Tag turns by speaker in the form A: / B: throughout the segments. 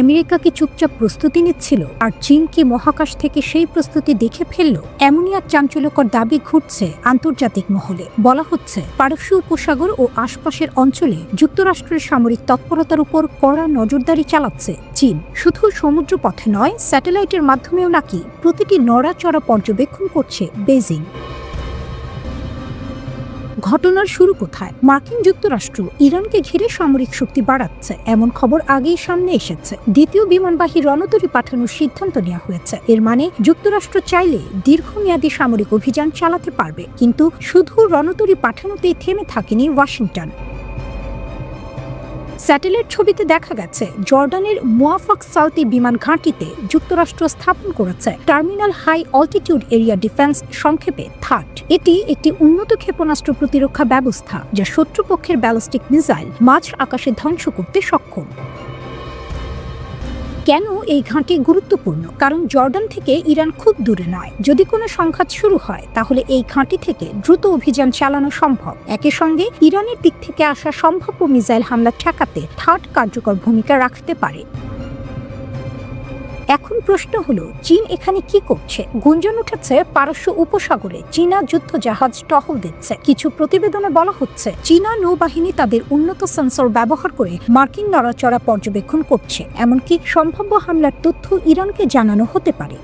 A: America কি চুপচাপ প্রস্তুতি নিচ্ছিল, আর চীন কি মহাকাশ থেকে সেই প্রস্তুতি দেখে ফেলল? এমনই এক চাঞ্চল্যকর দাবি ঘুরছে আন্তর্জাতিক মহলে। বলা হচ্ছে, পারস্য উপসাগর ও আশপাশের অঞ্চলে যুক্তরাষ্ট্রের সামরিক তৎপরতার উপর কড়া নজরদারি চালাচ্ছে চীন। শুধু সমুদ্র পথে নয়, স্যাটেলাইটের মাধ্যমেও নাকি প্রতিটি নড়াচড়া পর্যবেক্ষণ করছে বেজিং। ঘটনার শুরু কোথায়? মার্কিন যুক্তরাষ্ট্র ইরানকে ঘিরে সামরিক শক্তি বাড়াচ্ছে এমন খবর আগেই সামনে এসেছে। দ্বিতীয় বিমানবাহী রণতরী পাঠানোর সিদ্ধান্ত নেওয়া হয়েছে। এর মানে যুক্তরাষ্ট্র চাইলে দীর্ঘমেয়াদী সামরিক অভিযান চালাতে পারবে। কিন্তু শুধু রণতরী পাঠানোতেই থেমে থাকেনি ওয়াশিংটন। স্যাটেলাইট ছবিতে দেখা গেছে, জর্ডানের মুয়াফাক সাউতি বিমান ঘাঁটিতে যুক্তরাষ্ট্র স্থাপন করেছে terminal high altitude area defence, সংক্ষেপে থাট। এটি একটি উন্নত ক্ষেপণাস্ত্র প্রতিরক্ষা ব্যবস্থা যা শত্রুপক্ষের ব্যালিস্টিক মিসাইল মাঝ আকাশে ধ্বংস করতে সক্ষম। কেন এই ঘাঁটি গুরুত্বপূর্ণ? কারণ জর্ডান থেকে ইরান খুব দূরে নয়। যদি কোনো সংঘাত শুরু হয়, তাহলে এই ঘাঁটি থেকে দ্রুত অভিযান চালানো সম্ভব। একই সঙ্গে ইরানের দিক থেকে আসা সম্ভাব্য মিসাইল হামলা ঠেকাতে থার্ড কার্যকর ভূমিকা রাখতে পারে। এখন প্রশ্ন হলো, চীন এখানে কি করছে? গুঞ্জন উঠেছে পারস্য উপসাগরে চীনা যুদ্ধ জাহাজ টহল দিচ্ছে। কিছু প্রতিবেদনে বলা হচ্ছে, চীনা নৌবাহিনী তাদের উন্নত সেন্সর ব্যবহার করে মার্কিন নড়াচড়া পর্যবেক্ষণ করছে। এমনকি সম্ভাব্য হামলার তথ্য ইরানকে জানানো হতে পারে।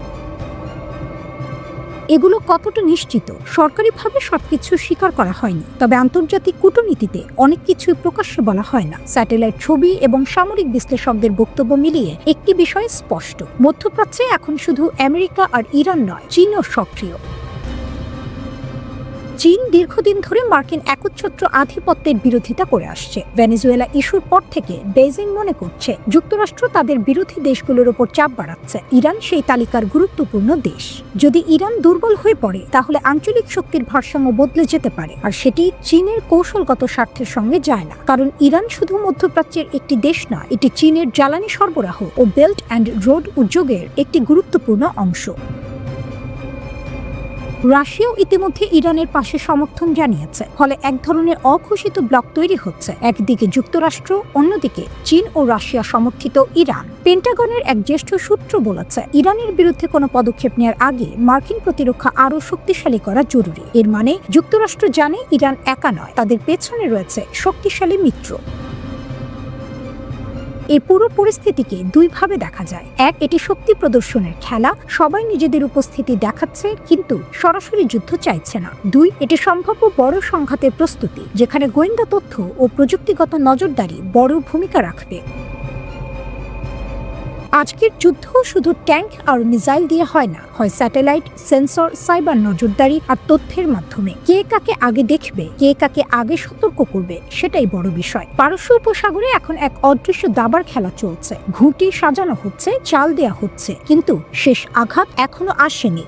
A: এগুলো কতটা নিশ্চিত? সরকারিভাবে সবকিছু স্বীকার করা হয়নি, তবে আন্তর্জাতিক কূটনীতিতে অনেক কিছুই প্রকাশ্যে বলা হয় না। স্যাটেলাইট ছবি এবং সামরিক বিশ্লেষকদের বক্তব্য মিলিয়ে একটি বিষয় স্পষ্ট, মধ্যপ্রাচ্যে এখন শুধু আমেরিকা আর ইরান নয়, চীনও সক্রিয়। চীন দীর্ঘদিন ধরে মার্কিন একচ্ছত্র আধিপত্যের বিরোধিতা করে আসছে। ভেনেজুয়েলা ইস্যুর পর থেকে বেজিং মনে করছে যুক্তরাষ্ট্র তাদের বিরোধী দেশগুলোর ওপর চাপ বাড়াচ্ছে। ইরান সেই তালিকার গুরুত্বপূর্ণ দেশ। যদি ইরান দুর্বল হয়ে পড়ে, তাহলে আঞ্চলিক শক্তির ভারসাম্য বদলে যেতে পারে, আর সেটি চীনের কৌশলগত স্বার্থের সঙ্গে যায় না। কারণ ইরান শুধু মধ্যপ্রাচ্যের একটি দেশ না, এটি চীনের জ্বালানি সরবরাহ ও বেল্ট অ্যান্ড রোড উদ্যোগের একটি গুরুত্বপূর্ণ অংশ। রাশিয়াও ইতিমধ্যে ইরানের পাশে সমর্থন জানিয়েছে, ফলে এক ধরনের অঘোষিত ব্লক তৈরি হচ্ছে। একদিকে যুক্তরাষ্ট্র, অন্যদিকে চীন ও রাশিয়া সমর্থিত ইরান। পেন্টাগনের এক জ্যেষ্ঠ সূত্র বলেছে, ইরানের বিরুদ্ধে কোনো পদক্ষেপ নেওয়ার আগে মার্কিন প্রতিরক্ষা আরও শক্তিশালী করা জরুরি। এর মানে যুক্তরাষ্ট্র জানে ইরান একা নয়, তাদের পেছনে রয়েছে শক্তিশালী মিত্র। এই পুরো পরিস্থিতিকে দুইভাবে দেখা যায়। এক, এটি শক্তি প্রদর্শনের খেলা, সবাই নিজেদের উপস্থিতি দেখাচ্ছে কিন্তু সরাসরি যুদ্ধ চাইছে না। দুই, এটি সম্ভাব্য বড় সংঘাতের প্রস্তুতি, যেখানে গোয়েন্দা তথ্য ও প্রযুক্তিগত নজরদারি বড় ভূমিকা রাখবে। আজকের যুদ্ধ শুধু ট্যাঙ্ক আর মিসাইল দিয়ে হয় না, হয় স্যাটেলাইট, সেন্সর, সাইবার নজরদারি আর তথ্যের মাধ্যমে। কে কাকে আগে দেখবে, কে কাকে আগে সতর্ক করবে, সেটাই বড় বিষয়। পারস্য উপসাগরে এখন এক অদৃশ্য দাবার খেলা চলছে। ঘুঁটি সাজানো হচ্ছে, চাল দেয়া হচ্ছে, কিন্তু শেষ আঘাত এখনো আসেনি।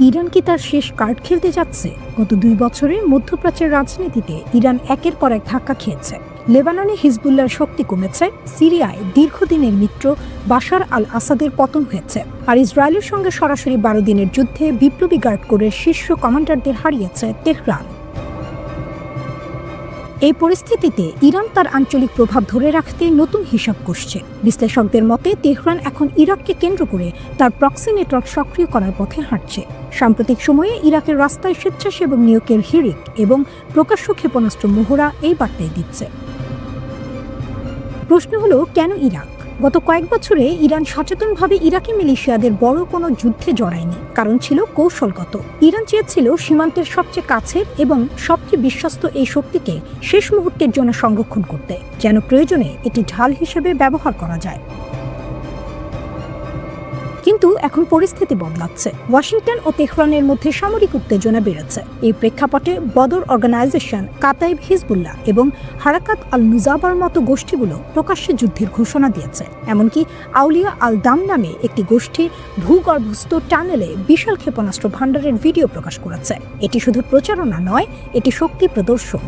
A: ইরান কি তার শেষ কার্ড খেলতে যাচ্ছে? গত 2 বছরে মধ্যপ্রাচ্যের রাজনীতিতে ইরান একের পর এক ধাক্কা খেয়েছে। লেবাননে হিজবুল্লাহর শক্তি কমেছে, সিরিয়ায় দীর্ঘদিনের মিত্র বাশার আল আসাদের পতন হয়েছে, আর ইসরায়েলের সঙ্গে সরাসরি 12 দিনের যুদ্ধে বিপ্লবী গার্ড কোরের শীর্ষ কমান্ডারদের হারিয়েছে তেহরান। এই পরিস্থিতিতে ইরান তার আঞ্চলিক প্রভাব ধরে রাখতে নতুন হিসাব কষছে। বিশ্লেষকদের মতে, তেহরান এখন ইরাককে কেন্দ্র করে তার প্রক্সি নেটওয়ার্ক সক্রিয় করার পথে হাঁটছে। সাম্প্রতিক সময়ে ইরাকের রাস্তায় স্বেচ্ছাসেবক নিয়োগের হিড়িক এবং প্রকাশ্য ক্ষেপণাস্ত্র মহড়া এই বার্তাই দিচ্ছে। প্রশ্ন হলো, কেন ইরাক? গত কয়েক বছরে ইরান সচেতনভাবে ইরাকি মিলিশিয়াদের বড় কোনো যুদ্ধে জড়ায়নি। কারণ ছিল কৌশলগত। ইরান চেয়েছিল সীমান্তের সবচেয়ে কাছের এবং সবচেয়ে বিশ্বস্ত এই শক্তিকে শেষ মুহূর্তের জন্য সংরক্ষণ করতে, যেন প্রয়োজনে এটি ঢাল হিসেবে ব্যবহার করা যায়। কিন্তু এখন পরিস্থিতি বদলাচ্ছে। ওয়াশিংটন ও তেহরানের মধ্যে সামরিক উত্তেজনা বেড়েছে। এই প্রেক্ষাপটে বদর অর্গানাইজেশন, কাতাইব হিজবুল্লাহ এবং হারাকাত আল নুজাবার মতো গোষ্ঠীগুলো প্রকাশ্যে যুদ্ধের ঘোষণা দিয়েছে। এমনকি আউলিয়া আল দাম নামে একটি গোষ্ঠী ভূগর্ভস্থ টানেলে বিশাল ক্ষেপণাস্ত্র ভাণ্ডারের ভিডিও প্রকাশ করেছে। এটি শুধু প্রচারণা নয়, এটি শক্তি প্রদর্শন।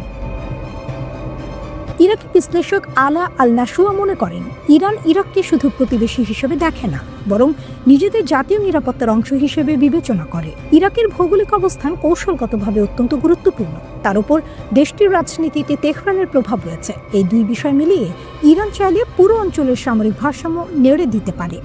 A: ইরাকি বিশ্লেষক আলা আল নাসুয়া মনে করেন, ইরান ইরাককে শুধু প্রতিবেশী হিসেবে দেখে না, বরং নিজেদের জাতীয় নিরাপত্তার অংশ হিসেবে বিবেচনা করে। ইরাকের ভৌগোলিক অবস্থান কৌশলগতভাবে অত্যন্ত গুরুত্বপূর্ণ। তার উপর দেশটির রাজনীতিতে তেহরানের প্রভাব রয়েছে। এই দুই বিষয় মিলিয়ে ইরান চাইলে পুরো অঞ্চলের সামরিক ভারসাম্য নেড়ে দিতে পারে।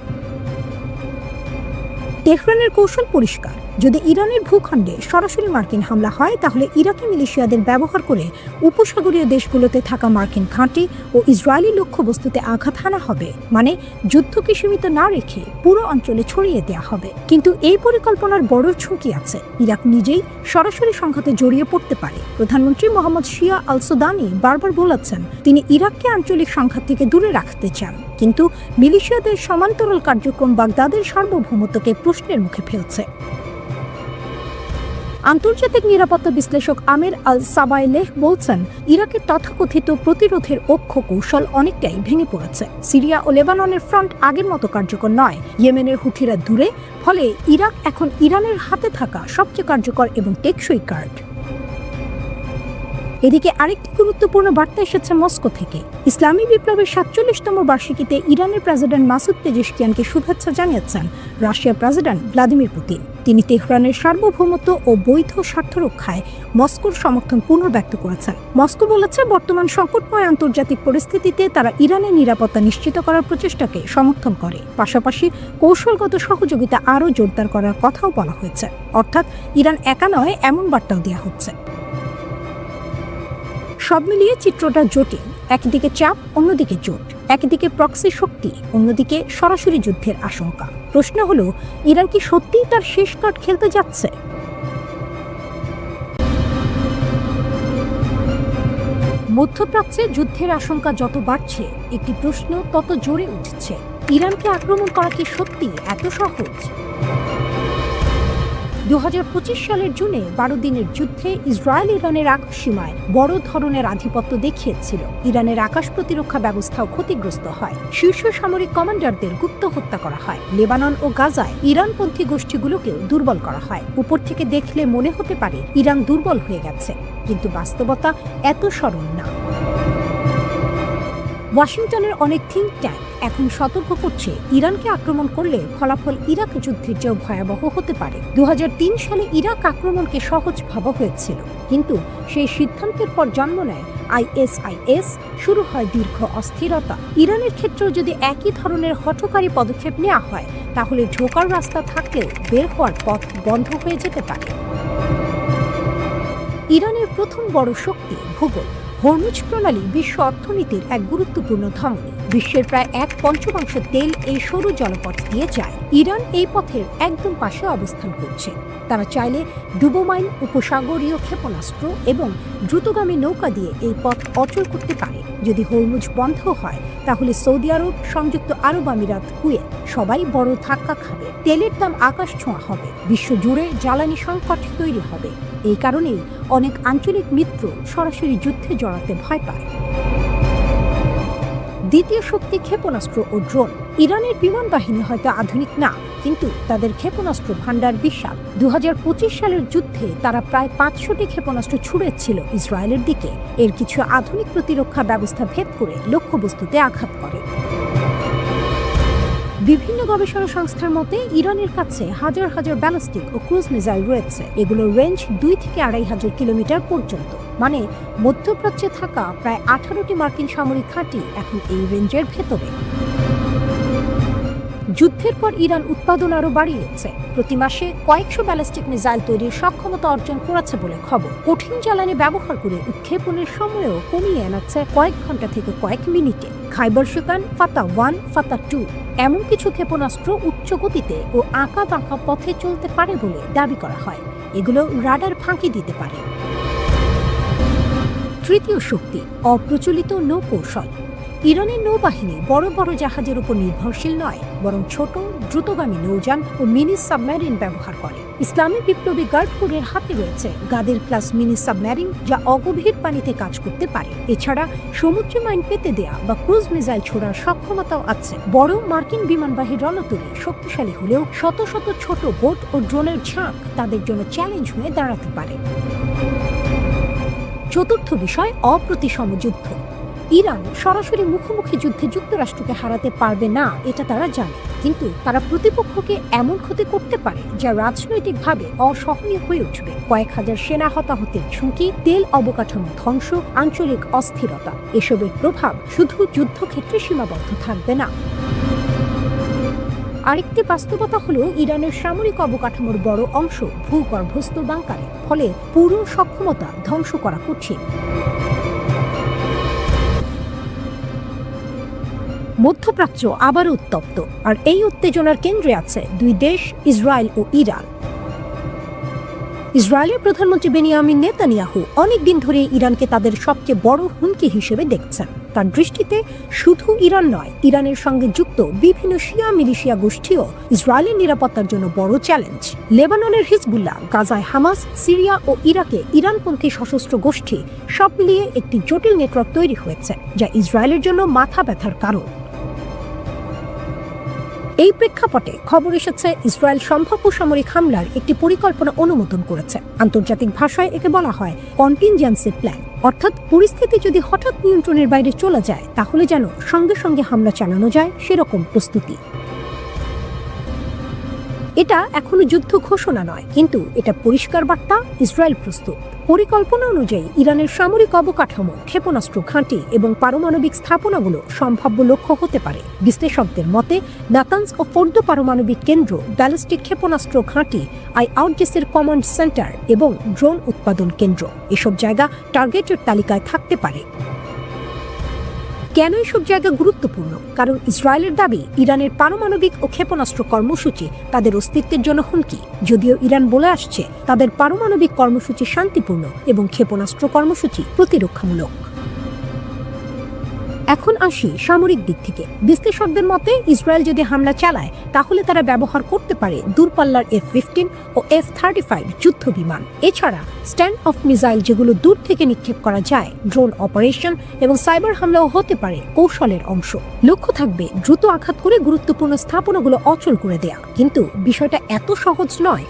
A: তেহরানের কৌশল পরিষ্কার। যদি ইরানের ভূখণ্ডে সরাসরি মার্কিন হামলা হয়, তাহলে ইরাকি মিলিশিয়াদের ব্যবহার করে উপসাগরীয় দেশগুলোতে থাকা মার্কিন ঘাঁটি ও ইসরায়েলি লক্ষ্যবস্তুতে আঘাত হানা হবে। মানে যুদ্ধকে সীমিত না রেখে পুরো অঞ্চলে ছড়িয়ে দেওয়া হবে। কিন্তু এই পরিকল্পনার বড় ঝুঁকি আছে। ইরাক নিজেই সরাসরি সংঘাতে জড়িয়ে পড়তে পারে। প্রধানমন্ত্রী মোহাম্মদ শিয়া আল সুদানি বারবার বলেছেন, তিনি ইরাককে আঞ্চলিক সংঘাত থেকে দূরে রাখতে চান, কিন্তু মিলিশিয়াদের সমান্তরাল কার্যক্রম বাগদাদের সার্বভৌমত্বকে প্রশ্নের মুখে ফেলছে। আন্তর্জাতিক নিরাপত্তা বিশ্লেষক আমের আল সাবাইলেহ বলছেন, ইরাকের তথাকথিত প্রতিরোধের অক্ষ কৌশল অনেকটাই ভেঙে পড়েছে। সিরিয়া ও লেবাননের ফ্রন্ট আগের মতো কার্যকর নয়। ইয়েমেনের হুথিরা দূরে, ফলে ইরাক এখন ইরানের হাতে থাকা সবচেয়ে কার্যকর এবং টেকসই কার্ড। এদিকে আরেকটি গুরুত্বপূর্ণ বার্তা এসেছে মস্কো থেকে। ইসলামী বিপ্লবের ৪৭তম বার্ষিকীতে ইরানের প্রেসিডেন্ট মাসুদ পেজেশকিয়ানকে শুভেচ্ছা জানিয়েছেন রাশিয়ার প্রেসিডেন্ট ভ্লাদিমির পুতিন। তিনি তেহরানের সার্বভৌমত্ব ও বৈধ স্বার্থ রক্ষায় মস্কোর সমর্থন পুনর্ব্যক্ত করেছেন। মস্কো বলেছে, বর্তমান সংকটময় আন্তর্জাতিক পরিস্থিতিতে তারা ইরানের নিরাপত্তা নিশ্চিত করার প্রচেষ্টাকে সমর্থন করে। পাশাপাশি কৌশলগত সহযোগিতা আরও জোরদার করার কথাও বলা হয়েছে। অর্থাৎ ইরান একা নয়, এমন বার্তাও দেওয়া হচ্ছে। সব মিলিয়ে চিত্রটা জটিল। একদিকে চাপ, অন্যদিকে জোট। একদিকে প্রক্সি শক্তি, অন্যদিকে সরাসরি যুদ্ধের আশঙ্কা। প্রশ্ন হলো, ইরান কি সত্যিই তার শেষ কার্ড খেলতে যাচ্ছে? মধ্যপ্রাচ্যে যুদ্ধের আশঙ্কা যত বাড়ছে, একটি প্রশ্ন তত জোরে উঠছে, ইরানকে আক্রমণ করা কি সত্যি এত সহজ? ২০২৫ সালের জুনে ১২ দিনের যুদ্ধে ইসরায়েল ইরানের আকাশ সীমায় বড় ধরনের আধিপত্য দেখিয়েছিল। ইরানের আকাশ প্রতিরক্ষা ব্যবস্থাও ক্ষতিগ্রস্ত হয়। শীর্ষ সামরিক কমান্ডারদের গুপ্ত হত্যা করা হয়। লেবানন ও গাজায় ইরানপন্থী গোষ্ঠীগুলোকেও দুর্বল করা হয়। উপর থেকে দেখলে মনে হতে পারে ইরান দুর্বল হয়ে গেছে, কিন্তু বাস্তবতা এত সরল না। ওয়াশিংটনের অনেক থিঙ্ক ট্যাঙ্ক এখন সতর্ক করছে, ইরানকে আক্রমণ করলে ফলাফল ইরাক যুদ্ধের চেয়েও ভয়াবহ হতে পারে। ২০০৩ সালে ইরাক আক্রমণকে সহজ ভাবা হয়েছিল, কিন্তু সেই সিদ্ধান্তের পর জন্ম নেয় আইএসআইএস। শুরু হয় দীর্ঘ অস্থিরতা। ইরানের ক্ষেত্রেও যদি একই ধরনের হঠকারী পদক্ষেপ নেওয়া হয়, তাহলে ঢোকার রাস্তা থাকলেও বের হওয়ার পথ বন্ধ হয়ে যেতে পারে। ইরানের প্রথম বড় শক্তি ভূগোল। হরমুজ প্রণালী বিশ্ব অর্থনীতির এক গুরুত্বপূর্ণ ধমনী। বিশ্বের প্রায় ১/৫ তেল এই সরু জলপথ দিয়ে যায়। ইরান এই পথের একদম পাশে অবস্থান করছে। তারা চাইলে ডুবোমাইন, উপসাগরীয় ক্ষেপণাস্ত্র এবং দ্রুতগামী নৌকা দিয়ে এই পথ অচল করতে পারে। যদি হরমুজ বন্ধ হয়, তাহলে সৌদি আরব, সংযুক্ত আরব আমিরাত, কুয়েত সবাই বড় ধাক্কা খাবে। তেলের দাম আকাশ ছোঁয়া হবে। বিশ্বজুড়ে জ্বালানি সংকট তৈরি হবে। এই কারণেই অনেক আঞ্চলিক মিত্র সরাসরি যুদ্ধে জড়াতে ভয় পায়। দ্বিতীয় শক্তি ক্ষেপণাস্ত্র ও ড্রোন। ইরানের বিমান বাহিনী হয়তো আধুনিক না, কিন্তু তাদের ক্ষেপণাস্ত্র ভান্ডার বিশাল। ২০২৫ সালের যুদ্ধে তারা প্রায় ৫০০টি ক্ষেপণাস্ত্র ছুড়েছিল ইসরায়েলের দিকে। এর কিছু আধুনিক প্রতিরক্ষা ব্যবস্থা ভেদ করে লক্ষ্যবস্তুতে আঘাত করে। বিভিন্ন গবেষণা সংস্থার মতে, ইরানের কাছে হাজার হাজার ব্যালিস্টিক ও ক্রুজ মিসাইল রয়েছে। এগুলোর রেঞ্জ ২ থেকে ২৫০০ কিলোমিটার পর্যন্ত। মানে মধ্যপ্রাচ্যে থাকা প্রায় ১৮টি মার্কিন সামরিক ঘাঁটি এখন এই রেঞ্জের ভেতরে। যুদ্ধের পর ইরান উৎপাদন আরও বাড়িয়েছে। প্রতি মাসে কয়েকশো ব্যালিস্টিক মিসাইল তৈরির সক্ষমতা অর্জন করেছে বলে খবর। কঠিন জ্বালানি ব্যবহার করে উৎক্ষেপণের সময়ও কমিয়ে আনাচ্ছে কয়েক ঘন্টা থেকে কয়েক মিনিটে। খাইবার শিকান, ফাতা 1, ফাতা 2 এমন কিছু ক্ষেপণাস্ত্র উচ্চ গতিতে ও আঁকা বাঁকা পথে চলতে পারে বলে দাবি করা হয়। এগুলো রাডার ফাঁকি দিতে পারে। তৃতীয় শক্তি অপ্রচলিত নৌকৌশল। ইরানের নৌবাহিনী বড় বড় জাহাজের উপর নির্ভরশীল নয়, বরং ছোট দ্রুতগামী নৌযান ও মিনি সাবমেরিন ব্যবহার করে। ইসলামী বিপ্লবী গার্ড কোরের হাতে রয়েছে গাদের ক্লাস মিনি সাবমেরিন, যা অগভীর পানিতে কাজ করতে পারে। এছাড়া সমুদ্রে মাইন পেতে দেয়া বা ক্রুজ মিসাইল ছোড়ার সক্ষমতাও আছে। বড় মার্কিন বিমানবাহী রণতরী শক্তিশালী হলেও শত শত ছোট বোট ও ড্রোনের ঝাঁক তাদের জন্য চ্যালেঞ্জ হয়ে দাঁড়াতে পারে। চতুর্থ বিষয় অপ্রতিসম যুদ্ধ। ইরান সরাসরি মুখোমুখি যুদ্ধে যুক্তরাষ্ট্রকে হারাতে পারবে না এটা তারা জানে, কিন্তু তারা প্রতিপক্ষকে এমন ক্ষতি করতে পারে যা রাজনৈতিকভাবে অসহনীয় হয়ে উঠবে। কয়েক হাজার সেনা হতাহতের ঝুঁকি, তেল অবকাঠামো ধ্বংস, আঞ্চলিক অস্থিরতা, এসবের প্রভাব শুধু যুদ্ধক্ষেত্রে সীমাবদ্ধ থাকবে না। আরেকটি বাস্তবতা হলো ইরানের সামরিক অবকাঠামোর বড় অংশ ভূগর্ভস্থ বাংকারে, ফলে পুরো সক্ষমতা ধ্বংস করা কঠিন। মধ্যপ্রাচ্য আবারও উত্তপ্ত, আর এই উত্তেজনার কেন্দ্রে আছে দুই দেশ, ইসরায়েল ও ইরান। ইসরায়েলের প্রধানমন্ত্রী বেনিয়ামিন নেতানিয়াহু অনেকদিন ধরে ইরানকে তাদের সবচেয়ে বড় হুমকি হিসেবে দেখছেন। তার দৃষ্টিতে শুধু ইরান নয়, ইরানের সঙ্গে যুক্ত বিভিন্ন শিয়া মিলিশিয়া গোষ্ঠীও ইসরায়েলের নিরাপত্তার জন্য বড় চ্যালেঞ্জ। লেবাননের হিজবুল্লাহ, গাজায় হামাস, সিরিয়া ও ইরাকে ইরানপন্থী সশস্ত্র গোষ্ঠী, সব মিলিয়ে একটি জটিল নেটওয়ার্ক তৈরি হয়েছে, যা ইসরায়েলের জন্য মাথা ব্যথার কারণ। এই প্রেক্ষাপটে খবর এসেছে ইসরায়েল সম্ভাব্য সামরিক হামলার একটি পরিকল্পনা অনুমোদন করেছে। আন্তর্জাতিক ভাষায় একে বলা হয় কন্টিনজেন্সি প্ল্যান, অর্থাৎ পরিস্থিতি যদি হঠাৎ নিয়ন্ত্রণের বাইরে চলে যায় তাহলে যেন সঙ্গে সঙ্গে হামলা চালানো যায় সেরকম প্রস্তুতি। এটা এখনো যুদ্ধ ঘোষণা নয়, কিন্তু এটা পরিষ্কার বার্তা ইসরায়েল প্রস্তুত। পরিকল্পনা অনুযায়ী ইরানের সামরিক অবকাঠামো, ক্ষেপণাস্ত্র ঘাঁটি এবং পারমাণবিক স্থাপনাগুলো সম্ভাব্য লক্ষ্য হতে পারে। বিশ্লেষকদের মতে নাতানজ ও ফোর্দো পারমাণবিক কেন্দ্র, ব্যালিস্টিক ক্ষেপণাস্ত্র ঘাঁটি, আইআরজিসির কমান্ড সেন্টার এবং ড্রোন উৎপাদন কেন্দ্র এসব জায়গা টার্গেটের তালিকায় থাকতে পারে। কেন এসব জায়গা গুরুত্বপূর্ণ? কারণ ইসরায়েলের দাবি ইরানের পারমাণবিক ও ক্ষেপণাস্ত্র কর্মসূচি তাদের অস্তিত্বের জন্য হুমকি। যদিও ইরান বলে আসছে তাদের পারমাণবিক কর্মসূচি শান্তিপূর্ণ এবং ক্ষেপণাস্ত্র কর্মসূচি প্রতিরক্ষামূলক। এখন আসি সামরিক দিক থেকে। বিশ্লেষকদের মতে ইসরায়েল যদি হামলা চালায় তাহলে তারা ব্যবহার করতে পারে দূরপাল্লার F-15 ও F-35 যুদ্ধ বিমান, এছাড়া স্ট্যান্ড অফ মিসাইল যেগুলো দূর থেকে নিক্ষেপ করা যায়, ড্রোন অপারেশন এবং সাইবার হামলাও হতে পারে কৌশলের অংশ। লক্ষ্য থাকবে দ্রুত আঘাত করে গুরুত্বপূর্ণ স্থাপনাগুলো অচল করে দেয়া। কিন্তু বিষয়টা এত সহজ নয়।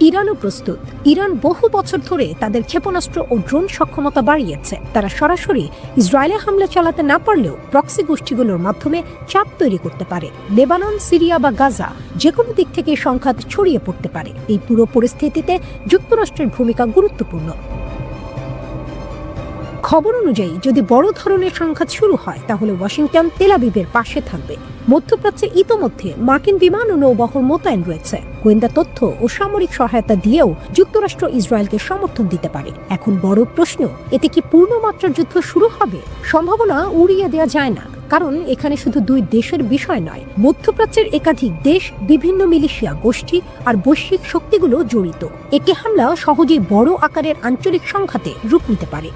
A: ইরানও প্রস্তুত। ইরান বহু বছর ধরে তাদের ক্ষেপণাস্ত্র ও ড্রোন সক্ষমতা বাড়িয়েছে। তারা সরাসরি ইসরায়েলে হামলা চালাতে না পারলেও প্রক্সি গোষ্ঠীগুলোর মাধ্যমে চাপ তৈরি করতে পারে। লেবানন, সিরিয়া বা গাজা যে কোনো দিক থেকে সংঘাত ছড়িয়ে পড়তে পারে। এই পুরো পরিস্থিতিতে যুক্তরাষ্ট্রের ভূমিকা গুরুত্বপূর্ণ। খবর অনুযায়ী যদি বড় ধরনের সংঘাত শুরু হয় তাহলে ওয়াশিংটন তেল আবিবের পাশে থাকবে। মধ্যপ্রাচ্যে ইতোমধ্যে মার্কিন বিমান ও নৌবহর মোতায়েন রয়েছে। গোয়েন্দা তথ্য ও সামরিক সহায়তা দিয়েও যুক্তরাষ্ট্র ইসরায়েলকে সমর্থন দিতে পারে। এখন বড় প্রশ্ন, এতে কি পূর্ণমাত্রার যুদ্ধ শুরু হবে? সম্ভাবনা উড়িয়ে দেওয়া যায় না, কারণ এখানে শুধু দুই দেশের বিষয় নয়, মধ্যপ্রাচ্যের একাধিক দেশ, বিভিন্ন মিলিশিয়া গোষ্ঠী আর বৈশ্বিক শক্তিগুলো জড়িত। একটি হামলা সহজেই বড় আকারের আঞ্চলিক সংঘাতে রূপ নিতে পারে।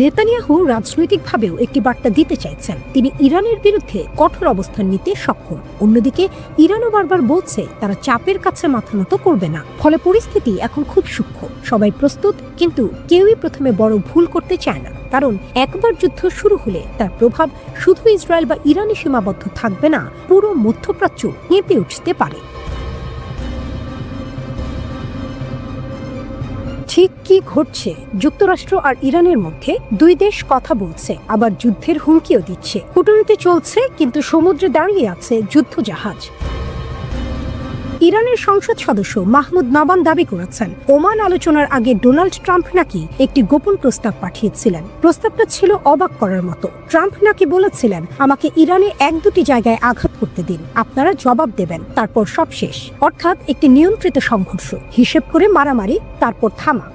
A: নেতানিয়াহু রাজনৈতিকভাবেও একটি বার্তা দিতে চাইছেন। তিনি ইরানের বিরুদ্ধে কঠোর অবস্থান নিতে সক্ষম। অন্যদিকে ইরানও বারবার বলছে তারা চাপের কাছে মাথা নত করবে না। ফলে পরিস্থিতি এখন খুব সূক্ষ্ম। সবাই প্রস্তুত, কিন্তু কেউই প্রথমে বড় ভুল করতে চায় না, কারণ একবার যুদ্ধ শুরু হলে তার প্রভাব শুধু ইসরায়েল বা ইরানে সীমাবদ্ধ থাকবে না, পুরো মধ্যপ্রাচ্য কেঁপে উঠতে পারে। ঠিক কি ঘটছে? যুক্তরাষ্ট্র আর ইরানের মধ্যে দুই দেশ কথা বলছে, আবার যুদ্ধের হুমকিও দিচ্ছে। কূটনীতি চলছে, কিন্তু সমুদ্রে দাঁড়িয়ে আছে যুদ্ধ জাহাজ। ইরানের সংসদ সদস্য মাহমুদ নাবান দাবি করেছেন ওমান আলোচনার আগে ডোনাল্ড ট্রাম্প নাকি একটি গোপন প্রস্তাব পাঠিয়েছিলেন। প্রস্তাবটা ছিল অবাক করার মতো। ট্রাম্প নাকি বলেছিলেন, আমাকে ইরানে এক দুটি জায়গায় আঘাত করতে দিন, আপনারা জবাব দেবেন, তারপর সব শেষ। অর্থাৎ একটি নিয়ন্ত্রিত সংঘর্ষ, হিসেব করে মারামারি, তারপর থামা।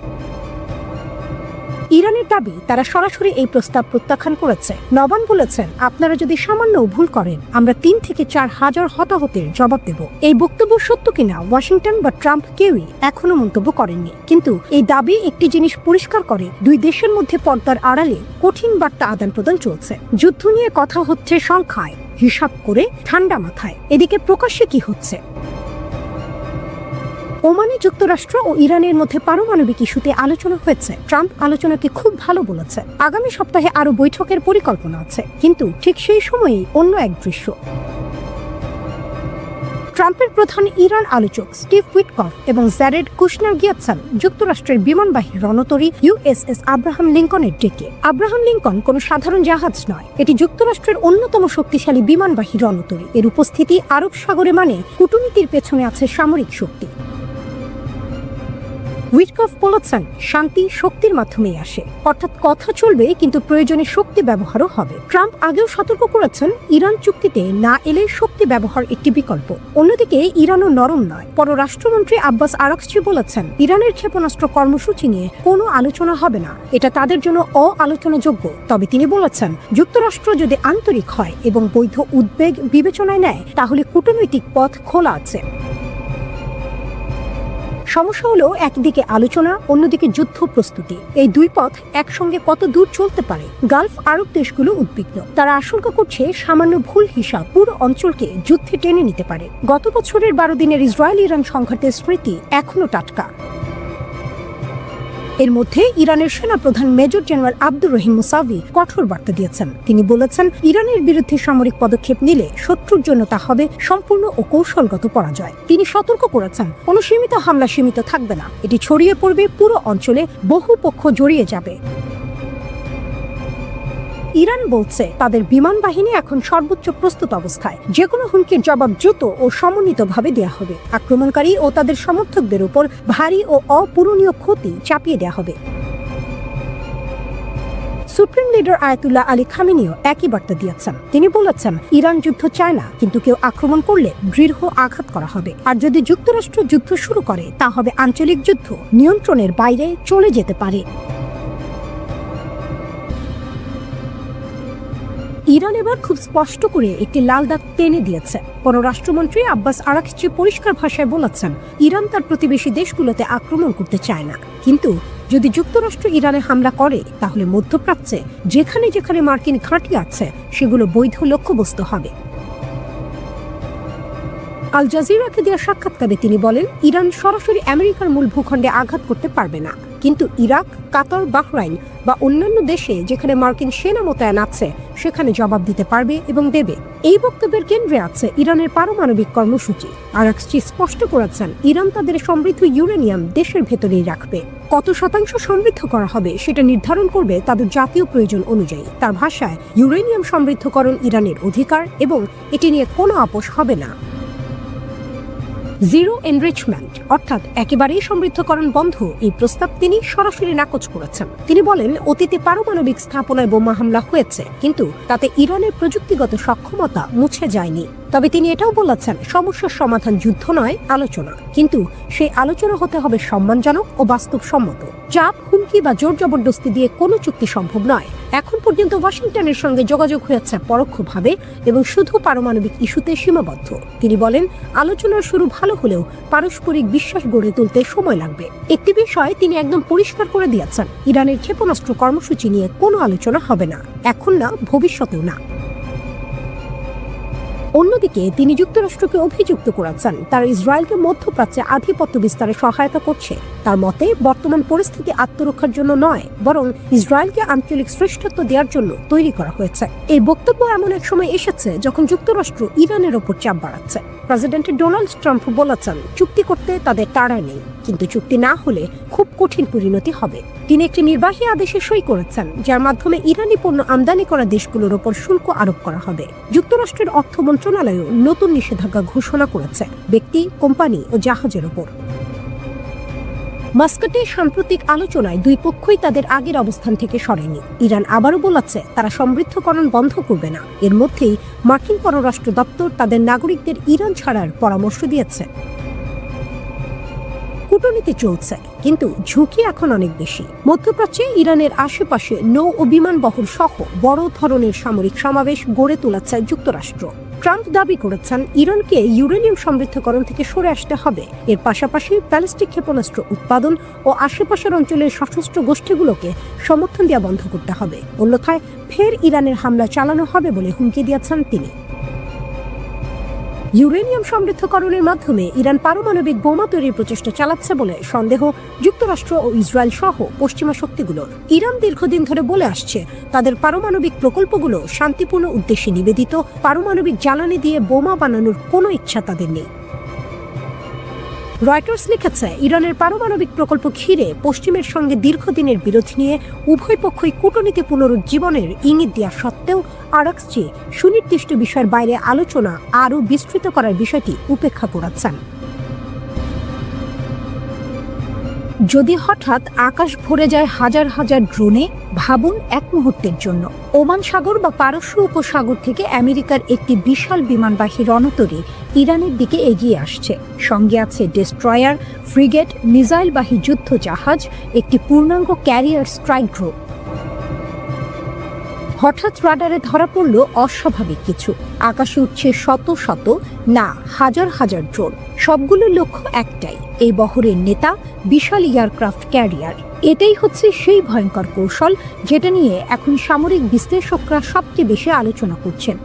A: ইরানের দাবি তারা সরাসরি এই প্রস্তাব প্রত্যাখ্যান করেছে। নবান বলেছেন, আপনারা যদি সামান্য ভুল করেন আমরা 3 থেকে 4 হাজার হতাহতের জবাব দেব। এই বক্তব্য সত্য কিনা ওয়াশিংটন বা ট্রাম্প কেউই এখনো মন্তব্য করেননি, কিন্তু এই দাবি একটি জিনিস পরিষ্কার করে, দুই দেশের মধ্যে পর্দার আড়ালে কঠিন বার্তা আদান প্রদান চলছে। যুদ্ধ নিয়ে কথা হচ্ছে সংখ্যায়, হিসাব করে, ঠান্ডা মাথায়। এদিকে প্রকাশ্যে কি হচ্ছে? ওমানে যুক্তরাষ্ট্র ও ইরানের মধ্যে পারমাণবিক ইস্যুতে আলোচনা হয়েছে। ট্রাম্প আলোচনাকে খুব ভালো বলেছে। আগামী সপ্তাহে আরো বৈঠকের পরিকল্পনা আছে, কিন্তু ঠিক সেই সময়েই অন্য এক দৃশ্য। ট্রাম্পের প্রধান ইরান আলোচক স্টিভ উইটকফ এবং জ্যারেড কুশনার গিয়েছেন যুক্তরাষ্ট্রের বিমানবাহী রণতরী USS আব্রাহাম লিঙ্কনের ডেকে। আব্রাহাম লিঙ্কন কোনো সাধারণ জাহাজ নয়, এটি যুক্তরাষ্ট্রের অন্যতম শক্তিশালী বিমানবাহী রণতরী। এর উপস্থিতি আরব সাগরে মানে কূটনীতির পেছনে আছে সামরিক শক্তি। উইটকফ বলেছেন, শান্তি শক্তির মাধ্যমেই আসে, অর্থাৎ কথা চলবে কিন্তু প্রয়োজনে শক্তি ব্যবহারও হবে। ট্রাম্প আগেও সতর্ক করেছেন, ইরান চুক্তিতে না এলে শক্তি ব্যবহার একটি বিকল্প। অন্যদিকে ইরানও নরম নয়। পররাষ্ট্রমন্ত্রী আব্বাস আরাকচি বলেছেন, ইরানের ক্ষেপণাস্ত্র কর্মসূচি নিয়ে কোনো আলোচনা হবে না, এটা তাদের জন্য অআলোচনাযোগ্য। তবে তিনি বলেছেন, যুক্তরাষ্ট্র যদি আন্তরিক হয় এবং বৈধ উদ্বেগ বিবেচনায় নেয় তাহলে কূটনৈতিক পথ খোলা আছে। সমস্যা হলো একদিকে আলোচনা, অন্যদিকে যুদ্ধ প্রস্তুতি। এই দুই পথ একসঙ্গে কত দূর চলতে পারে? গালফ আরব দেশগুলো উদ্বিগ্ন। তারা আশঙ্কা করছে সামান্য ভুল হিসাব পুরো অঞ্চলকে যুদ্ধে টেনে নিতে পারে। গত বছরের 12 দিনের ইসরায়েল ইরান সংঘাতের স্মৃতি এখনো টাটকা। এর মধ্যে ইরানের সেনাপ্রধান major general Abdur Rahim Musavi কঠোর বার্তা দিয়েছেন। তিনি বলেছেন, ইরানের বিরুদ্ধে সামরিক পদক্ষেপ নিলে শত্রুর জন্য তা হবে সম্পূর্ণ ও কৌশলগত পরাজয়। তিনি সতর্ক করেছেন, কোনো সীমিত হামলা সীমিত থাকবে না, এটি ছড়িয়ে পড়বে পুরো অঞ্চলে, বহু পক্ষ জড়িয়ে যাবে। ইরান বলছে তাদের বিমান বাহিনী এখন সর্বোচ্চ প্রস্তুত অবস্থায়, যে কোনো হুমকির জবাব দ্রুত ও সমন্বিতভাবে দেওয়া হবে। আক্রমণকারী ও তাদের সমর্থকদের উপর ভারী ও অপূরণীয় ক্ষতি চাপিয়ে দেওয়া হবে। সুপ্রিম লিডার আয়াতুল্লাহ আলী খামেনিও একই বার্তা দিয়েছেন। তিনি বলেছেন, ইরান যুদ্ধ চায় না, কিন্তু কেউ আক্রমণ করলে দৃঢ় আঘাত করা হবে। আর যদি যুক্তরাষ্ট্র যুদ্ধ শুরু করে তা হবে আঞ্চলিক যুদ্ধ, নিয়ন্ত্রণের বাইরে চলে যেতে পারে। ইরান এবার খুব স্পষ্ট করে একটি লাল দাগ টেনে দিয়েছে। পররাষ্ট্রমন্ত্রী আব্বাস আরাকচি পরিষ্কার ভাষায় বলেছেন, ইরান তার প্রতিবেশী দেশগুলোতে আক্রমণ করতে চায় না, কিন্তু যদি যুক্তরাষ্ট্র ইরানে হামলা করে তাহলে মধ্যপ্রাচ্যে যেখানে যেখানে মার্কিন ঘাঁটি আছে সেগুলো বৈধ লক্ষ্যবস্তু হবে। আল জাজিরাকে দেওয়া সাক্ষাৎকারে তিনি বলেন, ইরান সরাসরি আমেরিকার মূল ভূখণ্ডে আঘাত করতে পারবে না, কিন্তু ইরাক, কাতার, বাহরাইন বা অন্যান্য দেশে যেখানে মার্কিন সেনা মোতায়েন আছে সেখানে জবাব দিতে পারবে এবং দেবে। এই বক্তব্যের কেন্দ্রে আছে ইরানের পারমাণবিক কর্মসূচি। আরাকচি স্পষ্ট করেছেন, ইরান তাদের সমৃদ্ধ ইউরেনিয়াম দেশের ভেতরেই রাখবে। কত শতাংশ সমৃদ্ধ করা হবে সেটা নির্ধারণ করবে তাদের জাতীয় প্রয়োজন অনুযায়ী। তার ভাষায়, ইউরেনিয়াম সমৃদ্ধকরণ ইরানের অধিকার এবং এটি নিয়ে কোনো আপোষ হবে না। জিরো এনরিচমেন্ট অর্থাৎ একেবারেই সমৃদ্ধকরণ বন্ধ, এই প্রস্তাব তিনি সরাসরি নাকচ করেছেন। তিনি বলেন, অতীতে পারমাণবিক স্থাপনায় বোমা হামলা হয়েছে, কিন্তু তাতে ইরানের প্রযুক্তিগত সক্ষমতা মুছে যায়নি। তবে তিনি এটাও বলেছেন, সমস্যার সমাধান যুদ্ধ নয়, আলোচনা, কিন্তু সেই আলোচনা হতে হবে সম্মানজনক ও বাস্তবসম্মত। চাপ, হুমকি বা জোর জবরদস্তি দিয়ে কোনো চুক্তি সম্ভব নয়। এখন পর্যন্ত ওয়াশিংটনের সঙ্গে যোগাযোগ হয়েছে পরোক্ষভাবে এবং শুধু পারমাণবিক ইস্যুতে সীমাবদ্ধ। তিনি বলেন, আলোচনার শুরু ভালো হলেও পারস্পরিক বিশ্বাস গড়ে তুলতে সময় লাগবে। একটি বিষয় তিনি একদম পরিষ্কার করে দিয়েছেন, ইরানের ক্ষেপণাস্ত্র কর্মসূচি নিয়ে কোনো আলোচনা হবে না, এখন না, ভবিষ্যতেও না। অন্যদিকে তিনি যুক্তরাষ্ট্রকে অভিযুক্ত করেছেন তারা ইসরায়েলকে মধ্যপ্রাচ্যে আধিপত্য বিস্তারে সহায়তা করছে। তার মতে, বর্তমান পরিস্থিতি আত্মরক্ষার জন্য নয়, বরং ইসরায়েলকে আঞ্চলিক শ্রেষ্ঠত্ব দেওয়ার জন্য তৈরি করা হয়েছে। এই বক্তব্য এমন এক সময় এসেছে যখন যুক্তরাষ্ট্র ইরানের ওপর চাপ বাড়াচ্ছে। প্রেসিডেন্ট ডোনাল্ড ট্রাম্প বলেছেন, চুক্তি করতে তাদের তাড়া নেই, কিন্তু চুক্তি না হলে খুব কঠিন পরিণতি হবে। তিনি একটি নির্বাহী আদেশে সই করেছেন, যার মাধ্যমে ইরানি পণ্য আমদানি করা দেশগুলোর ওপর শুল্ক আরোপ করা হবে। যুক্তরাষ্ট্রের অর্থ মন্ত্রণালয়ও নতুন নিষেধাজ্ঞা ঘোষণা করেছে ব্যক্তি, কোম্পানি ও জাহাজের ওপর। মাস্কাটে সাম্প্রতিক আলোচনায় দুই পক্ষই তাদের আগের অবস্থান থেকে সরেনি। ইরান আবারও বলেছে তারা সমৃদ্ধকরণ বন্ধ করবে না। এর মধ্যেই মার্কিন পররাষ্ট্র দপ্তর তাদের নাগরিকদের ইরান ছাড়ার পরামর্শ দিয়েছে। কূটনীতি চলছে, কিন্তু ঝুঁকি এখন অনেক বেশি। মধ্যপ্রাচ্যে ইরানের আশেপাশে নৌ ও বিমান বহর সহ বড় ধরনের সামরিক সমাবেশ গড়ে তোলাচ্ছে যুক্তরাষ্ট্র। ট্রাম্প দাবি করেছেন, ইরানকে ইউরেনিয়াম সমৃদ্ধকরণ থেকে সরে আসতে হবে। এর পাশাপাশি ব্যালিস্টিক ক্ষেপণাস্ত্র উৎপাদন ও আশেপাশের অঞ্চলের সশস্ত্র গোষ্ঠীগুলোকে সমর্থন দেওয়া বন্ধ করতে হবে, অন্যথায় ফের ইরানের হামলা চালানো হবে বলে হুমকি দিয়েছেন তিনি। ইউরেনিয়াম সমৃদ্ধকরণের মাধ্যমে ইরান পারমাণবিক বোমা তৈরির প্রচেষ্টা চালাচ্ছে বলে সন্দেহ যুক্তরাষ্ট্র ও ইসরায়েল সহ পশ্চিমা শক্তিগুলোর। ইরান দীর্ঘদিন ধরে বলে আসছে তাদের পারমাণবিক প্রকল্পগুলো শান্তিপূর্ণ উদ্দেশ্যে নিবেদিত, পারমাণবিক জ্বালানি দিয়ে বোমা বানানোর কোনো ইচ্ছা তাদের নেই। রয়টার্স লিখেছে, ইরানের পারমাণবিক প্রকল্প ঘিরে পশ্চিমের সঙ্গে দীর্ঘদিনের বিরোধ নিয়ে উভয় পক্ষই কূটনীতি পুনরুজ্জীবনের ইঙ্গিত দেওয়া সত্ত্বেও আরাকচি সুনির্দিষ্ট বিষয়ের বাইরে আলোচনা আরও বিস্তৃত করার বিষয়টি উপেক্ষা করেছেন। যদি হঠাৎ আকাশ ভরে যায় হাজার হাজার ড্রোনে, ভাবুন এক মুহূর্তের জন্য ওমান সাগর বা পারস্য উপসাগর থেকে আমেরিকার একটি বিশাল বিমানবাহী রণতরী ইরানের দিকে এগিয়ে আসছে। সঙ্গে আছে ডেস্ট্রয়ার, ফ্রিগেট, মিসাইলবাহী যুদ্ধ জাহাজ, একটি পূর্ণাঙ্গ ক্যারিয়ার স্ট্রাইক গ্রুপ। হঠাৎ রাডারে ধরা পড়ল অস্বাভাবিক কিছু। আকাশে উঠছে শত শত, না হাজার হাজার ড্রোন। সবগুলোর লক্ষ্য একটাই, এই বহরের নেতা বিশাল এয়ারক্রাফট ক্যারিয়ার। এটাই হচ্ছে সেই ভয়ঙ্কর কৌশল যেটা নিয়ে এখন সামরিক বিশ্লেষকরা সবচেয়ে বেশি আলোচনা করছেন।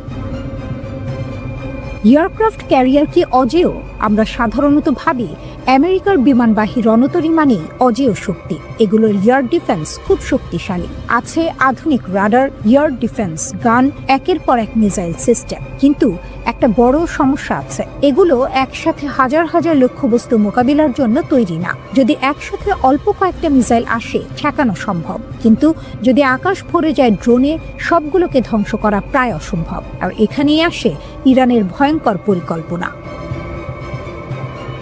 A: এয়ারক্রাফট ক্যারিয়ার কি অজেয়? আমরা সাধারণত ভাবি আমেরিকার বিমানবাহী রণতরী মানেই অজেয় শক্তি। এগুলোর এয়ার ডিফেন্স খুব শক্তিশালী, আছে আধুনিক রাডার, এয়ার ডিফেন্স গান, একের পর এক মিসাইল সিস্টেম। কিন্তু একটা বড় সমস্যা আছে, এগুলো একসাথে হাজার হাজার লক্ষ্যবস্তু মোকাবিলার জন্য তৈরি না। যদি একসাথে অল্প কয়েকটা মিসাইল আসে, ঠেকানো সম্ভব, কিন্তু যদি আকাশ ভরে যায় ড্রোনে, সবগুলোকে ধ্বংস করা প্রায় অসম্ভব। আর এখানেই আসে ইরানের ভয়ঙ্কর পরিকল্পনা।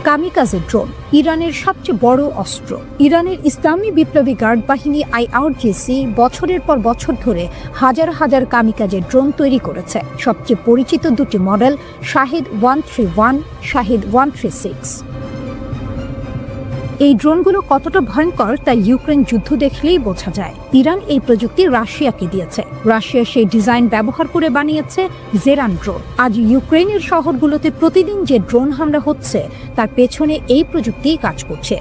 A: কামিকাজে ড্রোন ইরানের সবচেয়ে বড় অস্ত্র। ইরানের ইসলামী বিপ্লবী গার্ড বাহিনী IRGC বছরের পর বছর ধরে হাজার হাজার কামিকাজে ড্রোন তৈরি করেছে। সবচেয়ে পরিচিত দুটি মডেল শাহিদ 131, শাহিদ 136। এই ড্রোনগুলো কতটা ভয়ঙ্কর তা ইউক্রেন যুদ্ধ দেখলেই বোঝা যায়। ইরান এই প্রযুক্তি রাশিয়াকে দিয়েছে, রাশিয়া সেই ডিজাইন ব্যবহার করে বানিয়েছে জেরান ড্রোন। আজ ইউক্রেনের শহরগুলোতে প্রতিদিন যে ড্রোন হামলা হচ্ছে তার পেছনে এই প্রযুক্তিই কাজ করছে।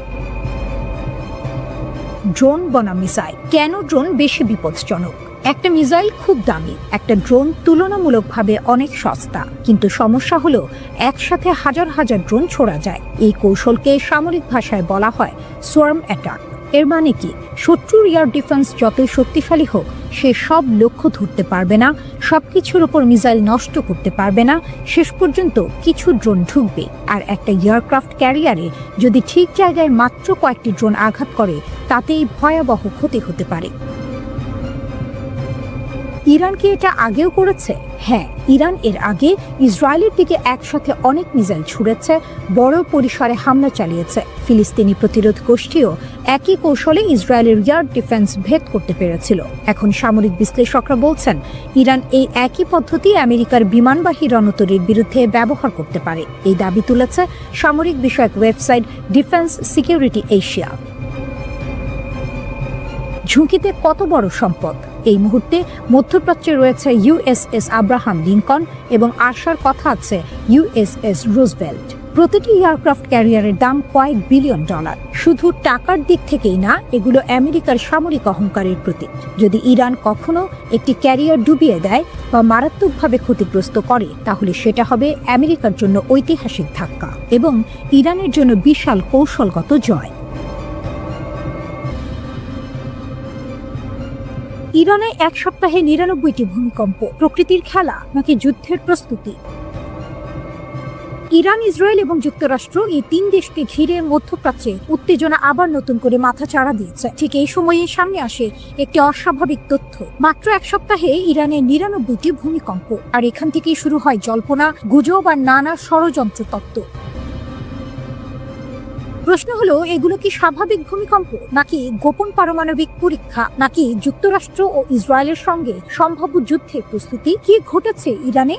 A: ড্রোন বনাম মিসাইল। কেন ড্রোন বেশি বিপজ্জনক? একটা মিসাইল খুব দামি, একটা ড্রোন তুলনামূলকভাবে অনেক সস্তা। কিন্তু সমস্যা হলো একসাথে হাজার হাজার ড্রোন ছোড়া যায়। এই কৌশলকে সামরিক ভাষায় বলা হয় সোয়ার্ম অ্যাটাক। এর মানে কি, শত্রুর এয়ার ডিফেন্স যতই শক্তিশালী হোক, সে সব লক্ষ্য ধরতে পারবে না, সবকিছুর উপর মিসাইল নষ্ট করতে পারবে না। শেষ পর্যন্ত কিছু ড্রোন ঢুকবে, আর একটা এয়ারক্রাফট ক্যারিয়ারে যদি ঠিক জায়গায় মাত্র কয়েকটি ড্রোন আঘাত করে, তাতেই ভয়াবহ ক্ষতি হতে পারে। ইরান কি এটা আগেও করেছে? হ্যাঁ, ইরান এর আগে ইসরায়েলের দিকে একসাথে অনেক মিসাইল ছুড়েছে, বড় পরিসরে হামলা চালিয়েছে। ফিলিস্তিনি প্রতিরোধ গোষ্ঠীও একই কৌশলে ইসরায়েলের এয়ার ডিফেন্স ভেদ করতে পেরেছিল। এখন সামরিক বিশ্লেষকরা বলছেন, ইরান এই একই পদ্ধতি আমেরিকার বিমানবাহী রণতরীর বিরুদ্ধে ব্যবহার করতে পারে। এই দাবি তুলেছে সামরিক বিষয়ক ওয়েবসাইট ডিফেন্স সিকিউরিটি এশিয়া। ঝুঁকিতে কত বড় সম্পদ! এই মুহূর্তে মধ্যপ্রাচ্যে রয়েছে USS আব্রাহাম লিঙ্কন এবং আসার কথা আছে USS রুজভেল্ট। প্রতিটি এয়ারক্রাফট ক্যারিয়ারের দাম কয়েক বিলিয়ন ডলার। শুধু টাকার দিক থেকেই না, এগুলো আমেরিকার সামরিক অহংকারের প্রতীক। যদি ইরান কখনো একটি ক্যারিয়ার ডুবিয়ে দেয় বা মারাত্মকভাবে ক্ষতিগ্রস্ত করে, তাহলে সেটা হবে আমেরিকার জন্য ঐতিহাসিক ধাক্কা এবং ইরানের জন্য বিশাল কৌশলগত জয়। ইরানে এক সপ্তাহে 99টি ভূমিকম্প। প্রকৃতির খেলা নাকি যুদ্ধের প্রস্তুতি? ইরান, ইসরায়েল এবং যুক্তরাষ্ট্র এই তিন দেশকে ঘিরে মধ্যপ্রাচ্যে উত্তেজনা আবার নতুন করে মাথাচাড়া দিয়েছে। ঠিক এই সময়ে সামনে আসে একটি অস্বাভাবিক তথ্য। মাত্র এক সপ্তাহে ইরানে 99টি ভূমিকম্প। আর এখান থেকেই শুরু হয় জল্পনা, গুজব আর নানা ষড়যন্ত্র তত্ত্ব। প্রশ্ন হলো, এগুলো কি স্বাভাবিক ভূমিকম্প, নাকি গোপন পারমাণবিক পরীক্ষা, নাকি যুক্তরাষ্ট্র ও ইসরায়েলের সঙ্গে সম্ভাব্য যুদ্ধের প্রস্তুতি? কি ঘটেছে ইরানে?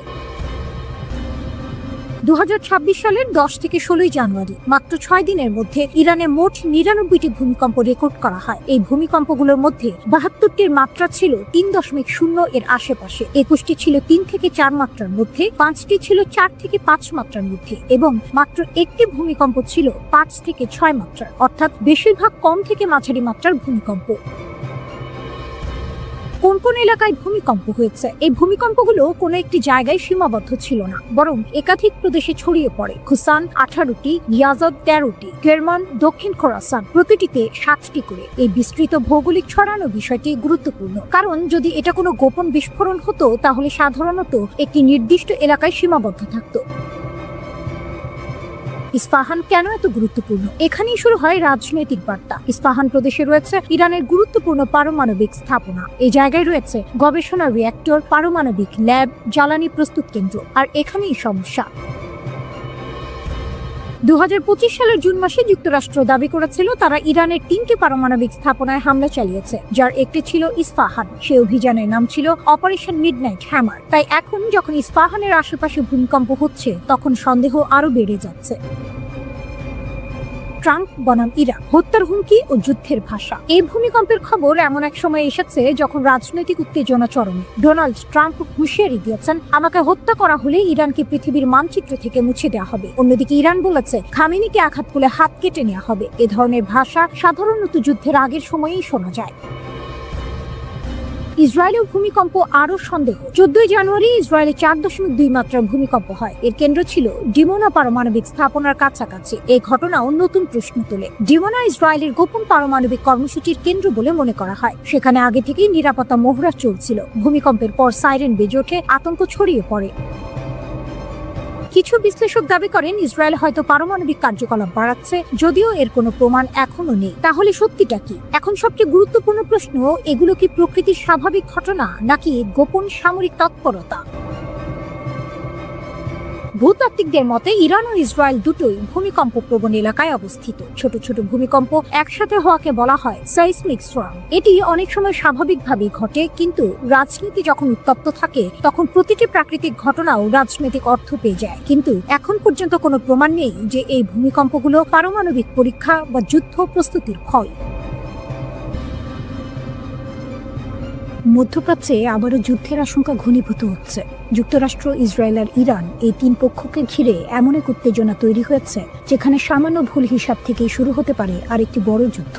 A: 2026 সালের 10 থেকে 16 জানুয়ারি, মাত্র 6 দিনের মধ্যে ইরানে মোট 99টি ভূমিকম্প রেকর্ড করা হয়। এই ভূমিকম্পগুলোর মধ্যে 72টির মাত্রা ছিল 3.0 এর আশেপাশে, 21টি ছিল 3 থেকে 4 মাত্রার মধ্যে, 5টি ছিল 4 থেকে 5 মাত্রার মধ্যে এবং মাত্র একটি ভূমিকম্প ছিল 5 থেকে 6 মাত্রার, অর্থাৎ বেশিরভাগ কম থেকে মাঝারি মাত্রার ভূমিকম্প। কোন কোন এলাকায় ভূমিকম্প হয়েছে? এই ভূমিকম্পগুলো কোনো একটি জায়গায় সীমাবদ্ধ ছিল না, বরং একাধিক প্রদেশে ছড়িয়ে পড়ে। খুসান 18টি, ইয়াজদ 13টি, কেরমান, দক্ষিণ খোরাসান প্রতিটিতে 7টি করে। এই বিস্তৃত ভৌগোলিক ছড়ানো বিষয়টি গুরুত্বপূর্ণ, কারণ যদি এটা কোনো গোপন বিস্ফোরণ হতো, তাহলে সাধারণত একটি নির্দিষ্ট এলাকায় সীমাবদ্ধ থাকতো। ইস্পাহান কেন এত গুরুত্বপূর্ণ? এখানেই শুরু হয় রাজনৈতিক বার্তা। ইস্পাহান প্রদেশে রয়েছে ইরানের গুরুত্বপূর্ণ পারমাণবিক স্থাপনা। এই জায়গায় রয়েছে গবেষণা রিঅ্যাক্টর, পারমাণবিক ল্যাব, জ্বালানি প্রস্তুত কেন্দ্র। আর এখানেই সমস্যা। 2025 সালের জুন মাসে যুক্তরাষ্ট্র দাবি করেছিল তারা ইরানের 3টি পারমাণবিক স্থাপনায় হামলা চালিয়েছে, যার একটি ছিল ইস্পাহান। সেই অভিযানের নাম ছিল অপারেশন মিডনাইট হ্যামার। তাই এখন যখন ইস্পাহানের আশেপাশে ভূমিকম্প হচ্ছে, তখন সন্দেহ আরো বেড়ে যাচ্ছে। ট্রাম্প বনাম ইরান, হত্যার হুমকি ও যুদ্ধের ভাষা। এই ভূমিকম্পের খবর এমন এক সময় এসেছে যখন রাজনৈতিক উত্তেজনা চরমে। ডোনাল্ড ট্রাম্প হুঁশিয়ারি দিয়েছেন, আমাকে হত্যা করা হলে ইরানকে পৃথিবীর মানচিত্র থেকে মুছে দেওয়া হবে। অন্যদিকে ইরান বলেছে, খামেনিকে আঘাত করলে হাত কেটে নেওয়া হবে। এ ধরনের ভাষা সাধারণত যুদ্ধের আগের সময়েই শোনা যায়। ইসরায়েলেও ভূমিকম্প আরো সন্দেহ। 14 জানুয়ারি ইসরায়েলে 4.2 মাত্রার ভূমিকম্প হয়। এর কেন্দ্র ছিল ডিমোনা পারমাণবিক স্থাপনার কাছাকাছি। এই ঘটনাও নতুন প্রশ্ন তোলে। ডিমোনা ইসরায়েলের গোপন পারমাণবিক কর্মসূচির কেন্দ্র বলে মনে করা হয়। সেখানে আগে থেকেই নিরাপত্তা মহড়া চলছিল। ভূমিকম্পের পর সাইরেন বেজে ওঠে, আতঙ্ক ছড়িয়ে পড়ে। কিছু বিশ্লেষক দাবি করেন ইসরায়েল হয়তো পারমাণবিক কার্যকলাপ বাড়াচ্ছে, যদিও এর কোনো প্রমাণ এখনো নেই। তাহলে সত্যিটা কি? এখন সবচেয়ে গুরুত্বপূর্ণ প্রশ্ন, এগুলো কি প্রকৃতির স্বাভাবিক ঘটনা নাকি গোপন সামরিক তৎপরতা? ভূতাত্ত্বিকদের মতে ইরান ও ইসরায়েল দুটোই ভূমিকম্প প্রবণ এলাকায় অবস্থিত। ছোট ছোট ভূমিকম্প একসাথে হওয়াকে বলা হয় সাইসমিক স্টর্ম। এটি অনেক সময় স্বাভাবিকভাবেই ঘটে, কিন্তু রাজনীতি যখন উত্তপ্ত থাকে তখন প্রতিটি প্রাকৃতিক ঘটনাও রাজনৈতিক অর্থ পেয়ে যায়। কিন্তু এখন পর্যন্ত কোনো প্রমাণ নেই যে এই ভূমিকম্পগুলো পারমাণবিক পরীক্ষা বা যুদ্ধ প্রস্তুতির ফল। মধ্যপ্রাচ্যে আবারও যুদ্ধের আশঙ্কা ঘনীভূত হচ্ছে। যুক্তরাষ্ট্র, ইসরায়েল আর ইরান, এই তিন পক্ষকে ঘিরে এমন এক উত্তেজনা তৈরি হয়েছে যেখানে সামান্য ভুল হিসাব থেকেই শুরু হতে পারে আরেকটি বড় যুদ্ধ।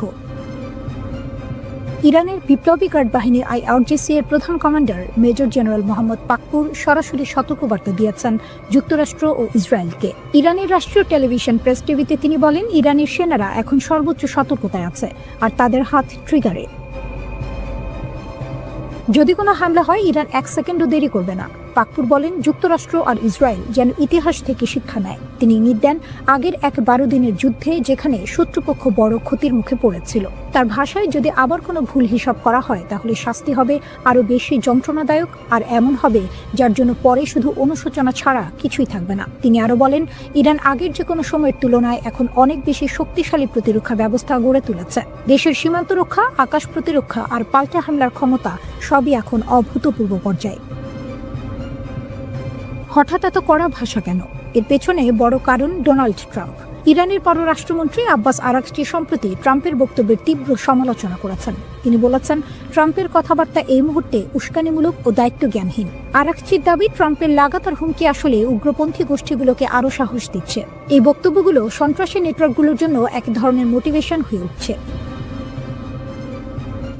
A: ইরানের বিপ্লবী গার্ড বাহিনী IRGC এর প্রধান commander major general Mohammad Pakpour সরাসরি সতর্কবার্তা দিয়েছেন যুক্তরাষ্ট্র ও ইসরায়েলকে। ইরানের রাষ্ট্রীয় টেলিভিশন প্রেস টিভিতে তিনি বলেন, ইরানের সেনারা এখন সর্বোচ্চ সতর্কতায় আছে আর তাদের হাত ট্রিগারে। যদি কোনো হামলা হয়, ইরান 1 সেকেন্ডও দেরি করবে না। পাকপুর বলেন, যুক্তরাষ্ট্র আর ইসরায়েল যেন ইতিহাস থেকে শিক্ষা নেয়। তিনি ইঙ্গিত দেন আগের 12 দিনের যুদ্ধে যেখানে শত্রুপক্ষ বড় ক্ষতির মুখে পড়েছিল। তার ভাষায়, যদি আবার কোনো ভুল হিসাব করা হয় তাহলে শাস্তি হবে আরো বেশি যন্ত্রণাদায়ক, আর এমন হবে যার জন্য পরে শুধু অনুশোচনা ছাড়া কিছুই থাকবে না। তিনি আরো বলেন, ইরান আগের যে কোনো সময়ের তুলনায় এখন অনেক বেশি শক্তিশালী প্রতিরক্ষা ব্যবস্থা গড়ে তুলেছে। দেশের সীমান্ত রক্ষা, আকাশ প্রতিরক্ষা আর পাল্টা হামলার ক্ষমতা সবই এখন অভূতপূর্ব পর্যায়ে। হঠাৎ এত কড়া ভাষা কেন? এর পেছনে বড় কারণ ডোনাল্ড ট্রাম্প। ইরানের পররাষ্ট্রমন্ত্রী আব্বাস আরাগচি সম্প্রতি ট্রাম্পের বক্তব্যের তীব্র সমালোচনা করেছেন। তিনি বলেছেন, ট্রাম্পের কথাবার্তা এই মুহূর্তে উস্কানিমূলক ও দায়িত্বজ্ঞানহীন। আরাগচির দাবি, ট্রাম্পের লাগাতার হুমকি আসলে উগ্রপন্থী গোষ্ঠীগুলোকে আরো সাহস দিচ্ছে। এই বক্তব্যগুলো সন্ত্রাসী নেটওয়ার্কগুলোর জন্য এক ধরনের মোটিভেশন হয়ে উঠছে।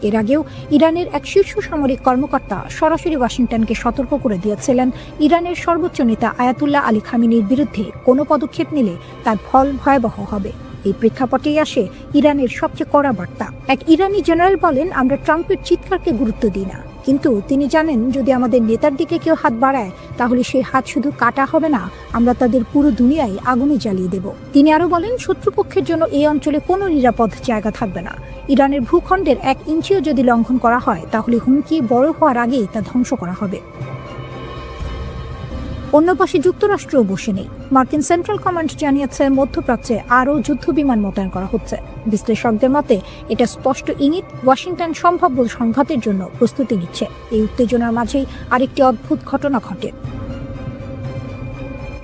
A: এর আগেও ইরানের এক শীর্ষ সামরিক কর্মকর্তা সরাসরি ওয়াশিংটনকে সতর্ক করে দিয়েছিলেন, ইরানের সর্বোচ্চ নেতা আয়াতুল্লাহ আলী খামেনির বিরুদ্ধে কোনো পদক্ষেপ নিলে তার ফল ভয়াবহ হবে। এই প্রেক্ষাপটেই আসে ইরানের সবচেয়ে কড়া বার্তা। এক ইরানি জেনারেল বলেন, আমরা ট্রাম্পের চিৎকারকে গুরুত্ব দিই না, কিন্তু তিনি জানেন যদি আমাদের নেতার দিকে কেউ হাত বাড়ায় তাহলে সেই হাত শুধু কাটা হবে না, আমরা তাদের পুরো দুনিয়ায় আগুনে জ্বালিয়ে দেব। তিনি আরো বলেন, শত্রুপক্ষের জন্য এই অঞ্চলে কোনো নিরাপদ জায়গা থাকবে না। ইরানের ভূখণ্ডের 1 ইঞ্চিও যদি লঙ্ঘন করা হয় তাহলে হুমকি বড় হওয়ার আগেই তা ধ্বংস করা হবে। অন্য পাশে যুক্তরাষ্ট্রও বসে নেই। মার্কিন সেন্ট্রাল কমান্ড জানিয়েছে মধ্যপ্রাচ্যে আরও যুদ্ধ বিমান মোতায়েন করা হচ্ছে। বিশ্লেষকদের মতে এটা স্পষ্ট ইঙ্গিত ওয়াশিংটন সম্ভাব্য সংঘাতের জন্য প্রস্তুতি নিচ্ছে। এই উত্তেজনার মাঝেই আরেকটি অদ্ভুত ঘটনা ঘটে।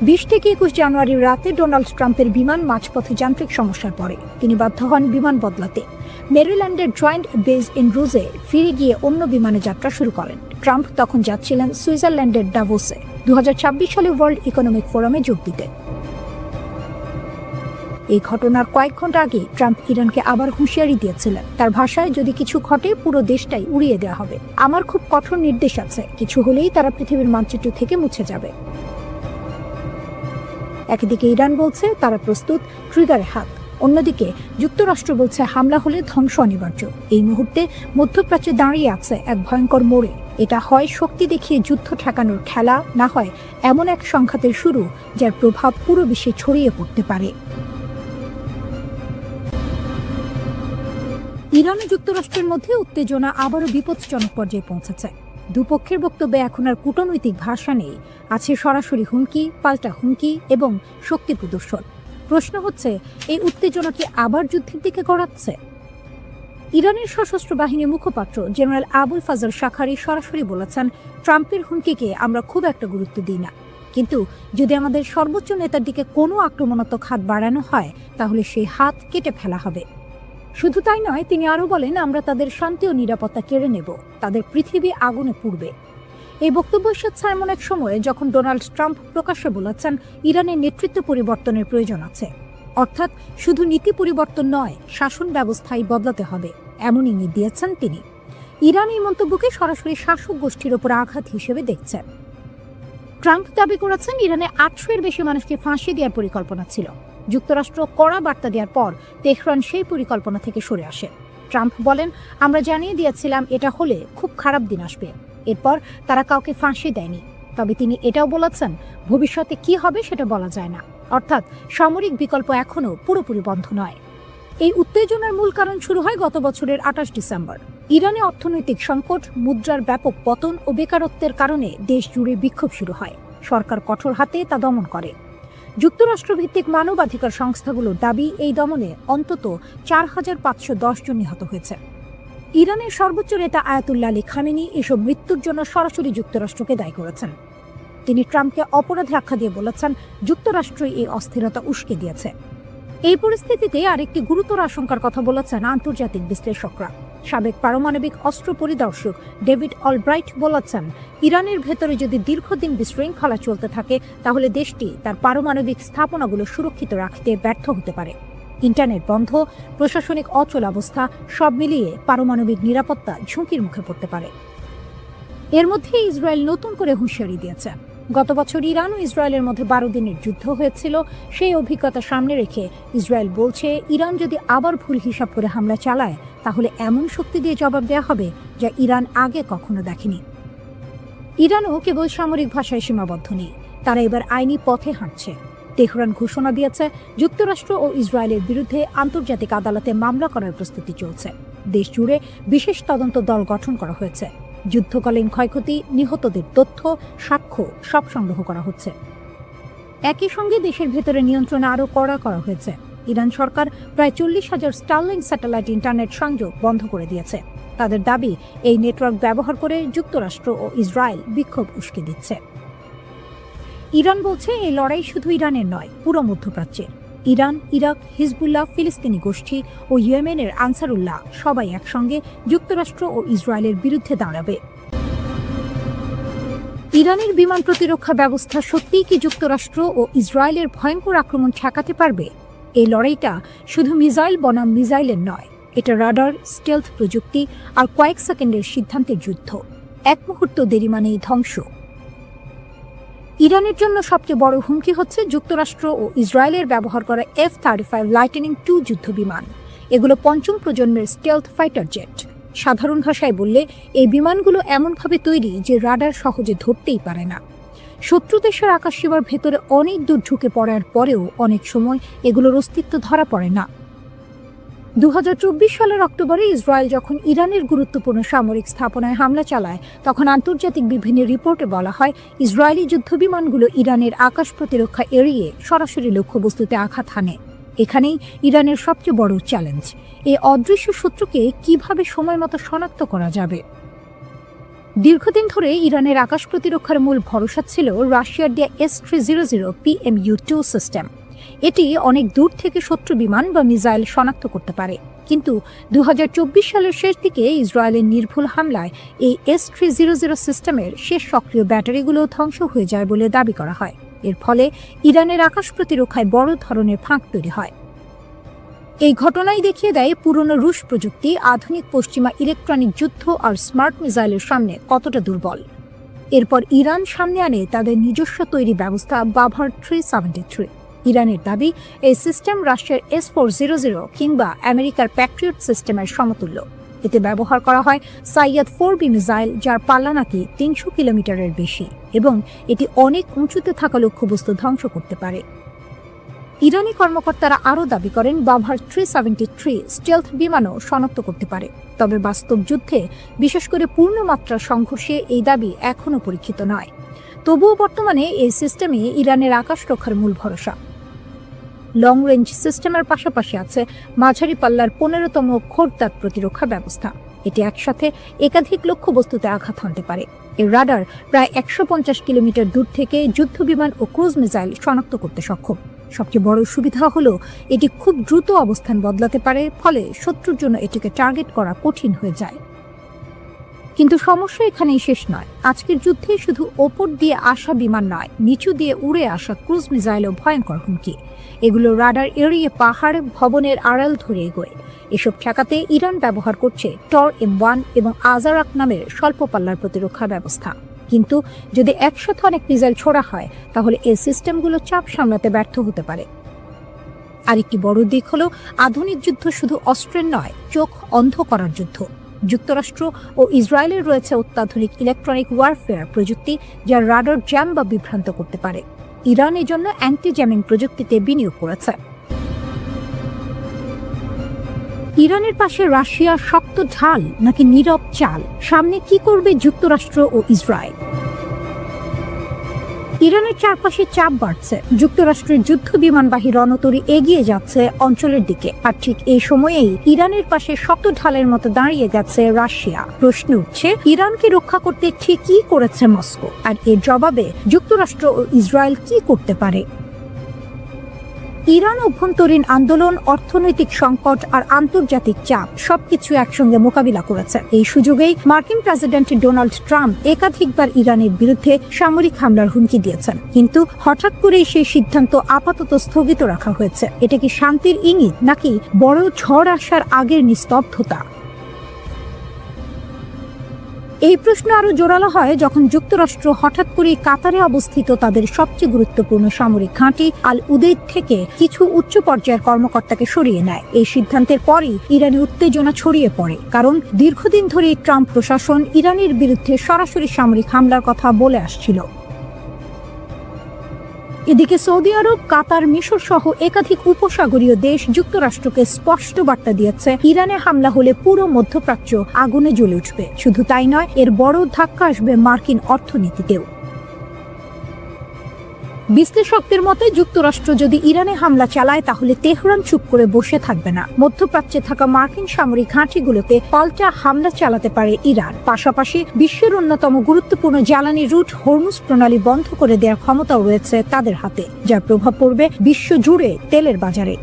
A: 20 থেকে 21 জানুয়ারির রাতে ডোনাল্ড ট্রাম্পের বিমান মাঝপথে যান্ত্রিক সমস্যার পরে তিনি বাধ্য হন বিমান বদলাতে। মেরিল্যান্ডের জয়েন্ট বেস ইন রুজে ফিরে গিয়ে অন্য বিমানে যাত্রা শুরু করেন। ট্রাম্প তখন যাচ্ছিলেন সুইজারল্যান্ডের ডাভোসে 2026 সালে ওয়ার্ল্ড ইকোনমিক ফোরামে যোগ দিতে। এই ঘটনার কয়েক ঘন্টা আগে ট্রাম্প ইরানকে আবার হুঁশিয়ারি দিয়েছিলেন। তার ভাষায়, যদি কিছু ঘটে পুরো দেশটাই উড়িয়ে দেওয়া হবে। আমার খুব কঠোর নির্দেশ আছে, কিছু হলেই তারা পৃথিবীর মানচিত্র থেকে মুছে যাবে। একদিকে ইরান বলছে তারা প্রস্তুত, ট্রিগারে হাত। অন্যদিকে যুক্তরাষ্ট্র বলছে হামলা হলে ধ্বংস অনিবার্য। এই মুহূর্তে মধ্যপ্রাচ্যে দাঁড়িয়ে আছে এক ভয়ঙ্কর মোড়ে। এটা হয় শক্তি দেখিয়ে যুদ্ধ ঠেকানোর খেলা, না হয় এমন এক সংঘাতের শুরু যার প্রভাব পুরো বিশ্বে ছড়িয়ে পড়তে পারে। ইরান ও যুক্তরাষ্ট্রের মধ্যে উত্তেজনা আবারও বিপজ্জনক পর্যায়ে পৌঁছেছে। দুপক্ষের বক্তব্যে এখন আর কূটনৈতিক ভাষা নেই, আছে সরাসরি হুমকি, পাল্টা হুমকি এবং শক্তি প্রদর্শন। প্রশ্ন হচ্ছে, এই উত্তেজনা কি আবার যুদ্ধের দিকে গড়াচ্ছে? ইরানের সশস্ত্র বাহিনীর মুখপাত্র জেনারেল আবুল ফাজল শাখারি সরাসরি বলেছেন, ট্রাম্পের হুমকিকে আমরা খুব একটা গুরুত্ব দিই না, কিন্তু যদি আমাদের সর্বোচ্চ নেতার দিকে কোনো আক্রমণাত্মক হাত বাড়ানো হয় তাহলে সেই হাত কেটে ফেলা হবে। শুধু তাই নয়, তিনি আরও বলেন, আমরা তাদের শান্তি ও নিরাপত্তা কেড়ে নেব, তাদের পৃথিবী আগুনে পুড়বে। এই বক্তব্য এসেছে এমন এক সময়ে যখন ডোনাল্ড ট্রাম্প প্রকাশ্যে বলেছেন ইরানের নেতৃত্ব পরিবর্তনের প্রয়োজন আছে। অর্থাৎ শুধু নীতি পরিবর্তন নয়, শাসন ব্যবস্থাই বদলাতে হবে, এমন ইঙ্গিত দিয়েছেন তিনি। ইরান এই মন্তব্যকে সরাসরি শাসক গোষ্ঠীর ওপর আঘাত হিসেবে দেখছেন। ট্রাম্প দাবি করেছেন ইরানে ৮০০-এর বেশি মানুষকে ফাঁসি দেওয়ার পরিকল্পনা ছিল। যুক্তরাষ্ট্র কড়া বার্তা দেওয়ার পর তেহরান সেই পরিকল্পনা থেকে সরে আসে। ট্রাম্প বলেন, আমরা জানিয়ে দিয়েছিলাম এটা হলে খুব খারাপ দিন আসবে। এরপর তারা কাউকে ফাঁসি দেয়নি। তবে তিনি এটাও বলেছেন, ভবিষ্যতে কি হবে সেটা বলা যায় না। অর্থাৎ সামরিক বিকল্প এখনও পুরোপুরি বন্ধ নয়। এই উত্তেজনার মূল কারণ শুরু হয় গত বছরের ২৮ ডিসেম্বর। ইরানে অর্থনৈতিক সংকট, মুদ্রার ব্যাপক পতন ও বেকারত্বের কারণে দেশ জুড়ে বিক্ষোভ শুরু হয়। সরকার কঠোর হাতে তা দমন করে। যুক্তরাষ্ট্রভিত্তিক মানবাধিকার সংস্থাগুলোর দাবি, এই দমনে অন্তত ৪৫১০ জন নিহত হয়েছে। ইরানের সর্বোচ্চ নেতা আয়াতুল্লাহ আলী খামেনি এসব মৃত্যুর জন্য সরাসরি যুক্তরাষ্ট্রকে দায়ী করেছেন। তিনি ট্রাম্পকে অপরাধী আখ্যা দিয়ে বলেছেন, যুক্তরাষ্ট্রই এই অস্থিরতা উস্কে দিয়েছে। এই পরিস্থিতিতে আরেকটি গুরুতর আশঙ্কার কথা বলেছেন আন্তর্জাতিক বিশ্লেষকরা। সাবেক পারমাণবিক অস্ত্র পরিদর্শক ডেভিড অলব্রাইট বলেছেন, ইরানের ভেতরে যদি দীর্ঘদিন বিশৃঙ্খলা চলতে থাকে তাহলে দেশটি তার পারমাণবিক স্থাপনাগুলো সুরক্ষিত রাখতে ব্যর্থ হতে পারে। ইন্টারনেট বন্ধ, প্রশাসনিক অচলাবস্থা, সব মিলিয়ে পারমাণবিক নিরাপত্তা ঝুঁকির মুখে পড়তে পারে। এর মধ্যে ইসরায়েল নতুন করে হুঁশিয়ারি দিয়েছে। গত বছর ইরান ও ইসরায়েলের মধ্যে ১২ দিনের যুদ্ধ হয়েছিল। সেই অভিজ্ঞতা সামনে রেখে ইসরায়েল বলছে, ইরান যদি আবার ভুল হিসাব করে হামলা চালায় তাহলে এমন শক্তি দিয়ে জবাব দেওয়া হবে যা ইরান আগে কখনো দেখেনি। ইরানও কেবল সামরিক ভাষায় সীমাবদ্ধ নেই, তারা এবার আইনি পথে হাঁটছে। তেহরান ঘোষণা দিয়েছে, যুক্তরাষ্ট্র ও ইসরায়েলের বিরুদ্ধে আন্তর্জাতিক আদালতে মামলা করার প্রস্তুতি চলছে। দেশ জুড়ে বিশেষ তদন্ত দল গঠন করা হয়েছে। যুদ্ধকালীন ক্ষয়ক্ষতি, নিহতদের তথ্য, সাক্ষ্য সব সংগ্রহ করা হচ্ছে। একই সঙ্গে দেশের ভেতরে নিয়ন্ত্রণ আরও কড়া করা হয়েছে। ইরান সরকার প্রায় ৪০,০০০ স্টারলিংক স্যাটেলাইট ইন্টারনেট সংযোগ বন্ধ করে দিয়েছে। তাদের দাবি, এই নেটওয়ার্ক ব্যবহার করে যুক্তরাষ্ট্র ও ইসরায়েল বিক্ষোভ উস্কে দিচ্ছে। ইরান বলছে, এই লড়াই শুধু ইরানের নয়, পুরো মধ্যপ্রাচ্যের। ইরান, ইরাক, হিজবুল্লাহ, ফিলিস্তিনি গোষ্ঠী ও ইয়েমেনের আনসারুল্লাহ সবাই একসঙ্গে যুক্তরাষ্ট্র ও ইসরায়েলের বিরুদ্ধে দাঁড়াবে। ইরানের বিমান প্রতিরক্ষা ব্যবস্থা সত্যিই কি যুক্তরাষ্ট্র ও ইসরায়েলের ভয়ঙ্কর আক্রমণ ঠেকাতে পারবে? এই লড়াইটা শুধু মিসাইল বনাম মিসাইলের নয়, এটা রাডার, স্টেলথ প্রযুক্তি আর কয়েক সেকেন্ডের সিদ্ধান্তের যুদ্ধ। এক মুহূর্ত দেরি মানেই ধ্বংস। ইরানের জন্য সবচেয়ে বড় হুমকি হচ্ছে যুক্তরাষ্ট্র ও ইসরায়েলের ব্যবহার করা F-35 লাইটনিং 2 যুদ্ধ বিমান। এগুলো পঞ্চম প্রজন্মের স্টেলথ ফাইটার জেট। সাধারণ ভাষায় বললে, এই বিমানগুলো এমনভাবে তৈরি যে রাডার সহজে ধরতেই পারে না। শত্রু দেশের আকাশসীমার ভেতরে অনেক দূর ঢুকে পড়ার পরেও অনেক সময় এগুলোর অস্তিত্ব ধরা পড়ে না। ২০২৪ সালের অক্টোবরে ইসরায়েল যখন ইরানের গুরুত্বপূর্ণ সামরিক স্থাপনায় হামলা চালায়, তখন আন্তর্জাতিক বিভিন্ন রিপোর্টে বলা হয়, ইসরায়েলি যুদ্ধবিমানগুলো ইরানের আকাশ প্রতিরক্ষা এড়িয়ে সরাসরি লক্ষ্যবস্তুতে আঘাত হানে। এখানেই ইরানের সবচেয়ে বড় চ্যালেঞ্জ, এই অদৃশ্য শত্রুকে কিভাবে সময় মতো শনাক্ত করা যাবে। দীর্ঘদিন ধরে ইরানের আকাশ প্রতিরক্ষার মূল ভরসা ছিল রাশিয়ার দেয়া S-300 PMU-2 সিস্টেম। এটি অনেক দূর থেকে শত্রু বিমান বা মিসাইল শনাক্ত করতে পারে। কিন্তু ২০২৪ সালের শেষ দিকে ইসরায়েলের নির্ভুল হামলায় এই S-300 সিস্টেমের শেষ সক্রিয় ব্যাটারিগুলো ধ্বংস হয়ে যায় বলে দাবি করা হয়। এর ফলে ইরানের আকাশ প্রতিরক্ষায় বড় ধরনের ফাঁক তৈরি হয়। এই ঘটনাই দেখিয়ে দেয় পুরনো রুশ প্রযুক্তি আধুনিক পশ্চিমা ইলেকট্রনিক যুদ্ধ আর স্মার্ট মিসাইলের সামনে কতটা দুর্বল। এরপর ইরান সামনে আনে তাদের নিজস্ব তৈরি ব্যবস্থা বাভার 373। ইরানের দাবি, এই সিস্টেম রাশিয়ার S-400 কিংবা আমেরিকার প্যাট্রিয়ট সিস্টেমের সমতুল্য। এতে ব্যবহার করা হয় সাইয়াদ 4B মিসাইল, যার পাল্লা নাকি 300 কিলোমিটারের বেশি এবং এটি অনেক উঁচুতে থাকা লক্ষ্যবস্তু ধ্বংস করতে পারে। ইরানি কর্মকর্তারা আরও দাবি করেন বাভার 373 স্টেলথ বিমানও শনাক্ত করতে পারে। তবে বাস্তব যুদ্ধে, বিশেষ করে পূর্ণমাত্রার সংঘর্ষে এই দাবি এখনও পরীক্ষিত নয়। তবুও বর্তমানে এই সিস্টেমই ইরানের আকাশ রক্ষার মূল ভরসা। লং রেঞ্জ সিস্টেমের পাশাপাশি আছে মাঝারি পাল্লার 15তম খোরদাত প্রতিরক্ষা ব্যবস্থা। এটি একসাথে একাধিক লক্ষ্যবস্তুতে আঘাত হানতে পারে। এর রাডার প্রায় 150 কিলোমিটার দূর থেকে যুদ্ধবিমান ও ক্রুজ মিসাইল শনাক্ত করতে সক্ষম। সবচেয়ে বড় সুবিধা হলো এটি খুব দ্রুত অবস্থান বদলাতে পারে, ফলে শত্রুর জন্য এটিকে টার্গেট করা কঠিন হয়ে যায়। কিন্তু সমস্যা এখানেই শেষ নয়। আজকের যুদ্ধে শুধু ওপর দিয়ে আসা বিমান নয়, নিচু দিয়ে উড়ে আসা ক্রুজ মিসাইলও ভয়ঙ্কর হুমকি। এগুলো রাডার এড়িয়ে পাহাড়, ভবনের আড়াল ধরে এগোয়। এসব ঠেকাতে ইরান ব্যবহার করছে টর M1 এবং আজারাক নামের স্বল্প পাল্লার প্রতিরক্ষা ব্যবস্থা। কিন্তু যদি একসাথে অনেক মিসাইল ছোড়া হয়, তাহলে এই সিস্টেমগুলো চাপ সামলাতে ব্যর্থ হতে পারে। আরেকটি বড় দিক হলো আধুনিক যুদ্ধ শুধু অস্ত্রের নয়, চোখ অন্ধ করার যুদ্ধ। যুক্তরাষ্ট্র ও ইসরায়েলের রয়েছে অত্যাধুনিক ইলেকট্রনিক ওয়ারফেয়ার প্রযুক্তি, যা রাডার জ্যাম বা বিভ্রান্ত করতে পারে। ইরান এর জন্য অ্যান্টি জ্যামিং প্রযুক্তিতে বিনিয়োগ করেছে। ইরানের পাশে রাশিয়া শক্ত ঢাল নাকি নীরব চাল? সামনে কি করবে যুক্তরাষ্ট্র ও ইসরায়েল? ইরানের চারপাশে চাপ বাড়ছে। যুক্তরাষ্ট্রের যুদ্ধ বিমানবাহী রণতরী এগিয়ে যাচ্ছে অঞ্চলের দিকে, আর ঠিক এই সময়েই ইরানের পাশে শক্ত ঢালের মতো দাঁড়িয়ে গেছে রাশিয়া। প্রশ্ন উঠছে, ইরানকে রক্ষা করতে ঠিক কি করেছে মস্কো, আর এর জবাবে যুক্তরাষ্ট্র ও ইসরায়েল কি করতে পারে? ইরান অভ্যন্তরীণ আন্দোলন, অর্থনৈতিক সংকট আর আন্তর্জাতিক চাপ সবকিছু একসঙ্গে মোকাবিলা করেছে। এই সুযোগেই মার্কিন প্রেসিডেন্ট ডোনাল্ড ট্রাম্প একাধিকবার ইরানের বিরুদ্ধে সামরিক হামলার হুমকি দিয়েছেন, কিন্তু হঠাৎ করেই সেই সিদ্ধান্ত আপাতত স্থগিত রাখা হয়েছে। এটা কি শান্তির ইঙ্গিত নাকি বড় ঝড় আসার আগের নিস্তব্ধতা? এই প্রশ্ন আরো জোরালো হয় যখন যুক্তরাষ্ট্র হঠাৎ করে কাতারে অবস্থিত তাদের সবচেয়ে গুরুত্বপূর্ণ সামরিক ঘাঁটি আল উদেইদ থেকে কিছু উচ্চ পর্যায়ের কর্মকর্তাকে সরিয়ে নেয়। এই সিদ্ধান্তের পরই ইরানে উত্তেজনা ছড়িয়ে পড়ে, কারণ দীর্ঘদিন ধরে ট্রাম্প প্রশাসন ইরানের বিরুদ্ধে সরাসরি সামরিক হামলার কথা বলে আসছিল। এদিকে সৌদি আরব, কাতার, মিশর সহ একাধিক উপসাগরীয় দেশ যুক্তরাষ্ট্রকে স্পষ্ট বার্তা দিয়েছে, ইরানে হামলা হলে পুরো মধ্যপ্রাচ্য আগুনে জ্বলে উঠবে। শুধু তাই নয়, এর বড় ধাক্কা আসবে মার্কিন অর্থনীতিতেও। বিশ্লেষকদের মতে যুক্তরাষ্ট্র যদি ইরানে হামলা চালায়, তাহলে তেহরান চুপ করে বসে থাকবে না। মধ্যপ্রাচ্যে থাকা মার্কিন সামরিক ঘাঁটিগুলোতে পাল্টা হামলা চালাতে পারে ইরান। পাশাপাশি বিশ্বের অন্যতম গুরুত্বপূর্ণ জ্বালানি রুট হরমুজ প্রণালী বন্ধ করে দেওয়ার ক্ষমতাও রয়েছে তাদের হাতে, যার প্রভাব পড়বে বিশ্ব জুড়ে তেলের বাজারে।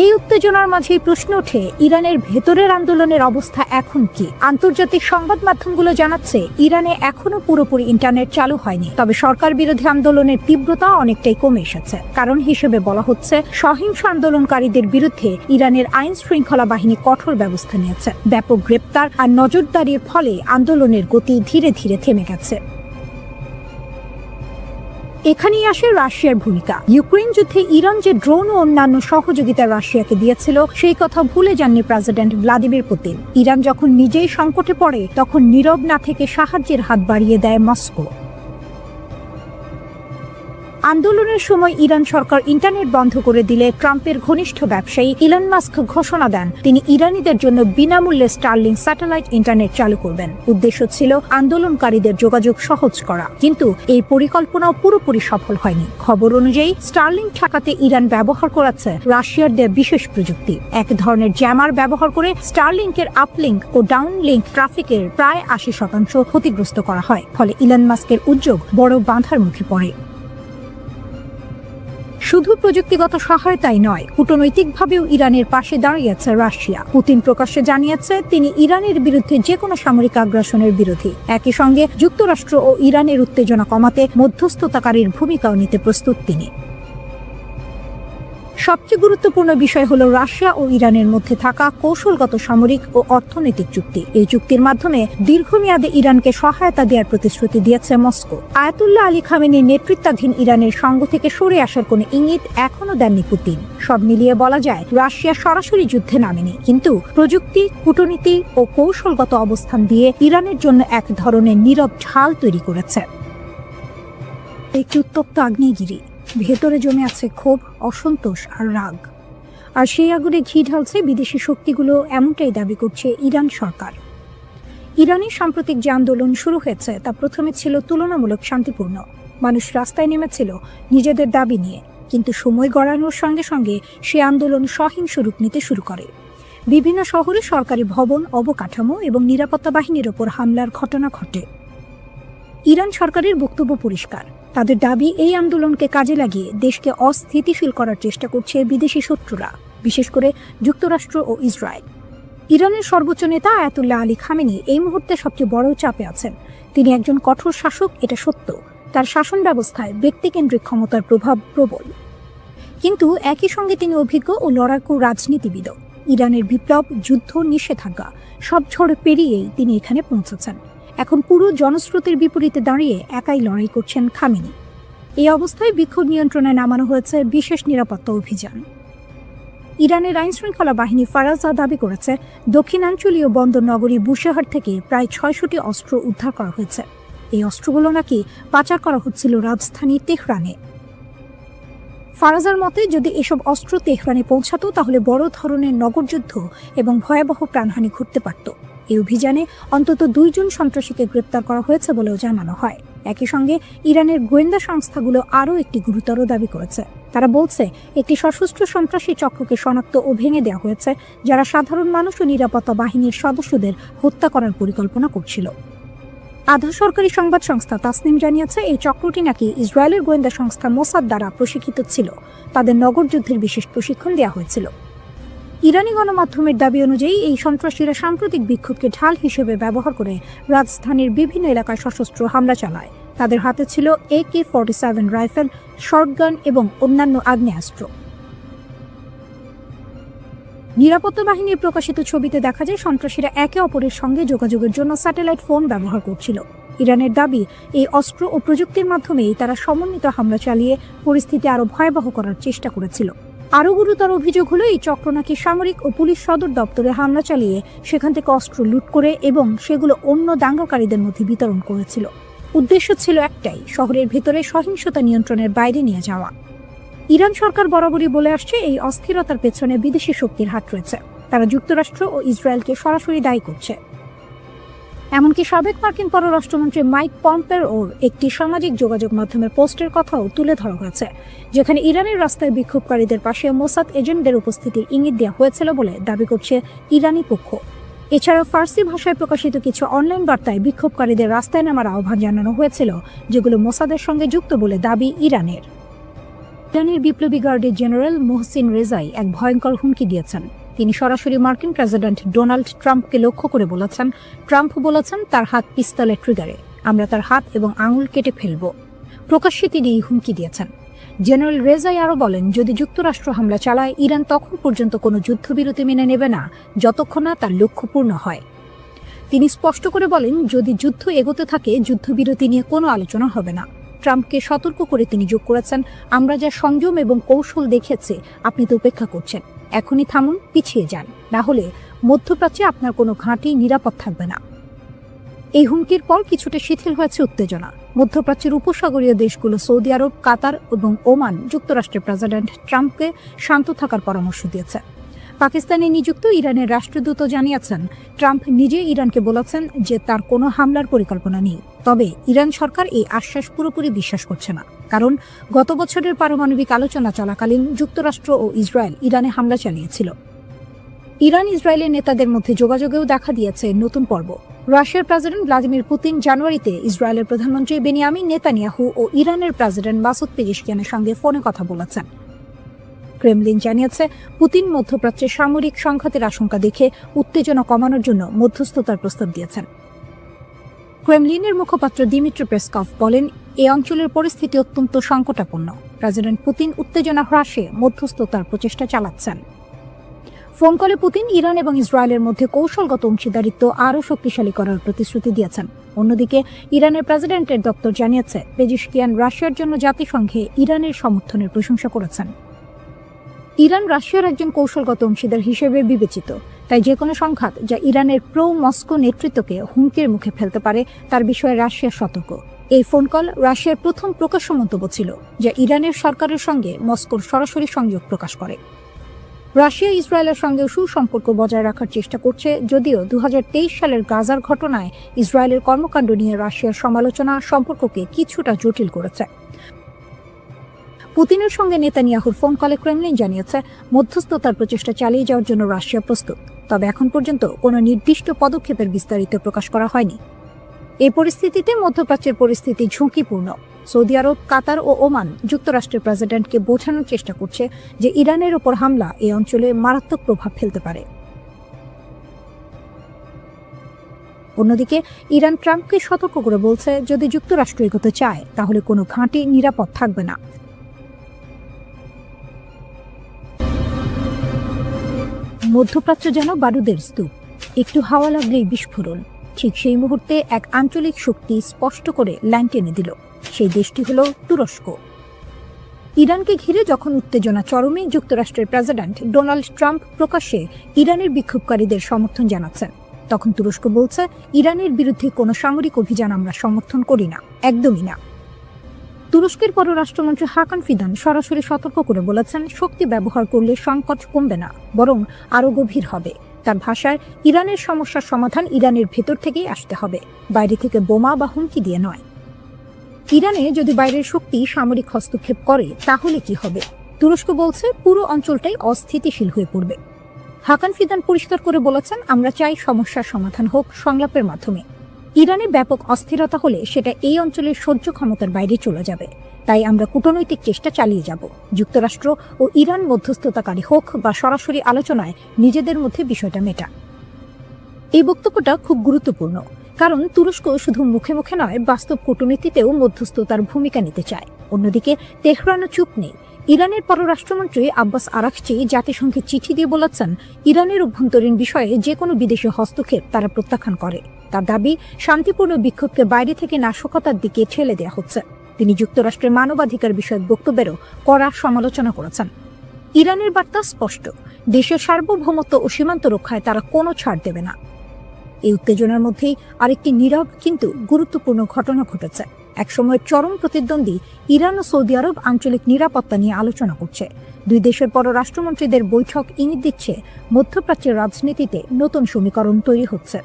A: এই উত্তেজনার মাঝেই প্রশ্ন ওঠে, ইরানের ভেতরের আন্দোলনের অবস্থা এখন কি? আন্তর্জাতিক সংবাদ মাধ্যমগুলো জানাচ্ছে, ইরানে এখনো পুরোপুরি ইন্টারনেট চালু হয়নি, তবে সরকার বিরোধী আন্দোলনের তীব্রতা অনেকটাই কমে এসেছে। কারণ হিসেবে বলা হচ্ছে, সহিংস আন্দোলনকারীদের বিরুদ্ধে ইরানের আইন শৃঙ্খলা বাহিনী কঠোর ব্যবস্থা নিয়েছে। ব্যাপক গ্রেপ্তার আর নজরদারির ফলে আন্দোলনের গতি ধীরে ধীরে থেমে গেছে। এখানেই আসে রাশিয়ার ভূমিকা। ইউক্রেন যুদ্ধে ইরান যে ড্রোন ও অন্যান্য সহযোগিতা রাশিয়াকে দিয়েছিল, সেই কথা ভুলে যাননি প্রেসিডেন্ট ভ্লাদিমির পুতিন। ইরান যখন নিজেই সংকটে পড়ে, তখন নীরব না থেকে সাহায্যের হাত বাড়িয়ে দেয় মস্কো। আন্দোলনের সময় ইরান সরকার ইন্টারনেট বন্ধ করে দিলে ট্রাম্পের ঘনিষ্ঠ ব্যবসায়ী ইলন মাস্ক ঘোষণা দেন, তিনি ইরানিদের জন্য বিনামূল্যে স্টারলিং স্যাটেলাইট ইন্টারনেট চালু করবেন। উদ্দেশ্য ছিল আন্দোলনকারীদের যোগাযোগ সহজ করা, কিন্তু এই পরিকল্পনাও পুরোপুরি সফল হয়নি। খবর অনুযায়ী স্টারলিং ঠেকাতে ইরান ব্যবহার করেছে রাশিয়ার দেয়া বিশেষ প্রযুক্তি। এক ধরনের জ্যামার ব্যবহার করে স্টারলিংকের আপলিংক ও ডাউনলিংক ট্রাফিকের প্রায় 80% ক্ষতিগ্রস্ত করা হয়। ফলে ইলন মাস্কের উদ্যোগ বড় বাধার মুখে পড়ে। শুধু প্রযুক্তিগত সহায়তাই নয়, কূটনৈতিকভাবেও ইরানের পাশে দাঁড়িয়েছে রাশিয়া। পুতিন প্রকাশ্যে জানিয়েছে, তিনি ইরানের বিরুদ্ধে যে কোনো সামরিক আগ্রাসনের বিরোধী। একই সঙ্গে যুক্তরাষ্ট্র ও ইরানের উত্তেজনা কমাতে মধ্যস্থতাকারীর ভূমিকাও নিতে প্রস্তুত তিনি। সবচেয়ে গুরুত্বপূর্ণ বিষয় হলো রাশিয়া ও ইরানের মধ্যে থাকা কৌশলগত সামরিক ও অর্থনৈতিক চুক্তি। এই চুক্তির মাধ্যমে দীর্ঘমেয়াদে ইরানকে সহায়তা দেওয়ার প্রতিশ্রুতি দিয়েছে মস্কো। আয়াতুল্লাহ আলী খামেনির নেতৃত্বাধীন ইরানের সঙ্গ থেকে সরে আসার কোনো ইঙ্গিত এখনো দেননি পুতিন। সব মিলিয়ে বলা যায় রাশিয়া সরাসরি যুদ্ধে নামেনি, কিন্তু প্রযুক্তি, কূটনীতি ও কৌশলগত অবস্থান দিয়ে ইরানের জন্য এক ধরনের নীরব ঢাল তৈরি করেছে। একটি উত্তপ্ত আগ্নেয়গিরি, ভেতরে জমে আছে ক্ষোভ, অসন্তোষ আর রাগ। আর সেই আগুনে ঘি ঢালছে বিদেশি শক্তিগুলো, এমনটাই দাবি করছে ইরান সরকার। ইরানের সাম্প্রতিক যে আন্দোলন শুরু হয়েছে তা প্রথমে ছিল তুলনামূলক শান্তিপূর্ণ। মানুষ রাস্তায় নেমেছিল নিজেদের দাবি নিয়ে, কিন্তু সময় গড়ানোর সঙ্গে সঙ্গে সে আন্দোলন সহিংস রূপ নিতে শুরু করে। বিভিন্ন শহরে সরকারি ভবন, অবকাঠামো এবং নিরাপত্তা বাহিনীর ওপর হামলার ঘটনা ঘটে। ইরান সরকারের বক্তব্য পরিষ্কার, তাদের দাবি এই আন্দোলনকে কাজে লাগিয়ে দেশকে অস্থিতিশীল করার চেষ্টা করছে বিদেশি শত্রুরা, বিশেষ করে যুক্তরাষ্ট্র ও ইসরায়েল। ইরানের সর্বোচ্চ নেতা আয়াতুল্লাহ আলী খামেনি এই মুহূর্তে সবচেয়ে বড় চাপে আছেন। তিনি একজন কঠোর শাসক, এটা সত্য। তার শাসন ব্যবস্থায় ব্যক্তিকেন্দ্রিক ক্ষমতার প্রভাব প্রবল, কিন্তু একই সঙ্গে তিনি অভিজ্ঞ ও লড়াকু রাজনীতিবিদ। ইরানের বিপ্লব, যুদ্ধ, নিষেধাজ্ঞা সব ঝড় পেরিয়েই তিনি এখানে পৌঁছেছেন। এখন পুরো জনস্রোতের বিপরীতে দাঁড়িয়ে একাই লড়াই করছেন খামেনি। এই অবস্থায় বিক্ষোভ নিয়ন্ত্রণে নামানো হয়েছে বিশেষ নিরাপত্তা অভিযান। ইরানের আইনশৃঙ্খলা বাহিনী ফারাজা দাবি করেছে দক্ষিণাঞ্চলীয় বন্দর নগরী বুশেহর থেকে প্রায় ৬০০টি অস্ত্র উদ্ধার করা হয়েছে। এই অস্ত্রগুলো নাকি পাচার করা হচ্ছিল রাজধানী তেহরানে। ফারাজার মতে, যদি এসব অস্ত্র তেহরানে পৌঁছাতো তাহলে বড় ধরনের নগরযুদ্ধ এবং ভয়াবহ প্রাণহানি ঘটতে পারত। এই অভিযানে অন্তত ২ জন সন্ত্রাসীকে গ্রেপ্তার করা হয়েছে বলেও জানানো হয়। একই সঙ্গে ইরানের গোয়েন্দা সংস্থাগুলো আরও একটি গুরুতর দাবি করেছে। তারা বলছে একটি সশস্ত্র সন্ত্রাসী চক্রকে শনাক্ত ও ভেঙে দেওয়া হয়েছে, যারা সাধারণ মানুষ ও নিরাপত্তা বাহিনীর সদস্যদের হত্যা করার পরিকল্পনা করছিল। আধা সরকারি সংবাদ সংস্থা তাসনিম জানিয়েছে এই চক্রটি নাকি ইসরায়েলের গোয়েন্দা সংস্থা মোসাদ দ্বারা প্রশিক্ষিত ছিল। তাদের নগরযুদ্ধের বিশেষ প্রশিক্ষণ দেওয়া হয়েছিল। ইরানি গণমাধ্যমের দাবি অনুযায়ী এই সন্ত্রাসীরা সাম্প্রতিক বিক্ষোভকে ঢাল হিসেবে ব্যবহার করে রাজধানীর বিভিন্ন এলাকায় সশস্ত্র হামলা চালায়। তাদের হাতে ছিল AK-47 রাইফেল, শর্টগান এবং অন্যান্য আগ্নেয়াস্ত্র। নিরাপত্তা বাহিনীর প্রকাশিত ছবিতে দেখা যায় সন্ত্রাসীরা একে অপরের সঙ্গে যোগাযোগের জন্য স্যাটেলাইট ফোন ব্যবহার করছিল। ইরানের দাবি, এই অস্ত্র ও প্রযুক্তির মাধ্যমেই তারা সমন্বিত হামলা চালিয়ে পরিস্থিতি আরও ভয়াবহ করার চেষ্টা করেছিল। আরও গুরুতর অভিযোগ হলো এই চক্র নাকি সামরিক ও পুলিশ সদর দপ্তরে হামলা চালিয়ে সেখান থেকে অস্ত্র লুট করে এবং সেগুলো অন্য দাঙ্গাকারীদের মধ্যে বিতরণ করেছিল। উদ্দেশ্য ছিল একটাই, শহরের ভেতরে সহিংসতা নিয়ন্ত্রণের বাইরে নিয়ে যাওয়া। ইরান সরকার বরাবরই বলে আসছে এই অস্থিরতার পেছনে বিদেশি শক্তির হাত রয়েছে। তারা যুক্তরাষ্ট্র ও ইসরায়েলকে সরাসরি দায়ী করছে। এমনকি সাবেক মার্কিন পররাষ্ট্রমন্ত্রী মাইক পম্পেওর একটি সামাজিক যোগাযোগ মাধ্যমের পোস্টের কথাও তুলে ধরা হয়েছে, যেখানে ইরানের রাস্তায় বিক্ষোভকারীদের পাশে মোসাদ এজেন্টদের উপস্থিতির ইঙ্গিত দেওয়া হয়েছিল বলে দাবি করছে ইরানি পক্ষ। এছাড়াও ফার্সি ভাষায় প্রকাশিত কিছু অনলাইন বার্তায় বিক্ষোভকারীদের রাস্তায় নামার আহ্বান জানানো হয়েছিল, যেগুলো মোসাদের সঙ্গে যুক্ত বলে দাবি ইরানের। ইরানের বিপ্লবী গার্ডের জেনারেল মোহসিন রেজাই এক ভয়ঙ্কর হুমকি দিয়েছেন। তিনি সরাসরি মার্কিন প্রেসিডেন্ট ডোনাল্ড ট্রাম্পকে লক্ষ্য করে বলেছেন, ট্রাম্প বলেছেন তার হাত পিস্তলের ট্রিগারে, আমরা তার হাত এবং আঙুল কেটে ফেলব। প্রকাশ্যে তিনি এই হুমকি দিয়েছেন। জেনারেল রেজাই আরও বলেন, যদি যুক্তরাষ্ট্র হামলা চালায় ইরান তখন পর্যন্ত কোনো যুদ্ধবিরতি মেনে নেবে না যতক্ষণ না তার লক্ষ্য পূর্ণ হয়। তিনি স্পষ্ট করে বলেন, যদি যুদ্ধ এগোতে থাকে যুদ্ধবিরতি নিয়ে কোনো আলোচনা হবে না। ট্রাম্পকে সতর্ক করে তিনি যোগ করেছেন, আমরা যা সংযম এবং কৌশল দেখেছি আপনি তো উপেক্ষা করছেন, এখনই থামুন, পিছিয়ে যান, না হলে মধ্যপ্রাচ্যে আপনার কোনো ঘাঁটি নিরাপদ থাকবে না। এই হুমকির পর কিছুটা শিথিল হয়েছে উত্তেজনা। মধ্যপ্রাচ্যের উপসাগরীয় দেশগুলো সৌদি আরব, কাতার এবং ওমান যুক্তরাষ্ট্রের প্রেসিডেন্ট ট্রাম্পকে শান্ত থাকার পরামর্শ দিয়েছে। পাকিস্তানে নিযুক্ত ইরানের রাষ্ট্রদূত জানিয়েছেন, ট্রাম্প নিজে ইরানকে বলেছেন যে তার কোনো হামলার পরিকল্পনা নেই। তবে ইরান সরকার এই আশ্বাস পুরোপুরি বিশ্বাস করছে না, কারণ গত বছরের পারমাণবিক আলোচনা চলাকালীন যুক্তরাষ্ট্র ও ইসরায়েল ইরানে হামলা চালিয়েছিল। ইরান ইসরায়েলের নেতাদের মধ্যে যোগাযোগেও দেখা দিয়েছে নতুন পর্ব। রাশিয়ার প্রেসিডেন্ট ভ্লাদিমির পুতিন জানুয়ারিতে ইসরায়েলের প্রধানমন্ত্রী বেনিয়ামিন নেতানিয়াহু ও ইরানের প্রেসিডেন্ট মাসুদ পেজেশকিয়ানের সঙ্গে ফোনে কথা বলেছেন। ক্রেমলিন জানিয়েছে, পুতিন মধ্যপ্রাচ্যে সামরিক সংঘাতের আশঙ্কা দেখে উত্তেজনা কমানোর জন্য মধ্যস্থতার প্রস্তাব দিয়েছেন। ক্রেমলিনের মুখপাত্র দিমিত্রি পেসকভ বলেন, এই অঞ্চলের পরিস্থিতি অত্যন্ত সংকটাপন্ন। প্রেসিডেন্ট পুতিন উত্তেজনা হ্রাসে মধ্যস্থতার প্রচেষ্টা চালাচ্ছেন। ফোন কলে পুতিন ইরান এবং ইসরায়েলের মধ্যে কৌশলগত অংশীদারিত্ব আরও শক্তিশালী করার প্রতিশ্রুতি দিয়েছেন। অন্যদিকে ইরানের প্রেসিডেন্টের দপ্তর জানিয়েছে, পেজিশকিয়ান রাশিয়ার জন্য জাতিসংঘে ইরানের সমর্থনের প্রশংসা করেছেন। ইরান রাশিয়ার একজন কৌশলগত অংশীদার হিসেবে বিবেচিত, তাই যে কোনো সংঘাত যা ইরানের প্রো মস্কো নেতৃত্বকে হুমকির মুখে ফেলতে পারে তার বিষয়ে রাশিয়া সতর্ক। এই ফোন কল রাশিয়ার প্রথম প্রকাশ্য মন্তব্য ছিল, যা ইরানের সরকারের সঙ্গে মস্কোর সরাসরি সংযোগ প্রকাশ করে। রাশিয়া ইসরায়েলের সঙ্গে সুসম্পর্ক বজায় রাখার চেষ্টা করছে, যদিও 2023 সালের গাজার ঘটনায় ইসরায়েলের কর্মকাণ্ড নিয়ে রাশিয়ার সমালোচনা সম্পর্ককে কিছুটা জটিল করেছে। পুতিনের সঙ্গে নেতানিয়াহুর ফোন কলে ক্রেমলিন জানিয়েছে, মধ্যস্থতার প্রচেষ্টা চালিয়ে যাওয়ার জন্য রাশিয়া প্রস্তুত, তবে এখন পর্যন্ত কোনো নির্দিষ্ট পদক্ষেপের বিস্তারিত প্রকাশ করা হয়নি। এই পরিস্থিতিতে মধ্যপ্রাচ্যের পরিস্থিতি ঝুঁকিপূর্ণ। সৌদি আরব, কাতার ও ওমান যুক্তরাষ্ট্রের প্রেসিডেন্টকে বোঝানোর চেষ্টা করছে যে ইরানের ওপর হামলা এই অঞ্চলে মারাত্মক প্রভাব ফেলতে পারে। অন্যদিকে ইরান ট্রাম্পকে সতর্ক করে বলছে, যদি যুক্তরাষ্ট্র এগোতে চায় তাহলে কোনো ঘাঁটি নিরাপদ থাকবে না। মধ্যপ্রাচ্য যেন বারুদের স্তূপ, একটু হাওয়া লাগলেই বিস্ফোরণ। ঠিক সেই মুহূর্তে এক আঞ্চলিক শক্তি স্পষ্ট করে লাইন টেনে দিল। সেই দেশটি হল তুরস্ক। ইরানকে ঘিরে যখন উত্তেজনা চরমে, যুক্তরাষ্ট্রের প্রেসিডেন্ট ডোনাল্ড ট্রাম্প প্রকাশ্যে ইরানের বিক্ষোভকারীদের সমর্থন জানাচ্ছেন, তখন তুরস্ক বলছে, ইরানের বিরুদ্ধে কোনো সামরিক অভিযান আমরা সমর্থন করি না, একদমই না। তুরস্কের পররাষ্ট্রমন্ত্রী হাকান ফিদান সরাসরি সতর্ক করে বলেছেন, শক্তি ব্যবহার করলে সংকট কমবে না, বরং আরও গভীর হবে। তার ভাষায়, ইরানের সমস্যার সমাধান ইরানের ভেতর থেকেই আসতে হবে, বাইরে থেকে বোমা বা হুমকি দিয়ে নয়। ইরানে যদি বাইরের শক্তি সামরিক হস্তক্ষেপ করে তাহলে কি হবে? তুরস্ক বলছে, পুরো অঞ্চলটাই অস্থিতিশীল হয়ে পড়বে। হাকান ফিদান পরিষ্কার করে বলেছেন, আমরা চাই সমস্যার সমাধান হোক সংলাপের মাধ্যমে। ইরানে ব্যাপক অস্থিরতা হলে সেটা এই অঞ্চলের সহ্য ক্ষমতার বাইরে চলে যাবে, তাই আমরা কূটনৈতিক চেষ্টা চালিয়ে যাব। যুক্তরাষ্ট্র ও ইরান মধ্যস্থতাকারী হোক বা সরাসরি আলোচনায় নিজেদের মধ্যে বিষয়টা মেটা। এই বক্তব্যটা খুব গুরুত্বপূর্ণ, কারণ তুরস্ক শুধু মুখে মুখে নয়, বাস্তব কূটনীতিতেও মধ্যস্থতার ভূমিকা নিতে চায়। অন্যদিকে তেহরানও চুপ নেই। ইরানের পররাষ্ট্রমন্ত্রী আব্বাস আরাকচি জাতিসংঘে চিঠি দিয়ে বলেছেন, ইরানের অভ্যন্তরীণ বিষয়ে যে কোনো বিদেশি হস্তক্ষেপ তারা প্রত্যাখ্যান করে। তার দাবি, শান্তিপূর্ণ বিক্ষোভকে বাইরে থেকে নাশকতার দিকে ঠেলে দেওয়া হচ্ছে। তিনি যুক্তরাষ্ট্রের মানবাধিকার বিষয়ক বক্তব্যেরও কড়া সমালোচনা করেছেন। ইরানের বার্তা স্পষ্ট, দেশের সার্বভৌমত্ব ও সীমান্ত রক্ষায় তারা কোনো ছাড় দেবে না। এই উত্তেজনার মধ্যেই আরেকটি নীরব কিন্তু গুরুত্বপূর্ণ ঘটনা ঘটেছে। একসময় চরম প্রতিদ্বন্দ্বী ইরান ও সৌদি আরব আঞ্চলিক নিরাপত্তা নিয়ে আলোচনা করছে। দুই দেশের পররাষ্ট্রমন্ত্রীদের বৈঠক ইঙ্গিত দিচ্ছে, মধ্যপ্রাচ্যের রাজনীতিতে নতুন সমীকরণ তৈরি হচ্ছে।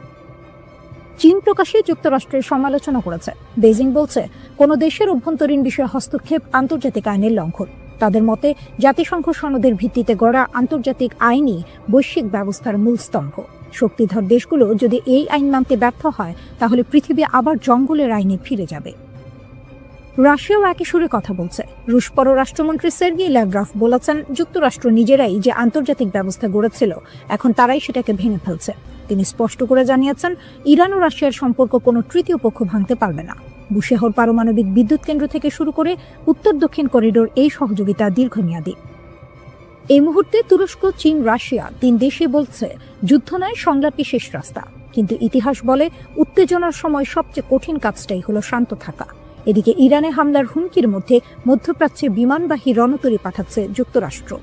A: চীন প্রকাশ্যে যুক্তরাষ্ট্রের সমালোচনা করেছে। বেজিং বলছে, কোনো দেশের অভ্যন্তরীণ বিষয়ে হস্তক্ষেপ আন্তর্জাতিক আইনের লঙ্ঘন। তাদের মতে, জাতিসংঘ সনদের ভিত্তিতে গড়া আন্তর্জাতিক আইনই বৈশ্বিক ব্যবস্থার মূল স্তম্ভ। শক্তিধর দেশগুলো যদি এই আইন মানতে ব্যর্থ হয়, তাহলে পৃথিবী আবার জঙ্গলের আইনে ফিরে যাবে। রাশিয়াও একই সুরে কথা বলছে। রুশ পররাষ্ট্রমন্ত্রী সের্গেই ল্যাভরভ বলেছেন, যুক্তরাষ্ট্র নিজেরাই যে আন্তর্জাতিক ব্যবস্থা গড়েছিল, এখন তারাই সেটাকে ভেঙে ফেলছে। তিনি স্পষ্ট করে জানিয়েছেন, ইরান ও রাশিয়ার সম্পর্ক কোনো তৃতীয় পক্ষ ভাঙতে পারবে না। বুশেহর পারমাণবিক বিদ্যুৎ কেন্দ্র থেকে শুরু করে উত্তর দক্ষিণ করিডোর, এই সহযোগিতা দীর্ঘমেয়াদী। এই মুহূর্তে তুরস্ক, চীন, রাশিয়া তিন দেশই বলছে, যুদ্ধ নয়, সংলাপই শেষ রাস্তা। কিন্তু ইতিহাস বলে, উত্তেজনার সময় সবচেয়ে কঠিন কাজটাই হলো শান্ত থাকা। এদিকে ইরানে হামলার হুমকির মধ্যে মধ্যপ্রাচ্যে বিমানবাহী রণতরী পাঠাচ্ছে যুক্তরাষ্ট্র।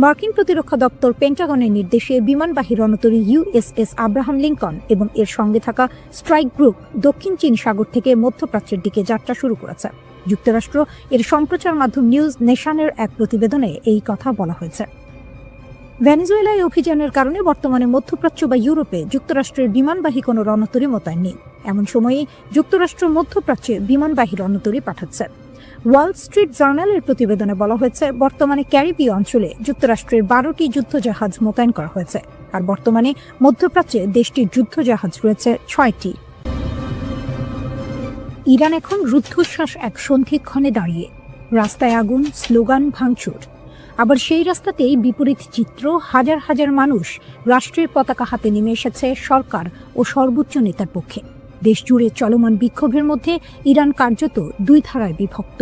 A: মার্কিন প্রতিরক্ষা দপ্তর পেন্টাগনের নির্দেশে বিমানবাহী রণতরী USS আব্রাহাম লিঙ্কন এবং এর সঙ্গে থাকা স্ট্রাইক গ্রুপ দক্ষিণ চীন সাগর থেকে মধ্যপ্রাচ্যের দিকে যাত্রা শুরু করেছে। যুক্তরাষ্ট্র এর সম্প্রচার মাধ্যম নিউজ নেশনের এক প্রতিবেদনে এই কথা বলা হয়েছে। ভেনেজুয়েলায় অভিযানের কারণে বর্তমানে মধ্যপ্রাচ্য বা ইউরোপে যুক্তরাষ্ট্রের বিমানবাহী কোনো রণতরী মোতায়েন নেই। এমন সময়ে যুক্তরাষ্ট্র মধ্যপ্রাচ্যে বিমানবাহী রণতরী পাঠাচ্ছে। ওয়াল স্ট্রিট জার্নালের প্রতিবেদনে বলা হয়েছে, বর্তমানে ক্যারিবীয় অঞ্চলে যুক্তরাষ্ট্রের 12টি যুদ্ধজাহাজ মোতায়েন করা হয়েছে, আর বর্তমানে মধ্যপ্রাচ্যে দেশটির যুদ্ধজাহাজ রয়েছে 6টি। ইরান এখন রুদ্ধশ্বাস এক সন্ধিক্ষণে দাঁড়িয়ে। রাস্তায় আগুন, স্লোগান, ভাঙচুর। আবার সেই রাস্তাতেই বিপরীত চিত্র, হাজার হাজার মানুষ রাষ্ট্রের পতাকা হাতে নেমে এসেছে সরকার ও সর্বোচ্চ নেতার পক্ষে। দেশ জুড়ে চলমান বিক্ষোভের মধ্যে ইরান কার্যত দুই ধারায় বিভক্ত।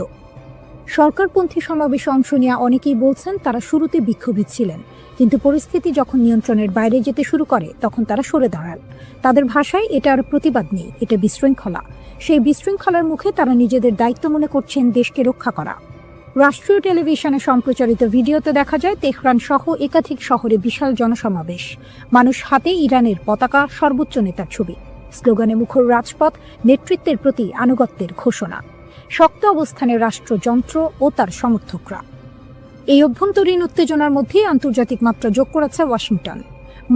A: সরকারপন্থী সমাবেশে অংশ নেওয়া অনেকেই বলছেন তারা শুরুতে বিক্ষোভী ছিলেন, কিন্তু পরিস্থিতি যখন নিয়ন্ত্রণের বাইরে যেতে শুরু করে তখন তারা সরে দাঁড়ান। তাদের ভাষায় এটা আর প্রতিবাদ নেই, এটা বিশৃঙ্খলা। সেই বিশৃঙ্খলার মুখে তারা নিজেদের দায়িত্ব মনে করছেন দেশকে রক্ষা করা। রাষ্ট্রীয় টেলিভিশনে সম্প্রচারিত ভিডিওতে দেখা যায় তেহরান সহ একাধিক শহরে বিশাল জনসমাবেশ, মানুষ হাতে ইরানের পতাকা, সর্বোচ্চ নেতার ছবি, স্লোগানে মুখর রাজপথ, নেতৃত্বের প্রতি আনুগত্যের ঘোষণা, শক্ত অবস্থানে রাষ্ট্রযন্ত্র ও তার সমর্থকরা। এই অভ্যন্তরীণ উত্তেজনার মধ্যেই আন্তর্জাতিক মাত্রা যোগ করেছে ওয়াশিংটন।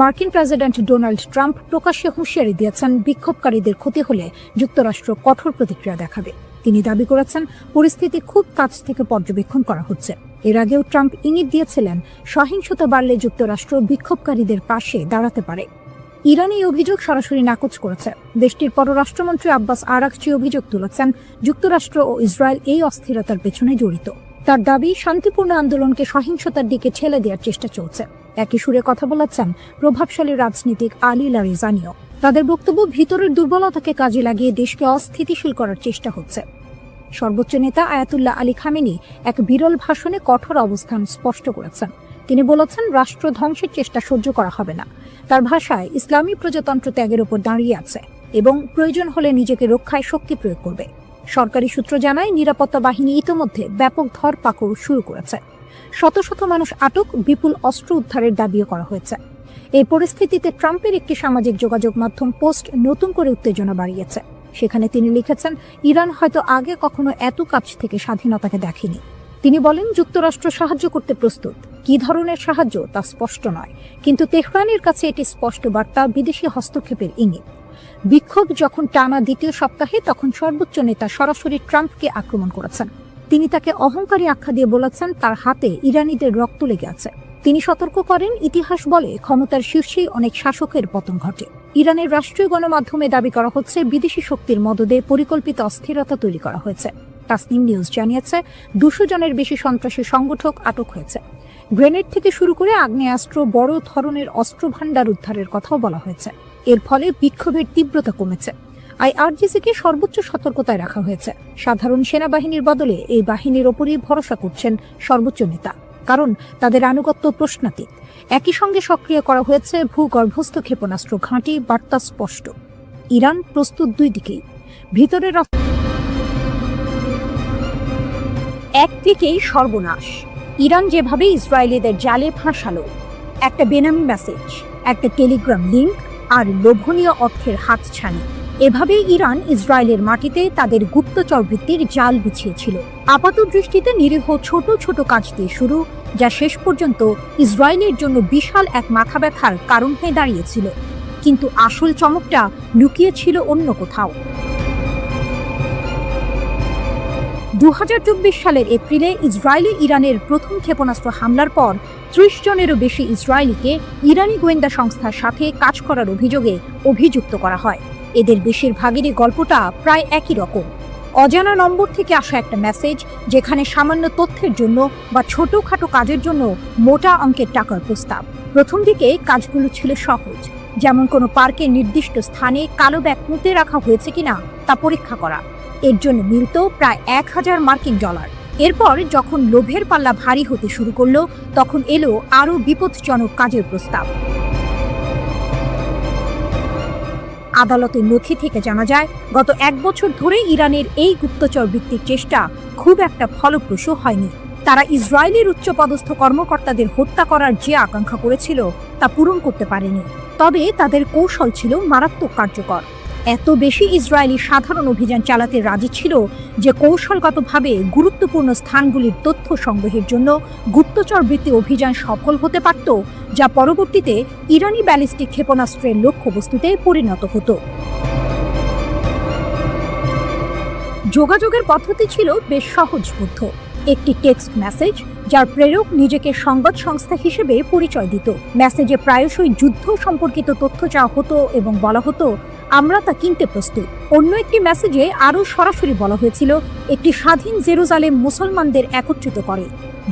A: মার্কিন প্রেসিডেন্ট ডোনাল্ড ট্রাম্প প্রকাশ্যে হুঁশিয়ারি দিয়েছেন বিক্ষোভকারীদের ক্ষতি হলে যুক্তরাষ্ট্র কঠোর প্রতিক্রিয়া দেখাবে। তিনি দাবি করেছেন পরিস্থিতি খুব কাছ থেকে পর্যবেক্ষণ করা হচ্ছে। এর আগেও ট্রাম্প ইঙ্গিত দিয়েছিলেন সহিংসতা বাড়লে যুক্তরাষ্ট্র বিক্ষোভকারীদের পাশে দাঁড়াতে পারে। ইরান এই অভিযোগ সরাসরি নাকচ করেছে। দেশটির পররাষ্ট্রমন্ত্রী আব্বাস আরাকচি অভিযোগ তুলেছেন যুক্তরাষ্ট্র ও ইসরায়েল এই অস্থিরতার পেছনে জড়িত। তার দাবি শান্তিপূর্ণ আন্দোলনকে সহিংসতার দিকে ঠেলে দেওয়ার চেষ্টা চলছে। একই সুরে কথা বলেছেন প্রভাবশালী রাজনীতিক আলী লারিজানিও। তাদের বক্তব্য ভিতরের দুর্বলতাকে কাজে লাগিয়ে দেশকে অস্থিতিশীল করার চেষ্টা হচ্ছে। সর্বোচ্চ নেতা আয়াতুল্লাহ আলী খামেনি এক বিরল ভাষণে কঠোর অবস্থান স্পষ্ট করেছেন। তিনি বলেছেন রাষ্ট্র ধ্বংসের চেষ্টা সহ্য করা হবে না। তার ভাষায় ইসলামী প্রজাতন্ত্র ত্যাগের উপর দাঁড়িয়ে আছে এবং প্রয়োজন হলে নিজেকে রক্ষায় শক্তি প্রয়োগ করবে। সরকারি সূত্র জানায় নিরাপত্তা বাহিনী ইতোমধ্যে ব্যাপক ধরপাকড় শুরু করেছে। শত শত মানুষ আটক, বিপুল অস্ত্র উদ্ধারের দাবিও করা হয়েছে। এই পরিস্থিতিতে ট্রাম্পের একটি সামাজিক যোগাযোগ মাধ্যম পোস্ট নতুন করে উত্তেজনা বাড়িয়েছে। সেখানে তিনি লিখেছেন, ইরান হয়তো আগে কখনো এত কাছ থেকে স্বাধীনতাকে দেখেনি। তিনি বলেন যুক্তরাষ্ট্র সাহায্য করতে প্রস্তুত। কি ধরনের সাহায্য তা স্পষ্ট নয়, কিন্তু তেহরানের কাছে এটি স্পষ্ট বার্তা, বিদেশি হস্তক্ষেপের ইঙ্গিত। বিক্ষোভ যখন টানা দ্বিতীয় সপ্তাহে, তখন সর্বোচ্চ নেতা সরাসরি ট্রাম্পকে আক্রমণ করেছেন। তিনি তাকে অহংকারী আখ্যা দিয়ে বলেছেন তার হাতে ইরানিদের রক্ত লেগে আছে। তিনি সতর্ক করেন ইতিহাস বলে ক্ষমতার শীর্ষেই অনেক শাসকের পতন ঘটে। ইরানের রাষ্ট্রীয় গণমাধ্যমে দাবি করা হচ্ছে বিদেশি শক্তির মদদে পরিকল্পিত অস্থিরতা তৈরি করা হয়েছে। তাসনিম নিউজ জানিয়েছে 200 জনের বেশি সন্ত্রাসী সংগঠক আটক হয়েছে। গ্রেনেড থেকে শুরু করে আগ্নেয়াস্ত্র, বড় ধরনের অস্ত্রভাণ্ডার উদ্ধারের কথাও বলা হয়েছে। এর ফলে বিক্ষোভের তীব্রতা কমেছে। আইআরজিসিকে সর্বোচ্চ সতর্কতায় রাখা হয়েছে। সাধারণ সেনাবাহিনীর বদলে এই বাহিনীর ওপরই ভরসা করছেন সর্বোচ্চ নেতা, কারণ তাদের আনুগত্য প্রশ্নাতীত। একই সঙ্গে সক্রিয় করা হয়েছে ভূগর্ভস্থ ক্ষেপণাস্ত্র ঘাঁটি। বার্তা স্পষ্ট, ইরান প্রস্তুত দুই দিকেই। ভিতরের একদিকেই সর্বনাশ। ইরান যেভাবে ইসরায়েলিদের জালে ফাঁসালো, একটা বেনামি মেসেজ, একটা টেলিগ্রাম লিঙ্ক আর লোভনীয় অর্থের হাতছানি, এভাবেই ইরান ইসরায়েলের মাটিতে তাদের গুপ্তচর বৃত্তির জাল বিছিয়েছিল। আপাত দৃষ্টিতে নিরীহ ছোট ছোট কাজ দিয়ে শুরু, যা শেষ পর্যন্ত ইসরায়েলের জন্য বিশাল এক মাথা ব্যথার কারণ হয়ে দাঁড়িয়েছিল। কিন্তু আসল চমকটা লুকিয়ে ছিল অন্য কোথাও। 2024 সালের এপ্রিলে ইসরায়েলে ইরানের প্রথম ক্ষেপণাস্ত্র হামলার পর 30 জনেরও বেশি ইসরায়েলিকে ইরানি গোয়েন্দা সংস্থার সাথে কাজ করার অভিযোগে অভিযুক্ত করা হয়। এদের বেশিরভাগেরই গল্পটা প্রায় একই রকম। অজানা নম্বর থেকে আসা একটা মেসেজ, যেখানে সামান্য তথ্যের জন্য বা ছোটখাটো কাজের জন্য মোটা অঙ্কের টাকার প্রস্তাব। প্রথম দিকে কাজগুলো ছিল সহজ, যেমন কোনো পার্কের নির্দিষ্ট স্থানে কালো ব্যাগ পুঁতে রাখা হয়েছে কিনা তা পরীক্ষা করা। এর জন্য মিলত প্রায় 1000 মার্কিন ডলার। এরপর যখন লোভের পাল্লা ভারী হতে শুরু করলো, তখন এলো আরও বিপজ্জনক কাজের প্রস্তাব। আদালতের নথি থেকে জানা যায়, গত 1 বছর ধরে ইরানের এই গুপ্তচর বৃত্তির চেষ্টা খুব একটা ফলপ্রসূ হয়নি। তারা ইসরায়েলের উচ্চপদস্থ কর্মকর্তাদের হত্যা করার যে আকাঙ্ক্ষা করেছিল তা পূরণ করতে পারেনি। তবে তাদের কৌশল ছিল মারাত্মক কার্যকর। এত বেশি ইসরায়েলি সাধারণ অভিযান চালাতে রাজি ছিল যে কৌশলগতভাবে গুরুত্বপূর্ণ স্থানগুলির তথ্য সংগ্রহের জন্য গুপ্তচর বৃত্তি অভিযান সফল হতে পারত, যা পরবর্তীতে ইরানি ব্যালিস্টিক ক্ষেপণাস্ত্রের লক্ষ্যবস্তুতে পরিণত হতো। যোগাযোগের পদ্ধতি ছিল বেশ সহজবোধ্য। একটি টেক্সট মেসেজ, যার প্রেরক নিজেকে সংবাদ সংস্থা হিসেবে পরিচয় দিত। মেসেজে প্রায়শই যুদ্ধ সম্পর্কিত তথ্য চাওয়া হতো এবং বলা হতো আমরা তা কিনতে প্রস্তুত। অন্য একটি মেসেজে আরও সরাসরি বলা হয়েছিল একটি স্বাধীন জেরুজালেম মুসলমানদের একত্রিত করে,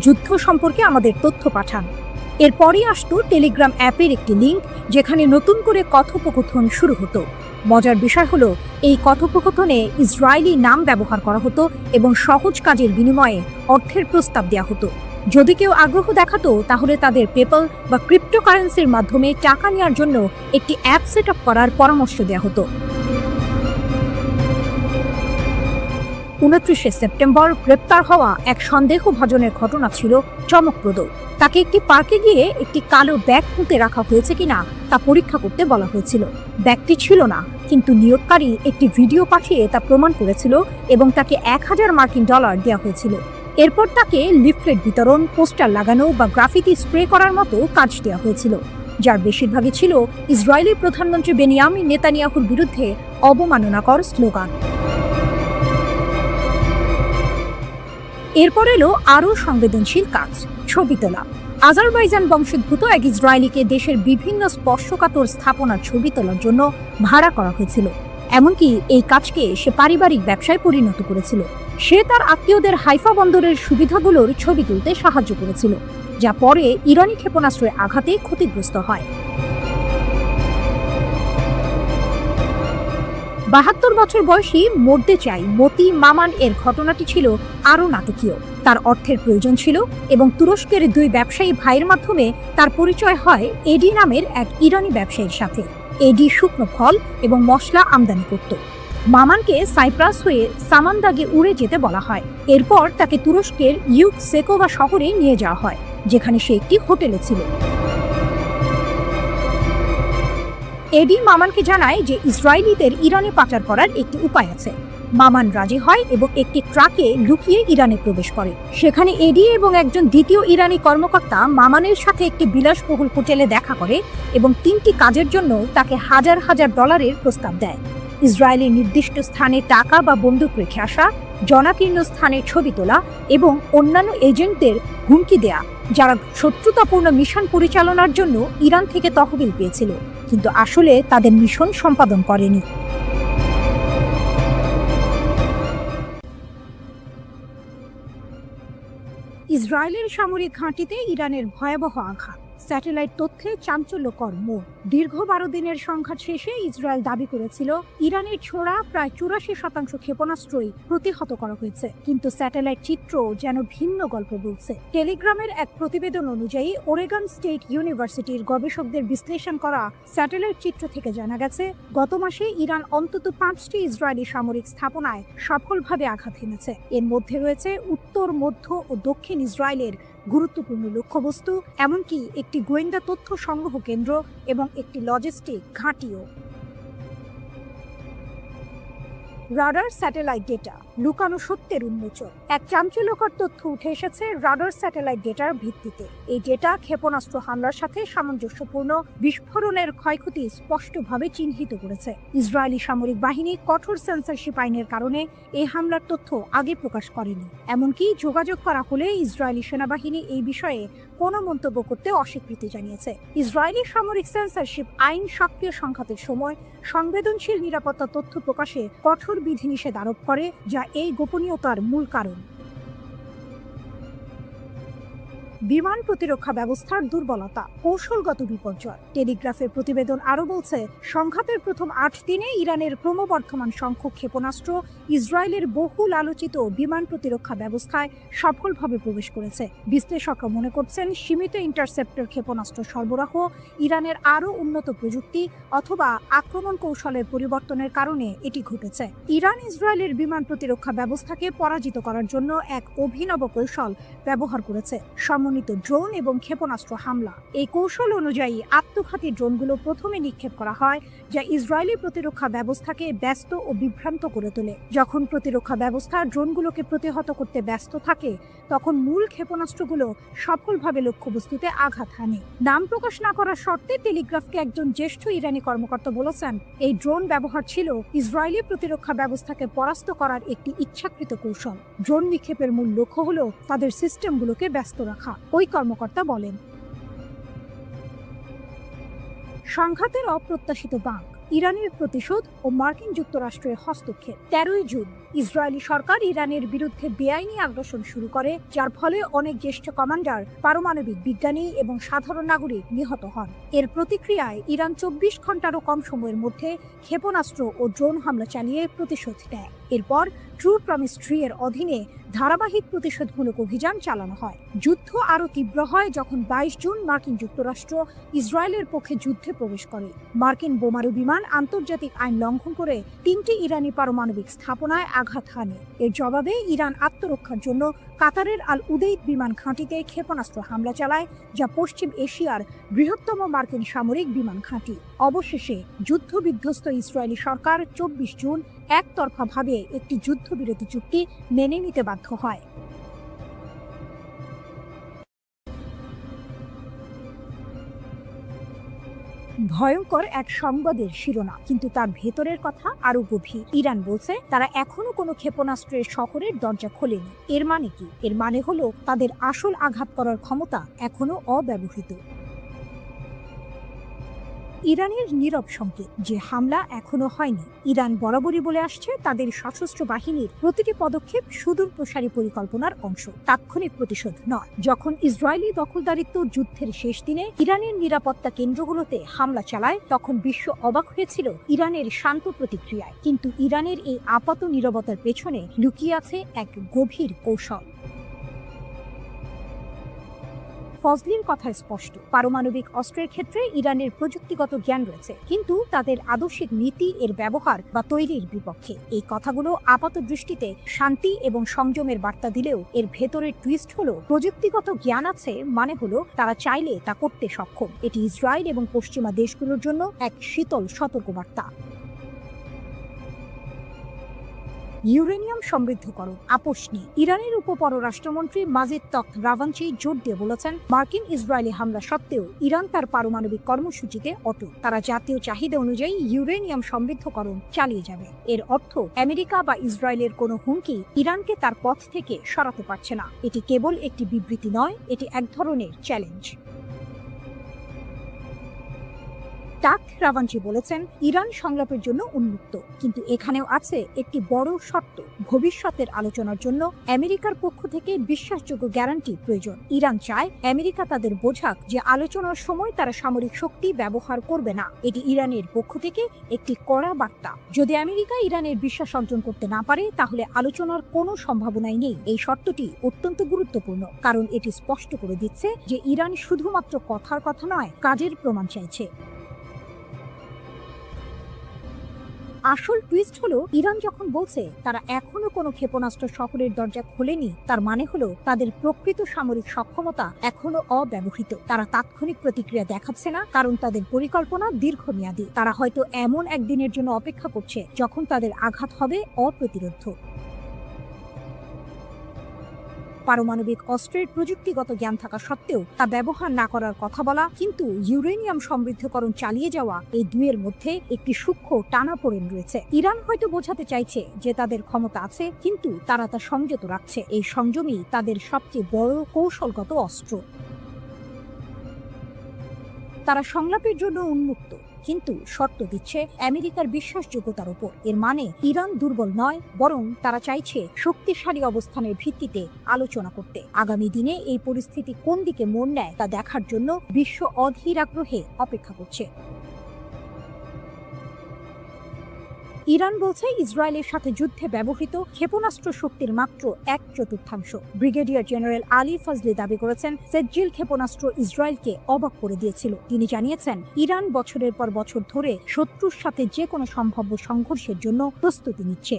A: যুদ্ধ সম্পর্কে আমাদের তথ্য পাঠান। এরপরই আসতো টেলিগ্রাম অ্যাপের একটি লিঙ্ক, যেখানে নতুন করে কথোপকথন শুরু হতো। মজার বিষয় হলো এই কথোপকথনে ইসরায়েলি নাম ব্যবহার করা হতো এবং সহজ কাজের বিনিময়ে অর্থের প্রস্তাব দেওয়া হতো। যদি কেউ আগ্রহ দেখাতো তাহলে তাদের পেপ্যাল বা ক্রিপ্টোকারেন্সির মাধ্যমে টাকা নেওয়ার জন্য একটি অ্যাপ সেট আপ করার পরামর্শ দেওয়া হতো। 29 সেপ্টেম্বর গ্রেপ্তার হওয়া এক সন্দেহভাজনের ঘটনা ছিল চমকপ্রদ। তাকে একটি পার্কে গিয়ে একটি কালো ব্যাগ পুঁতে রাখা হয়েছে কিনা তা পরীক্ষা করতে বলা হয়েছিল। ব্যাগটি ছিল না, কিন্তু নিয়োগকারী একটি ভিডিও পাঠিয়ে তা প্রমাণ করেছিল এবং তাকে $1000 দেওয়া হয়েছিল। এরপর তাকে লিফলেট বিতরণ, পোস্টার লাগানো বা গ্রাফিতি স্প্রে করার মতো কাজ দেওয়া হয়েছিল, যার বেশিরভাগই ছিল ইসরায়েলি প্রধানমন্ত্রী বেনিয়ামিন নেতানিয়াহুর বিরুদ্ধে অবমাননাকর স্লোগান। এরপর এলো আরও সংবেদনশীল কাজ, ছবি তোলা। আজারবাইজান বংশোদ্ভূত এক ইসরায়েলিকে দেশের বিভিন্ন স্পর্শকাতর স্থাপনার ছবি তোলার জন্য ভাড়া করা হয়েছিল। এমনকি এই কাজকে সে পারিবারিক ব্যবসায় পরিণত করেছিল। সে তার আত্মীয়দের হাইফা বন্দরের সুবিধাগুলোর ছবি তুলতে সাহায্য করেছিল, যা পরে ইরানি ক্ষেপণাস্ত্রের আঘাতে ক্ষতিগ্রস্ত হয়। 72 বছর বয়সী মরতে চাই মতি মামান এর ঘটনাটি ছিল আরও নাটকীয়। তার অর্থের প্রয়োজন ছিল এবং তুরস্কের 2 ব্যবসায়ী ভাইয়ের মাধ্যমে তার পরিচয় হয় এডি নামের এক ইরানি ব্যবসায়ীর সাথে। এডি শুকনো ফল এবং মশলা আমদানি করত। মামানকে সাইপ্রাস হয়ে সামান্দাগে উড়ে যেতে বলা হয়। এরপর তাকে তুরস্কের ইউকসেকোভা শহরে নিয়ে যাওয়া হয়, যেখানে সে একটি হোটেলে ছিল। এডি মামানকে জানায় যে ইসরায়েলিদের ইরানে পাচার করার একটি উপায় আছে। মামান রাজি হয় এবং একটি ট্রাকে লুকিয়ে ইরানে প্রবেশ করে। সেখানে এডি এবং একজন দ্বিতীয় ইরানি কর্মকর্তা মামানের সাথে একটি বিলাসবহুল হোটেলে দেখা করে এবং 3টি কাজের জন্য তাকে $1000 প্রস্তাব দেয়। ইসরায়েলের নির্দিষ্ট স্থানে টাকা বা বন্দুক রেখে আসা, জনাকীর্ণ স্থানের ছবি তোলা এবং অন্যান্য এজেন্টদের হুমকি দেয়া, যারা শত্রুতাপূর্ণ মিশন পরিচালনার জন্য ইরান থেকে তহবিল পেয়েছিল কিন্তু আসলে তাদের মিশন সম্পাদন করেনি। ইসরায়েলের সামরিক ঘাঁটিতে ইরানের ভয়াবহ আঘাত, স্যাটেলাইট তথ্যে চাঞ্চল্যকর মোড়। দীর্ঘ 12 দিনের সংঘাত শেষে ইসরায়েল দাবি করেছিল ইরানের ছোড়া প্রায় 84% ক্ষেপণাস্ত্রই প্রতিহত করা হয়েছে, কিন্তু স্যাটেলাইট চিত্র যেন ভিন্ন গল্প বলছে। টেলিগ্রামের এক প্রতিবেদন অনুযায়ী ওরেগন স্টেট ইউনিভার্সিটির গবেষকদের বিশ্লেষণ করা স্যাটেলাইট চিত্র থেকে জানা গেছে গত মাসে ইরান অন্তত 5টি ইসরায়েলি সামরিক স্থাপনায় সফলভাবে আঘাত হেনেছে। এর মধ্যে রয়েছে উত্তর, মধ্য ও দক্ষিণ ইসরায়েলের গুরুত্বপূর্ণ লক্ষ্যবস্তু, এমনকি একটি গোয়েন্দা তথ্য সংগ্রহ কেন্দ্র এবং একটি লজিস্টিক ঘাঁটিও। রাডার স্যাটেলাইট ডেটা, লুকানো সত্যের উন্মোচন। এক চাঞ্চল্যকর তথ্য উঠে এসেছে রাডার স্যাটেলাইট ডেটার ভিত্তিতে। এই ডেটা ক্ষেপণাস্ত্র হামলার সাথে সামঞ্জস্যপূর্ণ বিস্ফোরণের ক্ষয়ক্ষতি স্পষ্টভাবে চিহ্নিত করেছে। ইসরায়েলি সামরিক বাহিনী কঠোর সেন্সরশিপ আইনের কারণে এই হামলার তথ্য আগে প্রকাশ করেনি। এমনকি যোগাযোগ করা হলে ইসরায়েলি সেনাবাহিনী এই বিষয়ে কোনো মন্তব্য করতে অস্বীকৃতি জানিয়েছে। ইসরায়েলি সামরিক সেন্সরশিপ আইন সক্রিয় সংঘাতের সময় সংবেদনশীল নিরাপত্তা তথ্য প্রকাশে কঠোর বিধিনিষেধ আরোপ করে, যা এই গোপনীয়তার মূল কারণ। বিমান প্রতিরক্ষা ব্যবস্থার দুর্বলতা, কৌশলগত বিপর্যয়। টেলিগ্রাফের প্রতিবেদন আরও বলছে, সংঘাতের প্রথম 8 দিনে ইরানের ক্রমবর্ধমান সংখ্যক ক্ষেপণাস্ত্র ইসরায়েলের বহুল আলোচিত বিমান প্রতিরক্ষা ব্যবস্থায় সফলভাবে প্রবেশ করেছে। বিশ্লেষকরা মনে করছেন সীমিত ইন্টারসেপ্টর ক্ষেপণাস্ত্র সরবরাহ, ইরানের আরও উন্নত প্রযুক্তি অথবা আক্রমণ কৌশলের পরিবর্তনের কারণে এটি ঘটেছে। ইরান ইসরায়েলের বিমান প্রতিরক্ষা ব্যবস্থাকে পরাজিত করার জন্য এক অভিনব কৌশল ব্যবহার করেছে, সমন্বিত ড্রোন এবং ক্ষেপণাস্ত্র হামলা। এই কৌশল অনুযায়ী আত্মঘাতী ড্রোনগুলো প্রথমে নিক্ষেপ করা হয়, যা ইসরায়েলি প্রতিরক্ষা ব্যবস্থাকে ব্যস্ত ও বিভ্রান্ত করে তোলে। যখন প্রতিরক্ষা ব্যবস্থা ড্রোনগুলোকে প্রতিহত করতে ব্যস্ত থাকে, তখন মূল ক্ষেপণাস্ত্রগুলো সফলভাবে লক্ষ্যবস্তুতে আঘাত হানে। নাম প্রকাশ না করার শর্তে টেলিগ্রাফকে একজন জ্যেষ্ঠ ইরানি কর্মকর্তা বলেছেন, এই ড্রোন ব্যবহার ছিল ইসরায়েলি প্রতিরক্ষা ব্যবস্থাকে পরাস্ত করার একটি ইচ্ছাকৃত কৌশল। ড্রোন নিক্ষেপের মূল লক্ষ্য হল তাদের সিস্টেমগুলোকে ব্যস্ত রাখা, ওই কর্মকর্তা বলেন। সংঘাতের অপ্রত্যাশিত বাঁক, ইরানের প্রতিশোধ ও মার্কিন যুক্তরাষ্ট্রের হস্তক্ষেপ। 13 জুন ইসরায়েলি সরকার ইরানের বিরুদ্ধে বেআইনি আগ্রাসন শুরু করে, যার ফলে অনেক জ্যেষ্ঠ কমান্ডার, পারমাণবিক বিজ্ঞানী এবং সাধারণ নাগরিক নিহত হন। এর প্রতিক্রিয়ায় ইরান 24 ঘন্টারও কম সময়ের মধ্যে ক্ষেপণাস্ত্র ও ড্রোন হামলা চালিয়ে প্রতিশোধ নেয়। এরপর ট্রু প্রমিস 3 এর অধীনে ধারাবাহিক প্রতিশোধমূলক অভিযান চালানো হয়। যুদ্ধ আরও তীব্র হয় যখন 22 জুন মার্কিন যুক্তরাষ্ট্র ইসরায়েলের পক্ষে যুদ্ধে প্রবেশ করে। মার্কিন বোমারু বিমান আন্তর্জাতিক আইন লঙ্ঘন করে 3টি ইরানি পারমাণবিক স্থাপনায় আঘাত হানে। এর জবাবে ইরান আত্মরক্ষার জন্য কাতারের আল উদেইদ বিমান ঘাঁটিতে ক্ষেপণাস্ত্র হামলা চালায়, যা পশ্চিম এশিয়ার বৃহত্তম মার্কিন সামরিক বিমান ঘাঁটি। অবশেষে যুদ্ধবিধ্বস্ত ইসরায়েলি সরকার 24 জুন একতরফাভাবে একটি যুদ্ধবিরতি চুক্তি মেনে নিতে বাধ্য হয়। ভয়ঙ্কর এক সংবাদের শিরোনাম, কিন্তু তার ভেতরের কথা আরো গভীর। ইরান বলছে তারা এখনো কোনো ক্ষেপণাস্ত্রের শহরের দরজা খোলেনি। এর মানে কি? এর মানে হলো তাদের আসল আঘাত করার ক্ষমতা এখনো অব্যবহৃত। ইরানের নীরব সংকেত যে হামলা এখনো হয়নি। ইরান বরাবরই বলে আসছে তাদের সশস্ত্র বাহিনীর প্রতিটি পদক্ষেপ সুদূর প্রসারী পরিকল্পনার অংশ, তাৎক্ষণিক প্রতিশোধ নয়। যখন ইসরায়েলি দখলদারিত্ব যুদ্ধের শেষ দিনে ইরানের নিরাপত্তা কেন্দ্রগুলোতে হামলা চালায়, তখন বিশ্ব অবাক হয়েছিল ইরানের শান্ত প্রতিক্রিয়ায়। কিন্তু ইরানের এই আপাত নীরবতার পেছনে লুকিয়ে আছে এক গভীর কৌশল। ফজলির কথা স্পষ্ট, পারমাণবিক অস্ত্রের ক্ষেত্রে ইরানের প্রযুক্তিগত জ্ঞান রয়েছে, কিন্তু তাদের আদর্শিক নীতি এর ব্যবহার বা তৈরির বিপক্ষে। এই কথাগুলো আপাত দৃষ্টিতে শান্তি এবং সংযমের বার্তা দিলেও এর ভেতরের টুইস্ট হলো প্রযুক্তিগত জ্ঞান আছে মানে হলো তারা চাইলে তা করতে সক্ষম। এটি ইসরায়েল এবং পশ্চিমা দেশগুলোর জন্য এক শীতল সতর্কবার্তা। ইউরেনিয়াম সমৃদ্ধকরণ আপোষ নিয়ে ইরানের উপপররাষ্ট্রমন্ত্রী মাজিদ তখত রাভাঞ্চি জোর দিয়ে বলেছেন, মার্কিন ইসরায়েলি হামলা সত্ত্বেও ইরান তার পারমাণবিক কর্মসূচিতে অটল। তারা জাতীয় চাহিদা অনুযায়ী ইউরেনিয়াম সমৃদ্ধকরণ চালিয়ে যাবে। এর অর্থ আমেরিকা বা ইসরায়েলের কোনো হুমকি ইরানকে তার পথ থেকে সরাতে পারছে না। এটি কেবল একটি বিবৃতি নয়, এটি এক ধরনের চ্যালেঞ্জ। তখত রাভাঞ্চি বলেছেন, ইরান সংলাপের জন্য উন্মুক্ত, কিন্তু এখানেও আছে একটি বড় শর্ত। ভবিষ্যতের আলোচনার জন্য আমেরিকার পক্ষ থেকে বিশ্বাসযোগ্য গ্যারান্টি প্রয়োজন। ইরান চায় আমেরিকা তাদের বোঝাক যে আলোচনার সময় তারা সামরিক শক্তি ব্যবহার করবে না। এটি ইরানের পক্ষ থেকে একটি কড়া বার্তা। যদি আমেরিকা ইরানের বিশ্বাস অর্জন করতে না পারে, তাহলে আলোচনার কোনো সম্ভাবনাই নেই। এই শর্তটি অত্যন্ত গুরুত্বপূর্ণ, কারণ এটি স্পষ্ট করে দিচ্ছে যে ইরান শুধুমাত্র কথার কথা নয়, কাজের প্রমাণ চাইছে। আসল টুইস্ট হলো, ইরান যখন বলছে তারা এখনো কোনো ক্ষেপণাস্ত্র শহরের দরজা খোলেনি, তার মানে হলো তাদের প্রকৃত সামরিক সক্ষমতা এখনো অব্যবহৃত। তারা তাৎক্ষণিক প্রতিক্রিয়া দেখাচ্ছে না, কারণ তাদের পরিকল্পনা দীর্ঘমেয়াদী। তারা হয়তো এমন একদিনের জন্য অপেক্ষা করছে যখন তাদের আঘাত হবে অপ্রতিরোধ্য। পারমাণবিক অস্ত্রের প্রযুক্তিগত জ্ঞান থাকা সত্ত্বেও তা ব্যবহার না করার কথা বলা, কিন্তু ইউরেনিয়াম সমৃদ্ধকরণ চালিয়ে যাওয়া, এই দুইয়ের মধ্যে একটি সূক্ষ্ম টানাপোড়েন রয়েছে। ইরান হয়তো বোঝাতে চাইছে যে তাদের ক্ষমতা আছে, কিন্তু তারা তা সংযত রাখছে। এই সংযমই তাদের সবচেয়ে বড় কৌশলগত অস্ত্র। তারা সংলাপের জন্য উন্মুক্ত, কিন্তু শর্ত দিচ্ছে আমেরিকার বিশ্বাসযোগ্যতার উপর। এর মানে ইরান দুর্বল নয়, বরং তারা চাইছে শক্তিশালী অবস্থানের ভিত্তিতে আলোচনা করতে। আগামী দিনে এই পরিস্থিতি কোন দিকে মোড় নেয় তা দেখার জন্য বিশ্ব অধীর আগ্রহে অপেক্ষা করছে। ইরান বলছে ইসরায়েলের সাথে যুদ্ধে ব্যবহৃত ক্ষেপণাস্ত্র শক্তির মাত্র 1/4। ব্রিগেডিয়ার জেনারেল আলী ফজলি দাবি করেছেন, সেজ্জিল ক্ষেপণাস্ত্র ইসরায়েলকে অবাক করে দিয়েছিল। তিনি জানিয়েছেন, ইরান বছরের পর বছর ধরে শত্রুর সাথে যে কোনো সম্ভাব্য সংঘর্ষের জন্য প্রস্তুতি নিচ্ছে।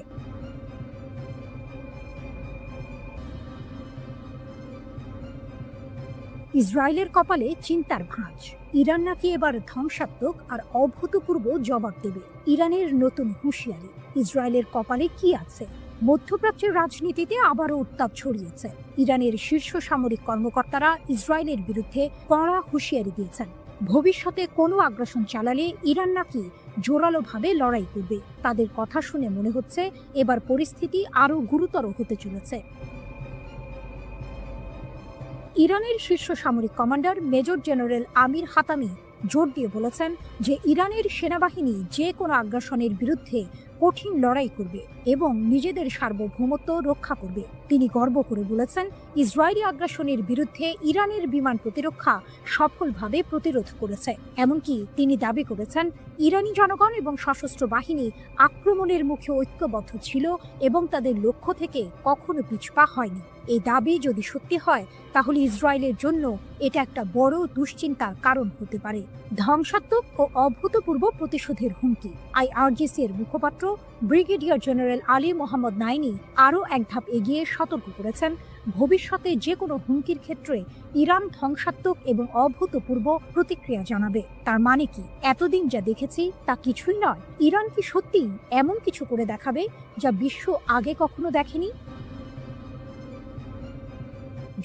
A: ইসরায়েলের কপালে চিন্তার ভাঁজ। ইরান নাকি এবার ধ্বংসাত্মক আর অভূতপূর্ব জবাব দেবে। ইরানের নতুন হুঁশিয়ারি। ইসরায়েলের কপালে কি আছে? মধ্যপ্রাচ্যের রাজনীতিতে আবারও উত্তাপ ছড়িয়েছে। ইরানের শীর্ষ সামরিক কর্মকর্তারা ইসরায়েলের বিরুদ্ধে কড়া হুঁশিয়ারি দিয়েছেন। ভবিষ্যতে কোনো আগ্রাসন চালালে ইরান নাকি জোরালোভাবে লড়াই করবে। তাদের কথা শুনে মনে হচ্ছে এবার পরিস্থিতি আরও গুরুতর হতে চলেছে। ইরানের শীর্ষ সামরিক কমান্ডার মেজর জেনারেল আমির হাতামি জোর দিয়ে বলেছেন যে ইরানের সেনাবাহিনী যে কোনো আগ্রাসনের বিরুদ্ধে কঠিন লড়াই করবে এবং নিজেদের সার্বভৌমত্ব রক্ষা করবে। তিনি গর্ব করে বলেছেন, ইসরায়েলি আগ্রাসনের বিরুদ্ধে ইরানের বিমান প্রতিরক্ষা সফলভাবে প্রতিরোধ করেছে। এমনকি তিনি দাবি করেছেন, ইরানি জনগণ এবং সশস্ত্র বাহিনী আক্রমণের মুখে ঐক্যবদ্ধ ছিল এবং তাদের লক্ষ্য থেকে কখনো পিছপা হয়নি। এই দাবি যদি সত্যি হয় তাহলে ইসরায়েলের জন্য এটা একটা বড় দুশ্চিন্তার কারণ হতে পারে। ধ্বংসাত্মক ও অভূতপূর্ব প্রতিশোধের হুমকি। আইআরজিসি এর মুখপাত্র ব্রিগেডিয়ার জেনারেল আলী মোহাম্মদ নাইনি আরও এক ধাপ এগিয়ে সতর্ক করেছেন, ভবিষ্যতে যে কোনো হুমকির ক্ষেত্রে ইরান ধ্বংসাত্মক এবং অভূতপূর্ব প্রতিক্রিয়া জানাবে। তার মানে কি, এতদিন যা দেখেছি তা কিছুই নয়? ইরান কি সত্যিই এমন কিছু করে দেখাবে যা বিশ্ব আগে কখনো দেখেনি?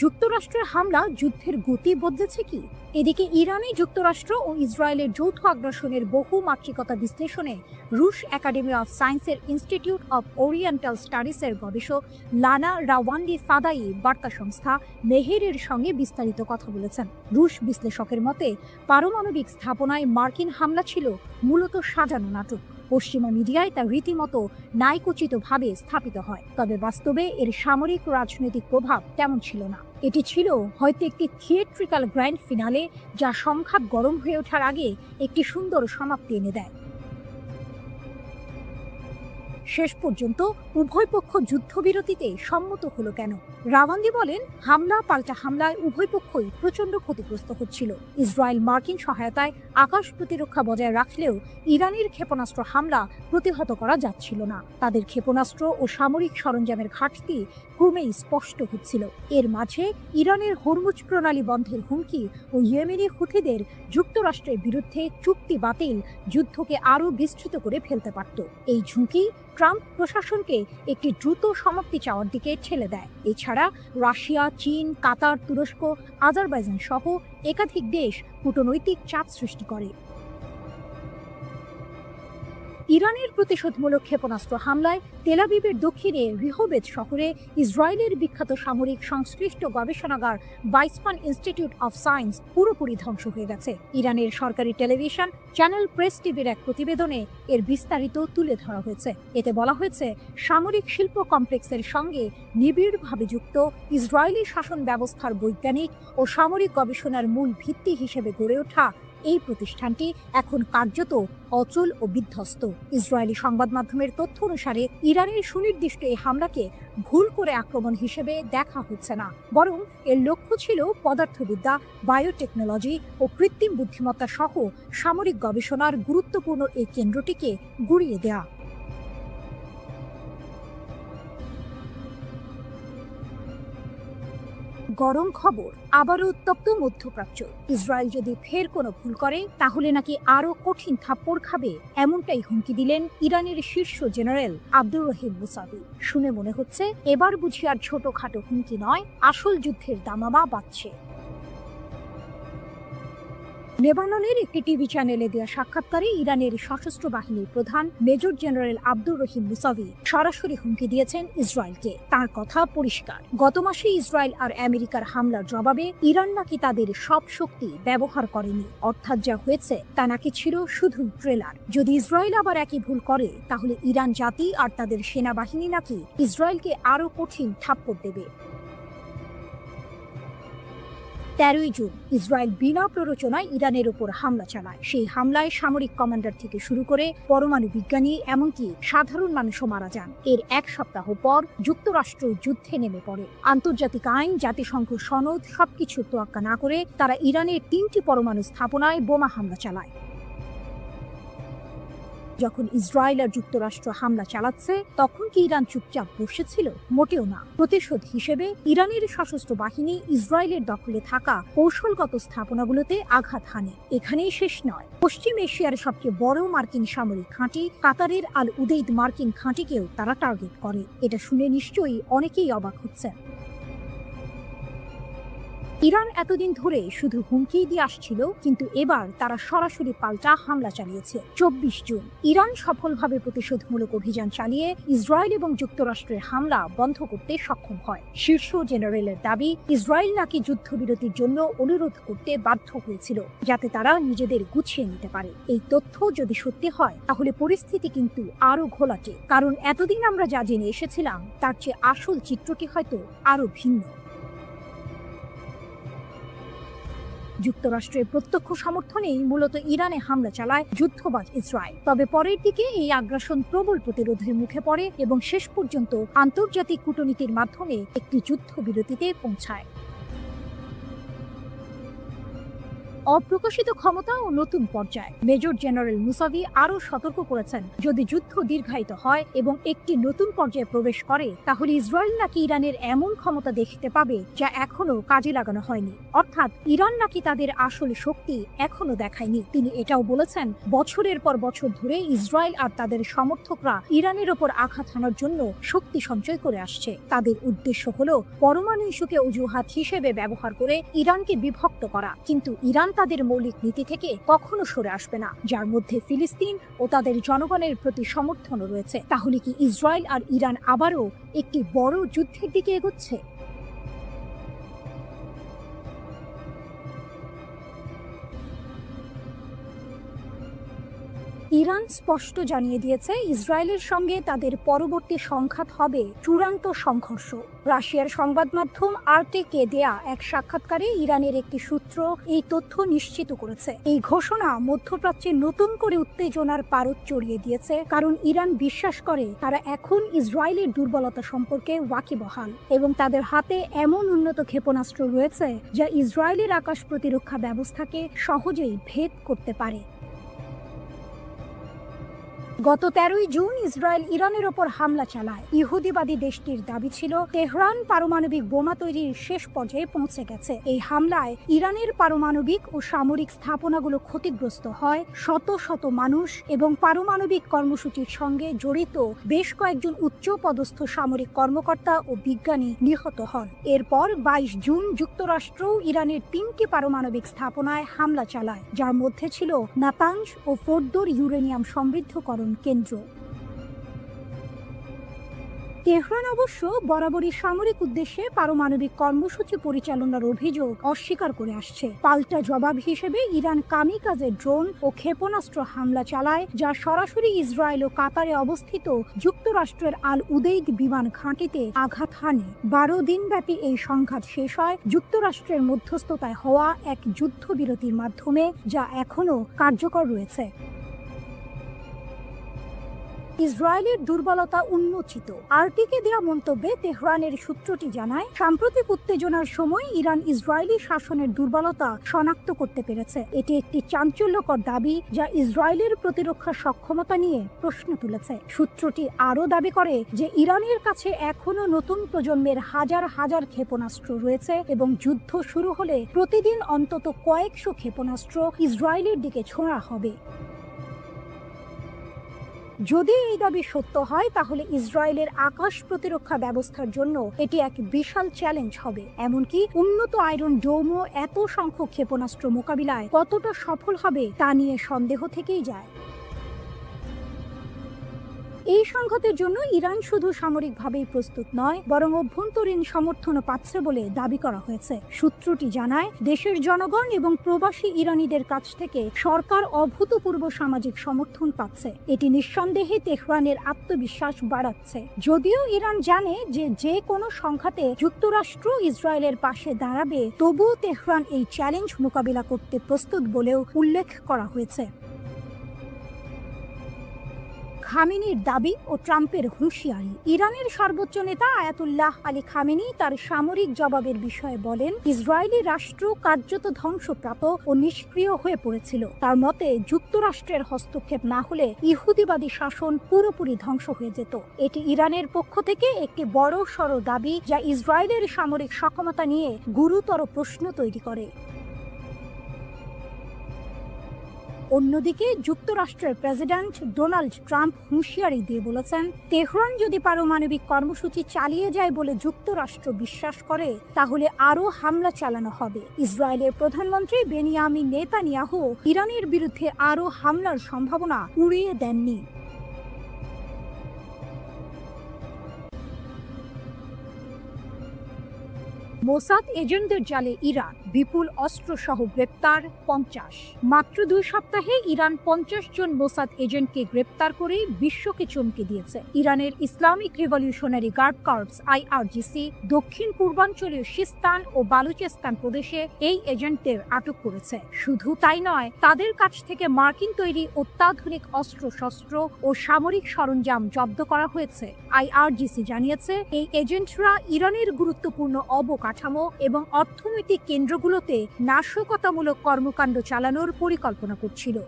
A: যুক্তরাষ্ট্রের হামলা যুদ্ধের গতি বদলেছে কি? এদিকে ইরানে যুক্তরাষ্ট্র ও ইসরায়েলের যৌথ আগ্রাসনের বহু মাত্রিকতা বিশ্লেষণে রুশ একাডেমি অফ সায়েন্সের ইনস্টিটিউট অফ ওরিয়েন্টাল স্টাডিজের গবেষক লানা রাওয়ান্ডি ফাদাই বার্তা সংস্থা মেহেরের সঙ্গে বিস্তারিত কথা বলেছেন। রুশ বিশ্লেষকের মতে, পারমাণবিক স্থাপনায় মার্কিন হামলা ছিল মূলত সাজানো নাটক। পশ্চিমা মিডিয়ায় তা রীতিমতো ন্যায়কোচিতভাবে স্থাপিত হয়, তবে বাস্তবে এর সামরিক রাজনৈতিক প্রভাব তেমন ছিল না। এটি ছিল হয়তো একটি থিয়েট্রিক্যাল গ্র্যান্ড ফিনালে, যা সংঘাত গরম হয়ে ওঠার আগে একটি সুন্দর সমাপ্তি এনে দেয়। শেষ পর্যন্ত উভয় পক্ষ যুদ্ধবিরতিতে সম্মত হলো কেন? রাওয়ান্দি বলেন, হামলা পাল্টা হামলায় উভয় পক্ষই প্রচণ্ড ক্ষতিগ্রস্ত হচ্ছিল। ইসরায়েল মার্কিন সহায়তায় আকাশ প্রতিরক্ষা বজায় রাখলেও ইরানের ক্ষেপণাস্ত্র হামলা প্রতিহত করা যাচ্ছিল না। তাদের ক্ষেপণাস্ত্র ও সামরিক সরঞ্জামের ঘাটতি ক্রমেই স্পষ্ট হচ্ছিল। এর মাঝে ইরানের হরমুজ প্রণালী বন্ধের হুমকি ও ইয়েমেনি হুথিদের যুক্তরাষ্ট্রের বিরুদ্ধে চুক্তি বাতিল যুদ্ধকে আরও বিস্তৃত করে ফেলতে পারত। এই ঝুঁকি ট্রাম্প প্রশাসনকে একটি দ্রুত সমাপ্তি চাওয়ার দিকে ঠেলে দেয়। এছাড়া রাশিয়া, চীন, কাতার, তুরস্ক, আজারবাইজান সহ একাধিক দেশ কূটনৈতিক চাপ সৃষ্টি করে। ইরানের প্রতিশোধমূলক ক্ষেপণাস্ত্র হামলায় তেল আবিবের দক্ষিণে রিহোবেদ শহরে ইসরায়েলের বিখ্যাত সামরিক সংশ্লিষ্ট গবেষণাগার বাইসমান ইনস্টিটিউট অফ সায়েন্স পুরোপুরি ধ্বংস হয়ে গেছে। ইরানের সরকারি টেলিভিশন চ্যানেল প্রেস টিভির এক প্রতিবেদনে এর বিস্তারিত তুলে ধরা হয়েছে। এতে বলা হয়েছে, সামরিক শিল্প কমপ্লেক্সের সঙ্গে নিবিড়ভাবে যুক্ত ইসরায়েলি শাসন ব্যবস্থার বৈজ্ঞানিক ও সামরিক গবেষণার মূল ভিত্তি হিসেবে গড়ে ওঠা এই প্রতিষ্ঠানটি এখন কার্যত অচল ও বিধ্বস্ত। ইসরায়েলি সংবাদ মাধ্যমের তথ্য অনুসারে ইরানের সুনির্দিষ্ট এই হামলাকে ভুল করে আক্রমণ হিসেবে দেখা হচ্ছে না, বরং এর লক্ষ্য ছিল পদার্থবিদ্যা, বায়োটেকনোলজি ও কৃত্রিম বুদ্ধিমত্তা সহ সামরিক গবেষণার গুরুত্বপূর্ণ এই কেন্দ্রটিকে গুঁড়িয়ে দেয়া। গরম খবর, আবারও উত্তপ্ত মধ্যপ্রাচ্য। ইসরায়েল যদি ফের কোনো ভুল করে তাহলে নাকি আরো কঠিন থাপ্পড় খাবে, এমনটাই হুমকি দিলেন ইরানের শীর্ষ জেনারেল আব্দুর রহিম মুসাভি। শুনে মনে হচ্ছে এবার বুঝি আর ছোটখাটো হুমকি নয়, আসল যুদ্ধের দামামা বাজছে। লেবাননের একটি টিভি চ্যানেলে দেওয়া সাক্ষাৎকারে ইরানের সশস্ত্র বাহিনীর প্রধান major general Abdur Rahim Musavi সরাসরি হুমকি দিয়েছেন ইসরায়েলকে। তার কথা পরিষ্কার, গত মাসে ইসরায়েল আর আমেরিকার হামলার জবাবে ইরান নাকি তাদের সব শক্তি ব্যবহার করেনি, অর্থাৎ যা হয়েছে তা নাকি ছিল শুধু ট্রেলার। যদি ইসরায়েল আবার একই ভুল করে তাহলে ইরান জাতি আর তাদের সেনাবাহিনী নাকি ইসরায়েলকে আরো কঠিন থাপ্পড় দেবে। 13 জুন ইসরায়েল বিনা প্ররোচনায় ইরানের ওপর হামলা চালায়। সেই হামলায় সামরিক কমান্ডার থেকে শুরু করে পরমাণু বিজ্ঞানী এমনকি সাধারণ মানুষও মারা যান। এর এক সপ্তাহ পর যুক্তরাষ্ট্র যুদ্ধে নেমে পড়ে। আন্তর্জাতিক আইন, জাতিসংঘ সনদ সবকিছু তোয়াক্কা না করে তারা ইরানের 3টি পরমাণু স্থাপনায় বোমা হামলা চালায়। যখন ইসরায়েল আর যুক্তরাষ্ট্র হামলা চালাচ্ছে তখন কি ইরান চুপচাপ বসেছিল? মোটেও না। প্রতিশোধ হিসেবে ইরানের সশস্ত্র বাহিনী ইসরায়েলের দখলে থাকা কৌশলগত স্থাপনাগুলোতে আঘাত হানে। এখানেই শেষ নয়, পশ্চিম এশিয়ার সবচেয়ে বড় মার্কিন সামরিক ঘাঁটি কাতারের আল উদেইদ মার্কিন ঘাঁটিকেও তারা টার্গেট করে। এটা শুনে নিশ্চয়ই অনেকেই অবাক হচ্ছেন। ইরান এতদিন ধরে শুধু হুমকি দিয়ে আসছিল, কিন্তু এবার তারা সরাসরি পাল্টা হামলা চালিয়েছে। 24 জুন ইরান সফলভাবে প্রতিশোধমূলক অভিযান চালিয়ে ইসরায়েল এবং যুক্তরাষ্ট্রের হামলা বন্ধ করতে সক্ষম হয়। শীর্ষ জেনারেলের দাবি, ইসরায়েল নাকি যুদ্ধবিরতির জন্য অনুরোধ করতে বাধ্য হয়েছিল, যাতে তারা নিজেদের গুছিয়ে নিতে পারে। এই তথ্য যদি সত্যি হয়, তাহলে পরিস্থিতি কিন্তু আরো ঘোলাটে, কারণ এতদিন আমরা যা জেনে এসেছিলাম তার চেয়ে আসল চিত্রটি হয়তো আরো ভিন্ন। যুক্তরাষ্ট্রের প্রত্যক্ষ সমর্থনেই মূলত ইরানে হামলা চালায় যুদ্ধবাজ ইসরায়েল। তবে পরের দিকে এই আগ্রাসন প্রবল প্রতিরোধের মুখে পড়ে এবং শেষ পর্যন্ত আন্তর্জাতিক কূটনীতির মাধ্যমে একটি যুদ্ধবিরতিতে পৌঁছায়। অপ্রকাশিত ক্ষমতা ও নতুন পর্যায়। মেজর জেনারেল মুসাভি আরও সতর্ক করেছেন, যদি যুদ্ধ দীর্ঘায়িত হয় এবং একটি নতুন পর্যায়ে প্রবেশ করে, তাহলে ইসরায়েল নাকি ইরানের এমন ক্ষমতা দেখতে পাবে যা এখনো কাজে লাগানো হয়নি। অর্থাৎ ইরান নাকি তাদের আসল শক্তি এখনো দেখায়নি। তিনি এটাও বলেছেন, বছরের পর বছর ধরে ইসরায়েল আর তাদের সমর্থকরা ইরানের ওপর আঘাত হানার জন্য শক্তি সঞ্চয় করে আসছে। তাদের উদ্দেশ্য হলো পরমাণু ইস্যুকে অজুহাত হিসেবে ব্যবহার করে ইরানকে বিভক্ত করা, কিন্তু ইরান তাদের মৌলিক নীতি থেকে কখনো সরে আসবে না, যার মধ্যে ফিলিস্তিন ও তাদের জনগণের প্রতি সমর্থনও রয়েছে। তাহলে কি ইসরায়েল আর ইরান আবারও একটি বড় যুদ্ধের দিকে এগোচ্ছে? ইরান স্পষ্ট জানিয়ে দিয়েছে, ইসরায়েলের সঙ্গে তাদের পরবর্তী সংঘাত হবে চূড়ান্ত সংঘর্ষ। রাশিয়ার সংবাদ মাধ্যম আরটিকে দেয়া এক সাক্ষাৎকারে ইরানের একটি সূত্র এই তথ্য নিশ্চিত করেছে। এই ঘোষণা মধ্যপ্রাচ্যে নতুন করে উত্তেজনার পারদ চড়িয়ে দিয়েছে, কারণ ইরান বিশ্বাস করে তারা এখন ইসরায়েলের দুর্বলতা সম্পর্কে ওয়াকিবহাল এবং তাদের হাতে এমন উন্নত ক্ষেপণাস্ত্র রয়েছে যা ইসরায়েলের আকাশ প্রতিরক্ষা ব্যবস্থাকে সহজেই ভেদ করতে পারে। গত 13 জুন ইসরায়েল ইরানের ওপর হামলা চালায়। ইহুদিবাদী দেশটির দাবি ছিল, তেহরান পারমাণবিক বোমা তৈরির শেষ পর্যায়ে পৌঁছে গেছে। এই হামলায় ইরানের পারমাণবিক ও সামরিক স্থাপনাগুলো ক্ষতিগ্রস্ত হয়, শত শত মানুষ এবং পারমাণবিক কর্মসূচির সঙ্গে জড়িত বেশ কয়েকজন উচ্চ পদস্থ সামরিক কর্মকর্তা ও বিজ্ঞানী নিহত হন। এরপর 22 জুন যুক্তরাষ্ট্র ইরানের 3টি পারমাণবিক স্থাপনায় হামলা চালায়, যার মধ্যে ছিল নাতানজ ও ফোর্দোর ইউরেনিয়াম সমৃদ্ধকরণ কেন্দ্র। তেহরান অবশ্য বরাবরই সামরিক উদ্দেশ্যে পারমাণবিক কর্মসূচি পরিচালনার অভিযোগ অস্বীকার করে আসছে। পাল্টা জবাব হিসেবে ইরান কামিকাজে ড্রোন ও ক্ষেপণাস্ত্র হামলা চালায়, যা সরাসরি ইসরায়েল ও কাতারে অবস্থিত যুক্তরাষ্ট্রের আল উদেইদ বিমান ঘাঁটিতে আঘাত হানে। 12 দিনব্যাপী এই সংঘাত শেষ হয় যুক্তরাষ্ট্রের মধ্যস্থতায় হওয়া এক যুদ্ধবিরতির মাধ্যমে, যা এখনো কার্যকর রয়েছে। ইসরায়েলের দুর্বলতা উন্মোচিত। আরটিকে দেওয়া মন্তব্যে তেহরানের সূত্রটি জানায়, সাম্প্রতিক উত্তেজনার সময় ইরান ইসরায়েলি শাসনের দুর্বলতা শনাক্ত করতে পেরেছে। এটি একটি চাঞ্চল্যকর দাবি যা ইসরায়েলের প্রতিরক্ষা সক্ষমতা নিয়ে প্রশ্ন তুলেছে। সূত্রটি আরও দাবি করে যে ইরানের কাছে এখনো নতুন প্রজন্মের হাজার হাজার ক্ষেপণাস্ত্র রয়েছে এবং যুদ্ধ শুরু হলে প্রতিদিন অন্তত কয়েকশো ক্ষেপণাস্ত্র ইসরায়েলের দিকে ছোঁড়া হবে। যদি এই দাবি সত্য হয়, তাহলে ইসরায়েলের আকাশ প্রতিরক্ষা ব্যবস্থার জন্য এটি এক বিশাল চ্যালেঞ্জ হবে। এমনকি উন্নত আয়রন ডোমও এত সংখ্যক ক্ষেপণাস্ত্র মোকাবিলায় কতটা সফল হবে তা নিয়ে সন্দেহ থেকেই যায়। এই সংঘাতের জন্য ইরান শুধু সামরিকভাবেই প্রস্তুত নয়, বরং অভ্যন্তরীণ সমর্থনও পাচ্ছে বলে দাবি করা হয়েছে। সূত্রটি জানায়, দেশের জনগণ এবং প্রবাসী ইরানিদের কাছ থেকে সরকার অভূতপূর্ব সামাজিক সমর্থন পাচ্ছে। এটি নিঃসন্দেহে তেহরানের আত্মবিশ্বাস বাড়াচ্ছে। যদিও ইরান জানে যে যে কোনো সংঘাতে যুক্তরাষ্ট্র ইসরায়েলের পাশে দাঁড়াবে, তবুও তেহরান এই চ্যালেঞ্জ মোকাবিলা করতে প্রস্তুত বলেও উল্লেখ করা হয়েছে। খামেনির দাবি ও ট্রাম্পের হুঁশিয়ারি। ইরানের সর্বোচ্চ নেতা আয়াতুল্লাহ আলী খামেনি তার সামরিক জবাবের বিষয়ে বলেন, ইসরায়েলি রাষ্ট্র কার্যত ধ্বংসপ্রাপ্ত ও নিষ্ক্রিয় হয়ে পড়েছিল। তার মতে, যুক্তরাষ্ট্রের হস্তক্ষেপ না হলে ইহুদিবাদী শাসন পুরোপুরি ধ্বংস হয়ে যেত। এটি ইরানের পক্ষ থেকে একটি বড় সড় দাবি যা ইসরায়েলের সামরিক সক্ষমতা নিয়ে গুরুতর প্রশ্ন তৈরি করে। অন্যদিকে যুক্তরাষ্ট্রের প্রেসিডেন্ট ডোনাল্ড ট্রাম্প হুঁশিয়ারি দিয়ে বলেছেন, তেহরান যদি পারমাণবিক কর্মসূচি চালিয়ে যায় বলে যুক্তরাষ্ট্র বিশ্বাস করে তাহলে আরও হামলা চালানো হবে। ইসরায়েলের প্রধানমন্ত্রী বেনিয়ামিন নেতানিয়াহু ইরানের বিরুদ্ধে আরও হামলার সম্ভাবনা উড়িয়ে দেননি। মোসাদ এজেন্টদের জালে ইরান, বিপুল অস্ত্রসহ গ্রেপ্তার 50। মাত্র 2 সপ্তাহে ইরান 50 জন মোসাদ এজেন্টকে গ্রেপ্তার করে বিশ্বকে চমকে দিয়েছে। ইরানের Islamic revolutionary guard corps IRGC দক্ষিণ পূর্বাঞ্চলীয় সিস্তান ও বালুচেস্তান প্রদেশে এই এজেন্টদের আটক করেছে। শুধু তাই নয়, তাদের কাছ থেকে মার্কিন তৈরি অত্যাধুনিক অস্ত্রশস্ত্র ও সামরিক সরঞ্জাম জব্দ করা হয়েছে। IRGC জানিয়েছে, এই এজেন্টরা ইরানের গুরুত্বপূর্ণ অবকাঠামো এবং অর্থনৈতিক কেন্দ্রগুলোতে নাশকতামূলক কর্মকাণ্ড চালানোর পরিকল্পনা করছিল।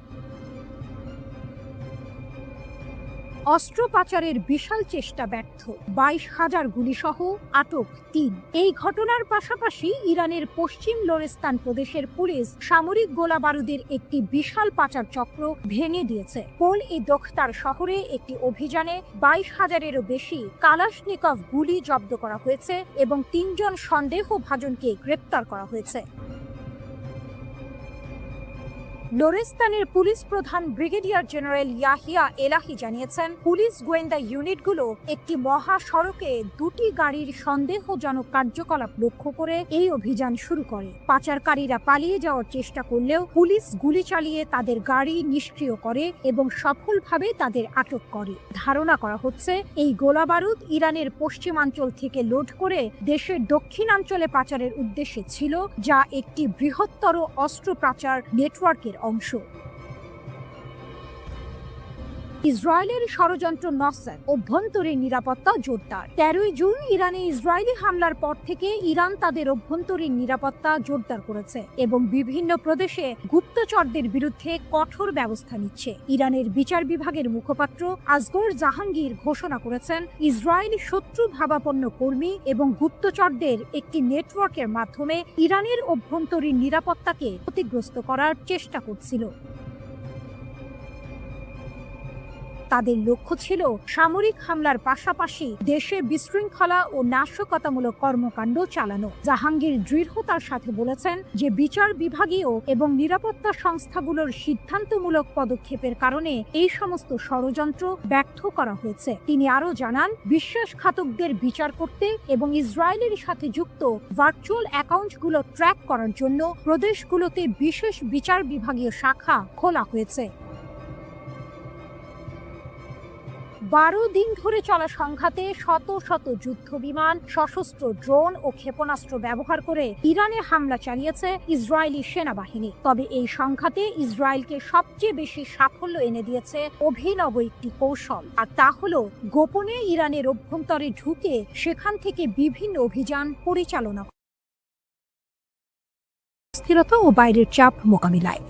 A: অস্ত্র পাচারের বিশাল চেষ্টা ব্যর্থ, 22,000 গুলিসহ আটক 3। এই ঘটনার পাশাপাশি ইরানের পশ্চিম লোরেস্তান প্রদেশের পুলিশ সামরিক গোলা বারুদের একটি বিশাল পাচার চক্র ভেঙে দিয়েছে। পোল-ই দোখতার শহরে একটি অভিযানে 22,000-এরও বেশি কালাশনিকভ গুলি জব্দ করা হয়েছে এবং 3 জন সন্দেহভাজনকে গ্রেপ্তার করা হয়েছে। লোরেস্তানের পুলিশ প্রধান ব্রিগেডিয়ার জেনারেল ইয়াহিয়া এলাহি জানিয়েছেন, পুলিশ গোয়েন্দা ইউনিটগুলো একটি মহাসড়কে 2টি গাড়ির সন্দেহজনক কার্যকলাপ লক্ষ্য করে এই অভিযান শুরু করে। পাচারকারীরা পালিয়ে যাওয়ার চেষ্টা করলেও পুলিশ গুলি চালিয়ে তাদের গাড়ি নিষ্ক্রিয় করে এবং সফলভাবে তাদের আটক করে। ধারণা করা হচ্ছে, এই গোলাবারুদ ইরানের পশ্চিমাঞ্চল থেকে লোড করে দেশের দক্ষিণাঞ্চলে পাচারের উদ্দেশ্যে ছিল, যা একটি বৃহত্তর অস্ত্র পাচার নেটওয়ার্কের অংশ। ইসরায়েলের ষড়যন্ত্র নসর, অভ্যন্তরীণ নিরাপত্তা জোরদার। 13 জুন ইরানে ইসরায়েলি হামলার পর থেকে ইরান তাদের অভ্যন্তরীণ নিরাপত্তা জোরদার করেছে এবং বিভিন্ন প্রদেশে গুপ্তচরদের বিরুদ্ধে কঠোর ব্যবস্থা নিচ্ছে। ইরানের বিচার বিভাগের মুখপাত্র আসগর জাহাঙ্গীর ঘোষণা করেছেন, ইসরায়েলি শত্রু ভাবাপন্ন কর্মী এবং গুপ্তচরদের একটি নেটওয়ার্কের মাধ্যমে ইরানের অভ্যন্তরীণ নিরাপত্তাকে ক্ষতিগ্রস্ত করার চেষ্টা করছিল। তাদের লক্ষ্য ছিল সামরিক হামলার পাশাপাশি দেশে বিশৃঙ্খলা ও নাশকতামূলক কর্মকাণ্ড চালানো। জাহাঙ্গীর দৃঢ়তার সাথে বলেছেন যে বিচার বিভাগীয় এবং নিরাপত্তা সংস্থাগুলোর সিদ্ধান্তমূলক পদক্ষেপের কারণে এই সমস্ত ষড়যন্ত্র ব্যর্থ করা হয়েছে। তিনি আরও জানান, বিশ্বাসঘাতকদের বিচার করতে এবং ইসরায়েলের সাথে যুক্ত ভার্চুয়াল অ্যাকাউন্টগুলো ট্র্যাক করার জন্য প্রদেশগুলোতে বিশেষ বিচার বিভাগীয় শাখা খোলা হয়েছে। 12 দিন ধরে চলা সংঘাতে শত শত যুদ্ধ বিমান, সশস্ত্র ড্রোন ও ক্ষেপণাস্ত্র ব্যবহার করে ইরানে হামলা চালিয়েছে ইসরায়েলি সেনাবাহিনী। তবে এই সংঘাতে ইসরায়েলকে সবচেয়ে বেশি সাফল্য এনে দিয়েছে অভিনব একটি কৌশল, আর তা হলো গোপনে ইরানের অভ্যন্তরে ঢুকে সেখান থেকে বিভিন্ন অভিযান পরিচালনা, স্থিরতা ও বাইরের চাপ মোকাবিলায়।